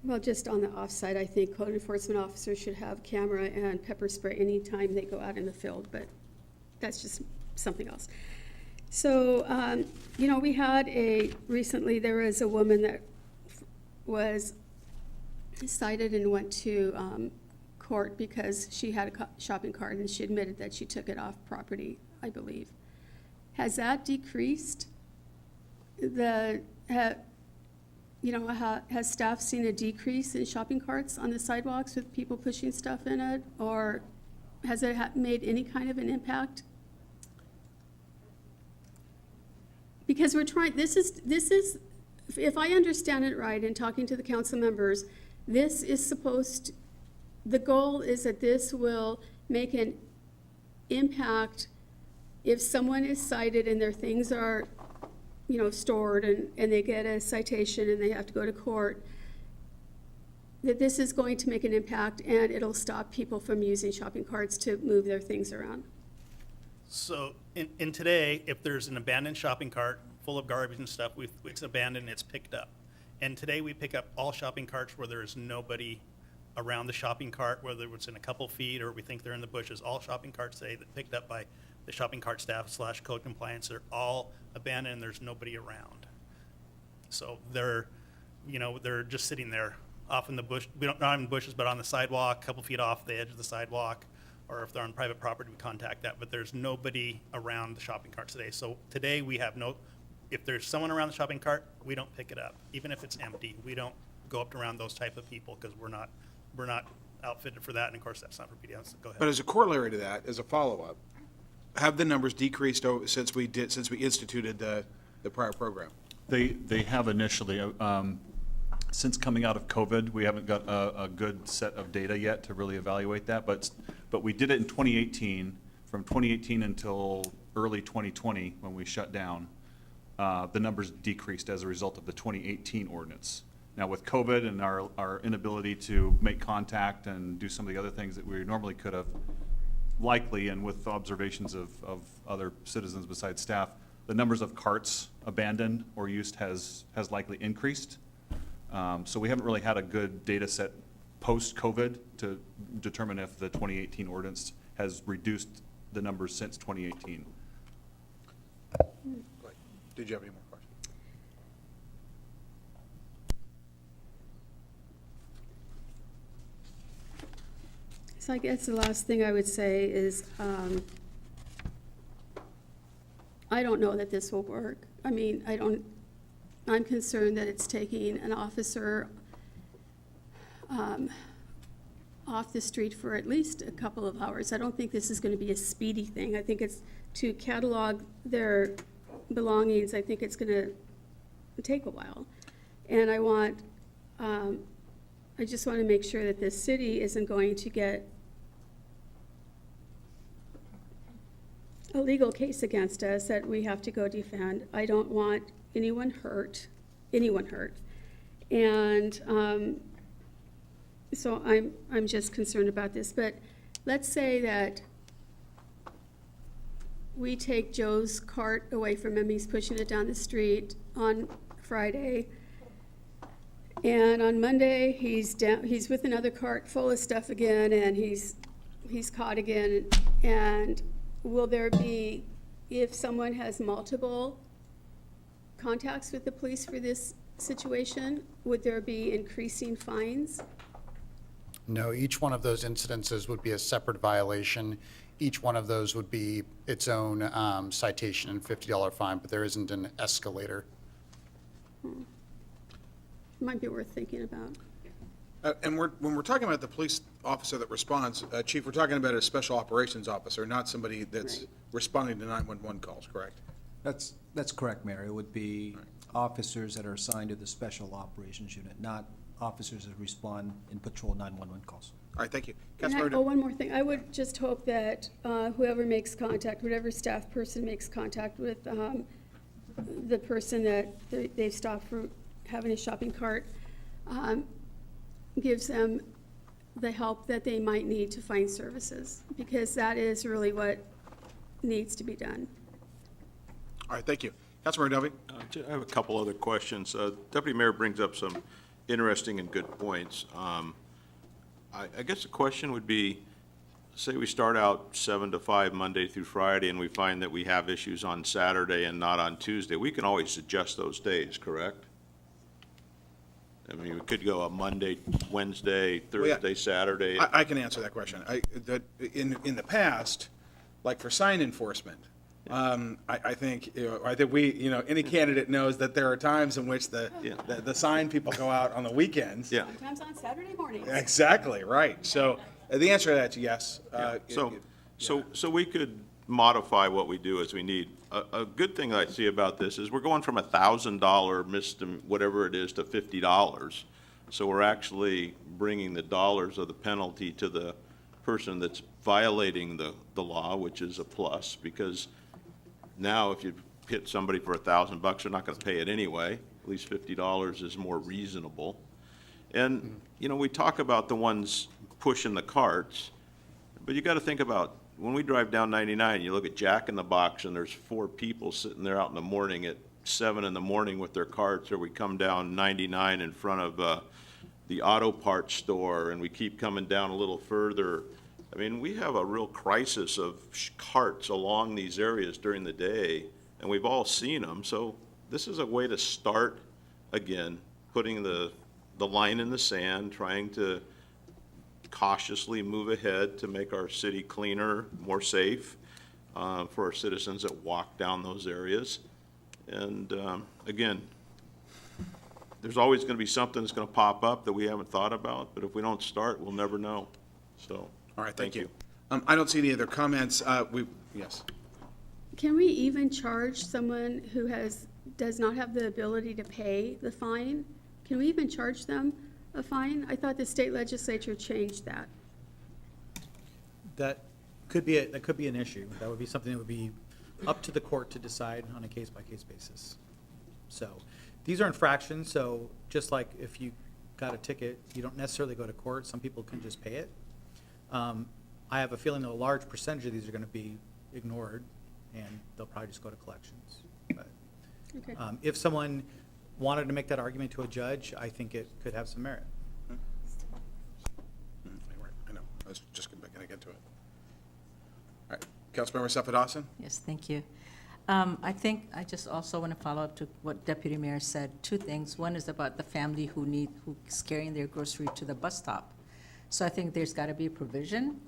Well, just on the off-site, I think code enforcement officers should have camera and pepper spray anytime they go out in the field, but that's just something else. So, we had recently there was a woman that was cited and went to court because she had a shopping cart, and she admitted that she took it off property, I believe. Has that decreased? Has staff seen a decrease in shopping carts on the sidewalks with people pushing stuff in it, or has it made any kind of an impact? Because we're trying, this is, if I understand it right, in talking to the council members, this is supposed, the goal is that this will make an impact if someone is cited and their things are, stored and they get a citation and they have to go to court, that this is going to make an impact and it'll stop people from using shopping carts to move their things around. So in today, if there's an abandoned shopping cart full of garbage and stuff, it's abandoned, it's picked up. And today we pick up all shopping carts where there is nobody around the shopping cart, whether it's in a couple feet or we think they're in the bushes. All shopping carts today that picked up by the shopping cart staff / code compliance, they're all abandoned and there's nobody around. So they're just sitting there off in the bush, not in the bushes, but on the sidewalk, a couple feet off the edge of the sidewalk. Or if they're on private property, we contact that, but there's nobody around the shopping carts today. So today we have if there's someone around the shopping cart, we don't pick it up. Even if it's empty, we don't go up around those type of people because we're not outfitted for that. And of course, that's not for PDS. Go ahead. But as a corollary to that, as a follow-up, have the numbers decreased since we instituted the prior program? They have initially. Since coming out of COVID, we haven't got a good set of data yet to really evaluate that, but we did it in 2018. From 2018 until early 2020, when we shut down, the numbers decreased as a result of the 2018 ordinance. Now with COVID and our inability to make contact and do some of the other things that we normally could have, likely, and with observations of other citizens besides staff, the numbers of carts abandoned or used has likely increased. So we haven't really had a good data set post-COVID to determine if the 2018 ordinance has reduced the numbers since 2018. Did you have any more questions? So I guess the last thing I would say is, I don't know that this will work. I mean, I'm concerned that it's taking an officer off the street for at least a couple of hours. I don't think this is going to be a speedy thing. I think it's to catalog their belongings. I think it's going to take a while. And I just want to make sure that this city isn't going to get a legal case against us that we have to go defend. I don't want anyone hurt. And so I'm just concerned about this. But let's say that we take Joe's cart away from him. He's pushing it down the street on Friday. And on Monday, he's with another cart full of stuff again, and he's caught again. And will there be, if someone has multiple contacts with the police for this situation, would there be increasing fines? No, each one of those incidences would be a separate violation. Each one of those would be its own citation and $50 fine, but there isn't an escalator. Might be worth thinking about. And when we're talking about the police officer that responds, Chief, we're talking about a special operations officer, not somebody that's responding to 911 calls, correct? That's correct, Mayor. It would be officers that are assigned to the Special Operations Unit, not officers that respond and patrol 911 calls. All right, thank you. And one more thing. I would just hope that whoever makes contact, whatever staff person makes contact with the person that they've stopped for having a shopping cart, gives them the help that they might need to find services, because that is really what needs to be done. All right, thank you. Councilmember Dovey? I have a couple other questions. Deputy Mayor brings up some interesting and good points. I guess the question would be, say we start out 7 to 5 Monday through Friday, and we find that we have issues on Saturday and not on Tuesday. We can always adjust those days, correct? I mean, we could go a Monday, Wednesday, Thursday, Saturday. I can answer that question. In the past, like for sign enforcement, I think any candidate knows that there are times in which the sign people go out on the weekends. Yeah. Sometimes on Saturday mornings. Exactly, right. So the answer to that is yes. So we could modify what we do as we need. A good thing I see about this is we're going from $1,000 misdemeanor, whatever it is, to $50. So we're actually bringing the dollars of the penalty to the person that's violating the law, which is a plus, because now if you hit somebody for $1,000, they're not going to pay it anyway. At least $50 is more reasonable. And, we talk about the ones pushing the carts, but you got to think about when we drive down 99, you look at Jack in the Box, and there's 4 people sitting there out in the morning at 7 in the morning with their carts, or we come down 99 in front of the auto parts store, and we keep coming down a little further. I mean, we have a real crisis of carts along these areas during the day, and we've all seen them. So this is a way to start, again, putting the line in the sand, trying to cautiously move ahead to make our city cleaner, more safe for our citizens that walk down those areas. And again, there's always going to be something that's going to pop up that we haven't thought about, but if we don't start, we'll never know. So, all right, thank you. I don't see any other comments. Yes. Can we even charge someone who does not have the ability to pay the fine? Can we even charge them a fine? I thought the state legislature changed that. That could be an issue. That would be something that would be up to the court to decide on a case-by-case basis. So these are infractions, so just like if you got a ticket, you don't necessarily go to court. Some people can just pay it. I have a feeling that a large percentage of these are going to be ignored, and they'll probably just go to collections. But Okay. if someone wanted to make that argument to a judge, I think it could have some merit. I was just going to get to it. All right, Councilmember Sapadowson? Yes, thank you. I think I just also want to follow up to what Deputy Mayor said. Two things. One is about the family who's carrying their grocery to the bus stop. So I think there's got to be a provision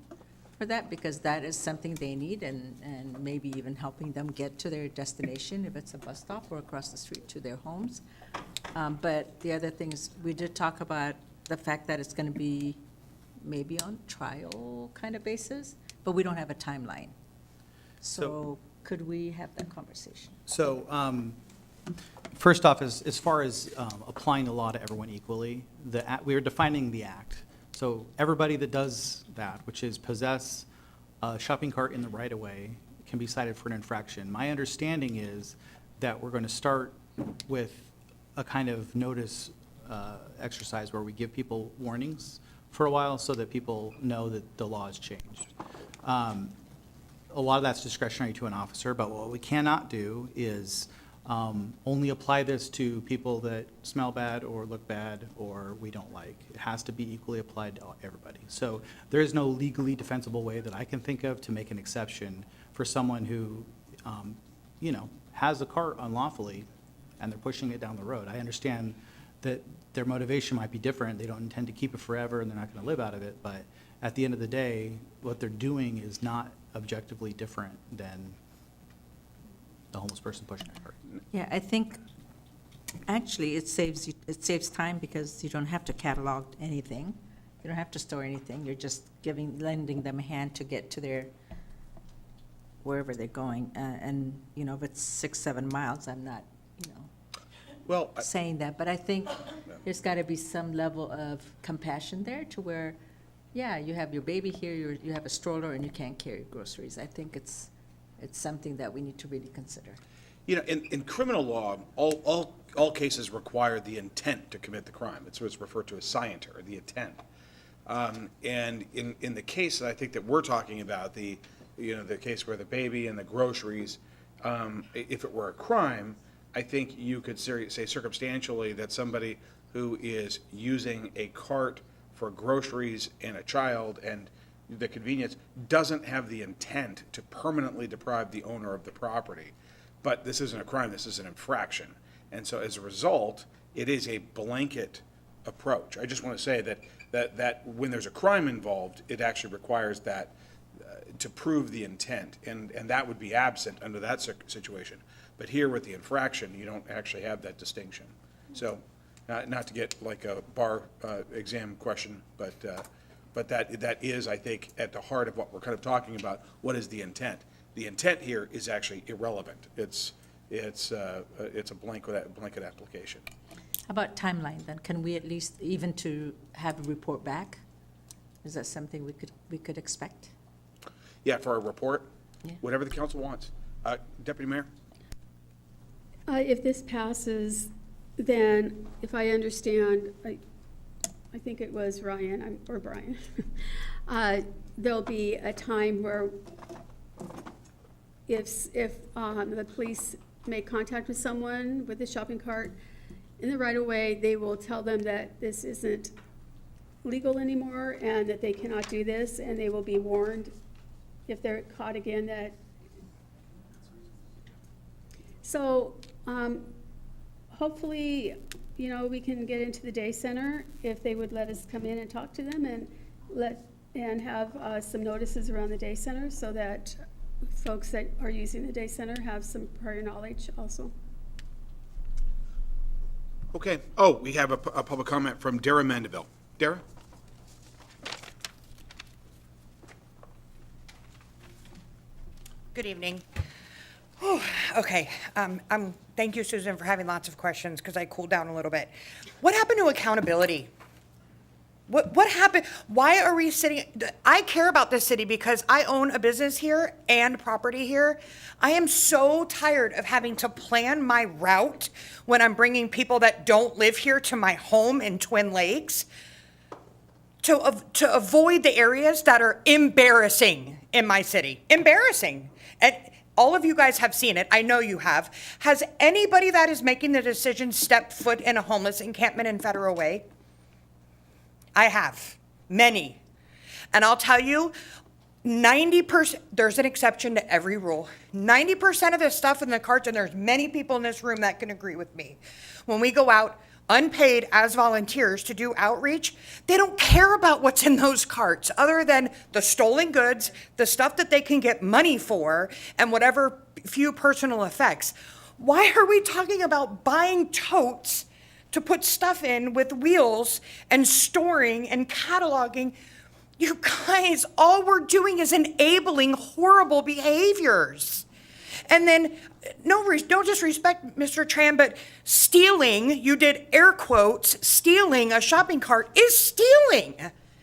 for that, because that is something they need, and maybe even helping them get to their destination if it's a bus stop or across the street to their homes. But the other thing is, we did talk about the fact that it's going to be maybe on trial kind of basis, but we don't have a timeline. So could we have that conversation? So, first off, as far as applying the law to everyone equally, we are defining the act. So everybody that does that, which is possess a shopping cart in the right-of-way, can be cited for an infraction. My understanding is that we're going to start with a kind of notice exercise where we give people warnings for a while so that people know that the law has changed. A lot of that's discretionary to an officer, but what we cannot do is only apply this to people that smell bad or look bad or we don't like. It has to be equally applied to everybody. So there is no legally defensible way that I can think of to make an exception for someone who, has a cart unlawfully and they're pushing it down the road. I understand that their motivation might be different. They don't intend to keep it forever and they're not going to live out of it. But at the end of the day, what they're doing is not objectively different than the homeless person pushing a cart. Yeah, I think, actually, it saves time because you don't have to catalog anything. You don't have to store anything. You're just lending them a hand to get to their, wherever they're going. And, if it's 6-7 miles, I'm not, saying that. But I think there's got to be some level of compassion there to where, yeah, you have your baby here, you have a stroller, and you can't carry groceries. I think it's something that we need to really consider. In criminal law, all cases require the intent to commit the crime. It's what's referred to as scienter, the intent. And in the case that I think that we're talking about, the case where the baby and the groceries, if it were a crime, I think you could say circumstantially that somebody who is using a cart for groceries and a child and the convenience doesn't have the intent to permanently deprive the owner of the property. But this isn't a crime, this is an infraction. And so as a result, it is a blanket approach. I just want to say that when there's a crime involved, it actually requires that to prove the intent, and that would be absent under that situation. But here with the infraction, you don't actually have that distinction. So, not to get like a bar exam question, but that is, I think, at the heart of what we're kind of talking about. What is the intent? The intent here is actually irrelevant. It's a blanket application. How about timeline then? Can we at least, even to have a report back? Is that something we could expect? Yeah, for a report, Yeah. whatever the council wants. Deputy Mayor? If this passes, then if I understand, I think it was Ryan, or Brian, there'll be a time where if the police make contact with someone with a shopping cart in the right-of-way, they will tell them that this isn't legal anymore and that they cannot do this, and they will be warned if they're caught again that. So hopefully, we can get into the day center if they would let us come in and talk to them and have some notices around the day center so that folks that are using the day center have some prior knowledge also. Okay. Oh, we have a public comment from Dara Mandeville. Dara? Good evening. Okay, thank you, Susan, for having lots of questions, because I cooled down a little bit. What happened to accountability? What happened? Why are we sitting? I care about this city because I own a business here and property here. I am so tired of having to plan my route when I'm bringing people that don't live here to my home in Twin Lakes to avoid the areas that are embarrassing in my city. Embarrassing. And all of you guys have seen it. I know you have. Has anybody that is making the decision stepped foot in a homeless encampment in Federal Way? I have. Many. And I'll tell you, 90%, there's an exception to every rule. 90% of the stuff in the carts, and there's many people in this room that can agree with me, when we go out unpaid as volunteers to do outreach, they don't care about what's in those carts other than the stolen goods, the stuff that they can get money for, and whatever few personal effects. Why are we talking about buying totes to put stuff in with wheels and storing and cataloging? You guys, all we're doing is enabling horrible behaviors. And then, no disrespect, Mr. Tran, but stealing, you did air quotes, stealing a shopping cart is stealing.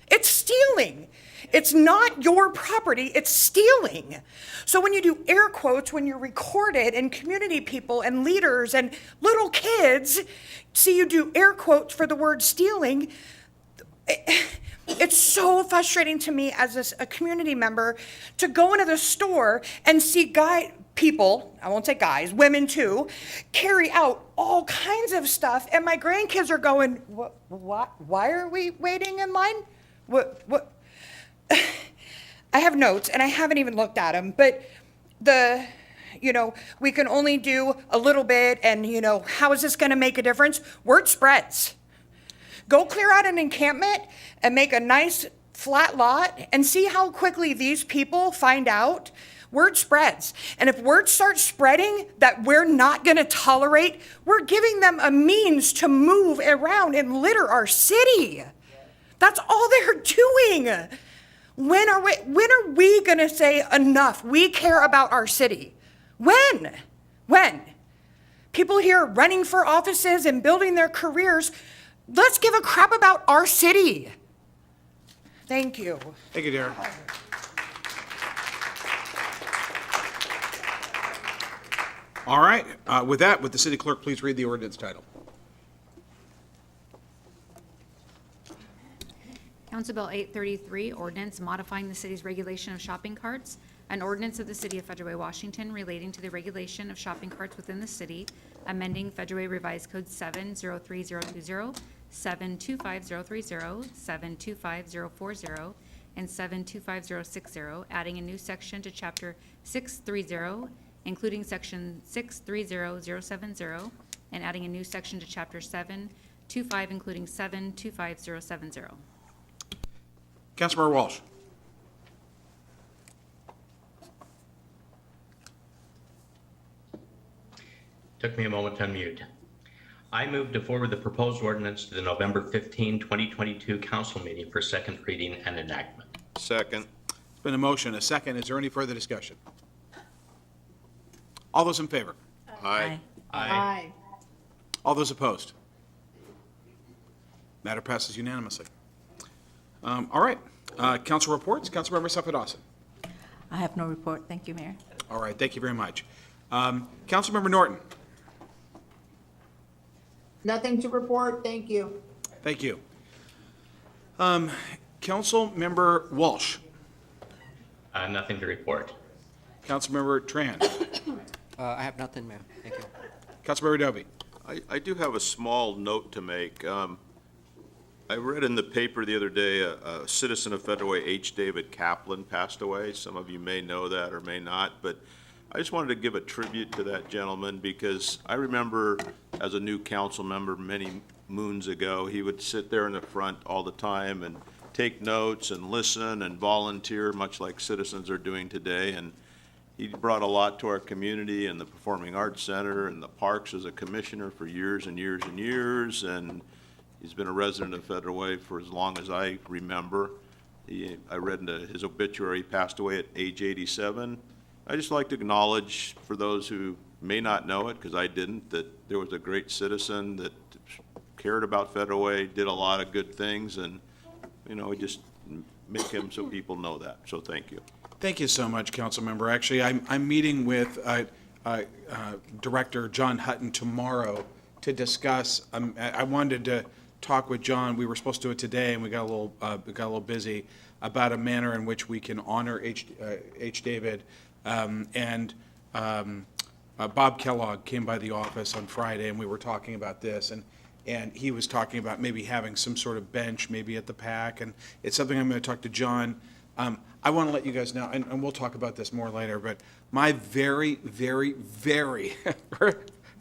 It's stealing. It's not your property, it's stealing. So when you do air quotes, when you're recorded and community people and leaders and little kids see you do air quotes for the word stealing, it's so frustrating to me as a community member to go into the store and see people, I won't say guys, women too, carry out all kinds of stuff, and my grandkids are going, what, why are we waiting in line? What? I have notes, and I haven't even looked at them, but we can only do a little bit, and, how is this gonna make a difference? Word spreads. Go clear out an encampment and make a nice flat lot and see how quickly these people find out. Word spreads. And if word starts spreading that we're not going to tolerate, we're giving them a means to move around and litter our city. That's all they're doing. When are we going to say enough? We care about our city. When? People here running for offices and building their careers. Let's give a crap about our city. Thank you. Thank you, Darren. All right, with that, would the city clerk please read the ordinance title? Council Bill 833, ordinance modifying the city's regulation of shopping carts, an ordinance of the City of Federal Way, Washington relating to the regulation of shopping carts within the city, amending Federal Way Revised Code 7-03020, 7-25030, 7-25040, and 7-25060, adding a new section to Chapter 630, including Section 630070, and adding a new section to Chapter 725, including 7-25070. Councilmember Walsh. Took me a moment to unmute. I move to forward the proposed ordinance to the November 15, 2022 council meeting for second reading and enactment. Second. It's been a motion, a second. Is there any further discussion? All those in favor? Aye. Aye. All those opposed? Matter passes unanimously. All right, council reports. Councilmember Sapadowson. I have no report. Thank you, Mayor. All right, thank you very much. Councilmember Norton. Nothing to report, thank you. Thank you. Councilmember Walsh. Nothing to report. Councilmember Tran. I have nothing, Mayor. Thank you. Councilmember Dovey. I do have a small note to make. I read in the paper the other day, a citizen of Federal Way, H. David Kaplan, passed away. Some of you may know that or may not, but I just wanted to give a tribute to that gentleman because I remember as a new council member many moons ago, he would sit there in the front all the time and take notes and listen and volunteer, much like citizens are doing today. And he brought a lot to our community and the Performing Arts Center and the parks as a commissioner for years and years and years. And he's been a resident of Federal Way for as long as I remember. I read into his obituary, he passed away at age 87. I just like to acknowledge, for those who may not know it, because I didn't, that there was a great citizen that cared about Federal Way, did a lot of good things, and, we just make him so people know that. So thank you. Thank you so much, Councilmember. Actually, I'm meeting with Director John Hutton tomorrow to discuss. I wanted to talk with John. We were supposed to do it today, and we got a little busy about a manner in which we can honor H. David. Bob Kellogg came by the office on Friday, and we were talking about this. and he was talking about maybe having some sort of bench, maybe at the PAC, and it's something I'm going to talk to John. I want to let you guys know, and we'll talk about this more later, but my very, very, very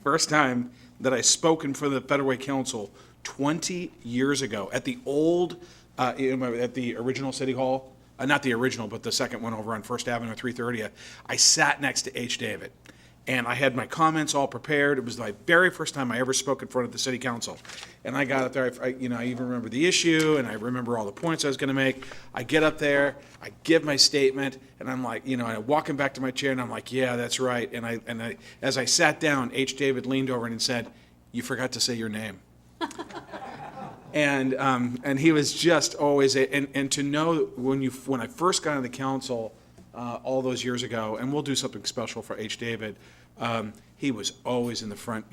first time that I spoke in front of the Federal Way Council 20 years ago at the old, at the original City Hall, not the original, but the second one over on First Avenue, 330th, I sat next to H. David. And I had my comments all prepared. It was my very first time I ever spoke in front of the city council. And I got up there, I even remember the issue, and I remember all the points I was gonna make. I get up there, I give my statement, and I'm like, I'm walking back to my chair, and I'm like, yeah, that's right. And I, as I sat down, H. David leaned over and said, "You forgot to say your name." And he was just always, and to know when I first got on the council, all those years ago, and we'll do something special for H. David. He was always in the front,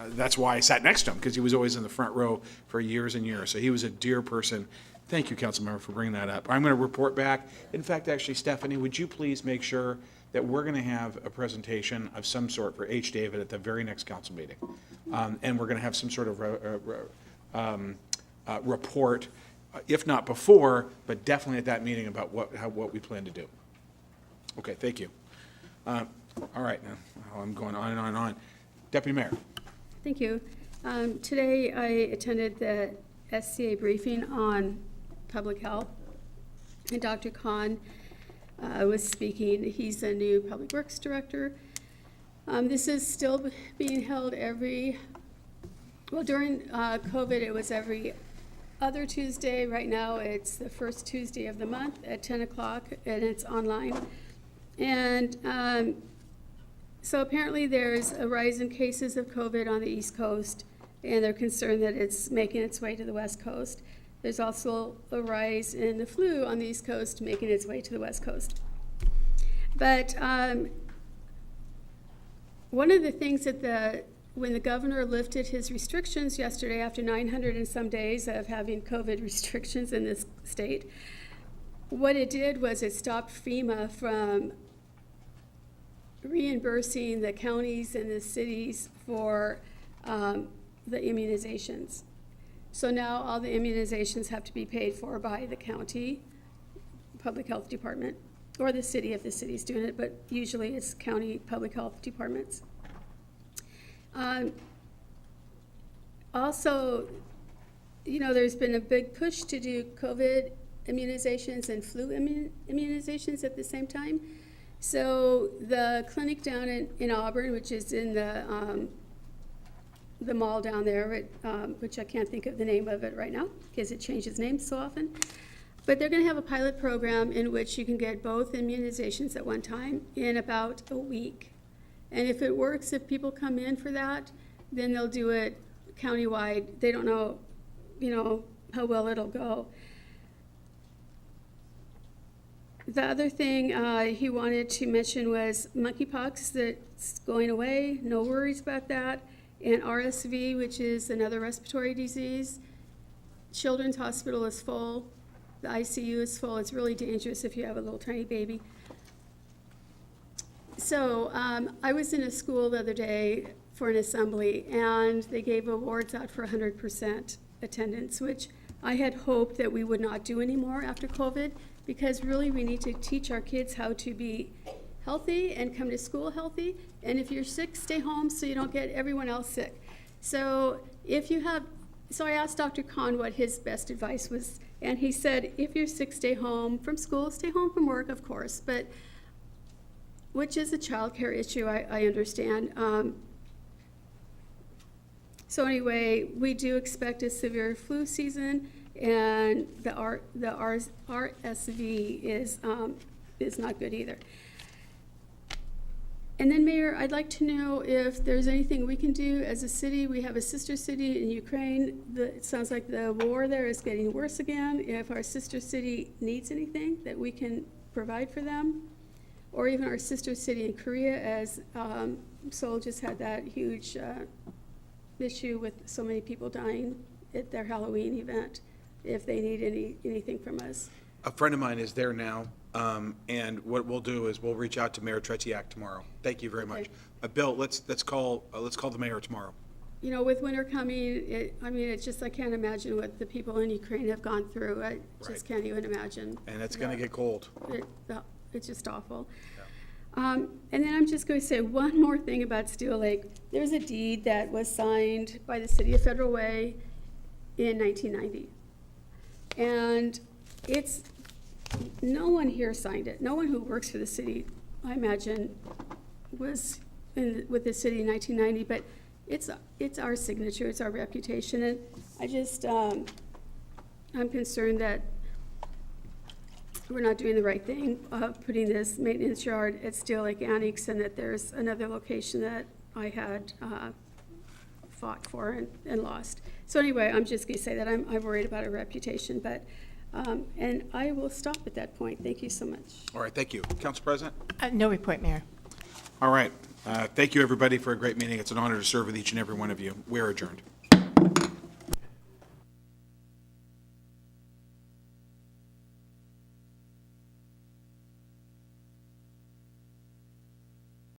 that's why I sat next to him, because he was always in the front row for years and years. So he was a dear person. Thank you, Councilmember, for bringing that up. I'm going to report back. In fact, actually, Stephanie, would you please make sure that we're going to have a presentation of some sort for H. David at the very next council meeting? And we're going to have some sort of report, if not before, but definitely at that meeting about what we plan to do. Okay, thank you. All right, now, I'm going on and on and on. Deputy Mayor. Thank you. Today, I attended the SCA briefing on public health, and Dr. Khan was speaking. He's a new Public Works Director. This is still being held during COVID, it was every other Tuesday. Right now, it's the first Tuesday of the month at 10 o'clock, and it's online. And so apparently there's a rise in cases of COVID on the East Coast, and they're concerned that it's making its way to the West Coast. There's also a rise in the flu on the East Coast, making its way to the West Coast. But one of the things that when the governor lifted his restrictions yesterday after 900 and some days of having COVID restrictions in this state, what it did was it stopped FEMA from reimbursing the counties and the cities for the immunizations. So now all the immunizations have to be paid for by the county public health department or the city if the city's doing it, but usually it's county public health departments. Also, there's been a big push to do COVID immunizations and flu immunizations at the same time. So the clinic down in Auburn, which is in the mall down there, which I can't think of the name of it right now because it changes names so often. But they're going to have a pilot program in which you can get both immunizations at one time in about a week. And if it works, if people come in for that, then they'll do it countywide. They don't know, how well it'll go. The other thing he wanted to mention was monkeypox that's going away, no worries about that, and RSV, which is another respiratory disease. Children's Hospital is full, the ICU is full. It's really dangerous if you have a little tiny baby. So I was in a school the other day for an assembly, and they gave awards out for 100% attendance, which I had hoped that we would not do anymore after COVID, because really we need to teach our kids how to be healthy and come to school healthy. And if you're sick, stay home so you don't get everyone else sick. So I asked Dr. Khan what his best advice was, and he said, if you're sick, stay home from school, stay home from work, of course, but which is a child care issue, I understand. So anyway, we do expect a severe flu season, and the RSV is not good either. And then, Mayor, I'd like to know if there's anything we can do as a city. We have a sister city in Ukraine. It sounds like the war there is getting worse again. If our sister city needs anything that we can provide for them, or even our sister city in Korea, as Seoul just had that huge issue with so many people dying at their Halloween event, if they need anything from us. A friend of mine is there now, and what we'll do is we'll reach out to Mayor Tretiak tomorrow. Thank you very much. Bill, let's call the mayor tomorrow. you know, with winter coming, I mean, it's just, I can't imagine what the people in Ukraine have gone through. I just can't even imagine. And it's going to get cold. It's just awful. And then I'm just going to say one more thing about Steel Lake. There's a deed that was signed by the city of Federal Way in 1990. And no one here signed it. No one who works for the city, I imagine, was with the city in 1990, but it's our signature, it's our reputation, and I just, I'm concerned that we're not doing the right thing, putting this maintenance yard at Steel Lake Annex, and that there's another location that I had fought for and lost. So anyway, I'm just gonna say that I'm worried about our reputation, but, and I will stop at that point. Thank you so much. All right, thank you. Council President? No report, Mayor. All right. Thank you, everybody, for a great meeting. It's an honor to serve with each and every one of you. We're adjourned.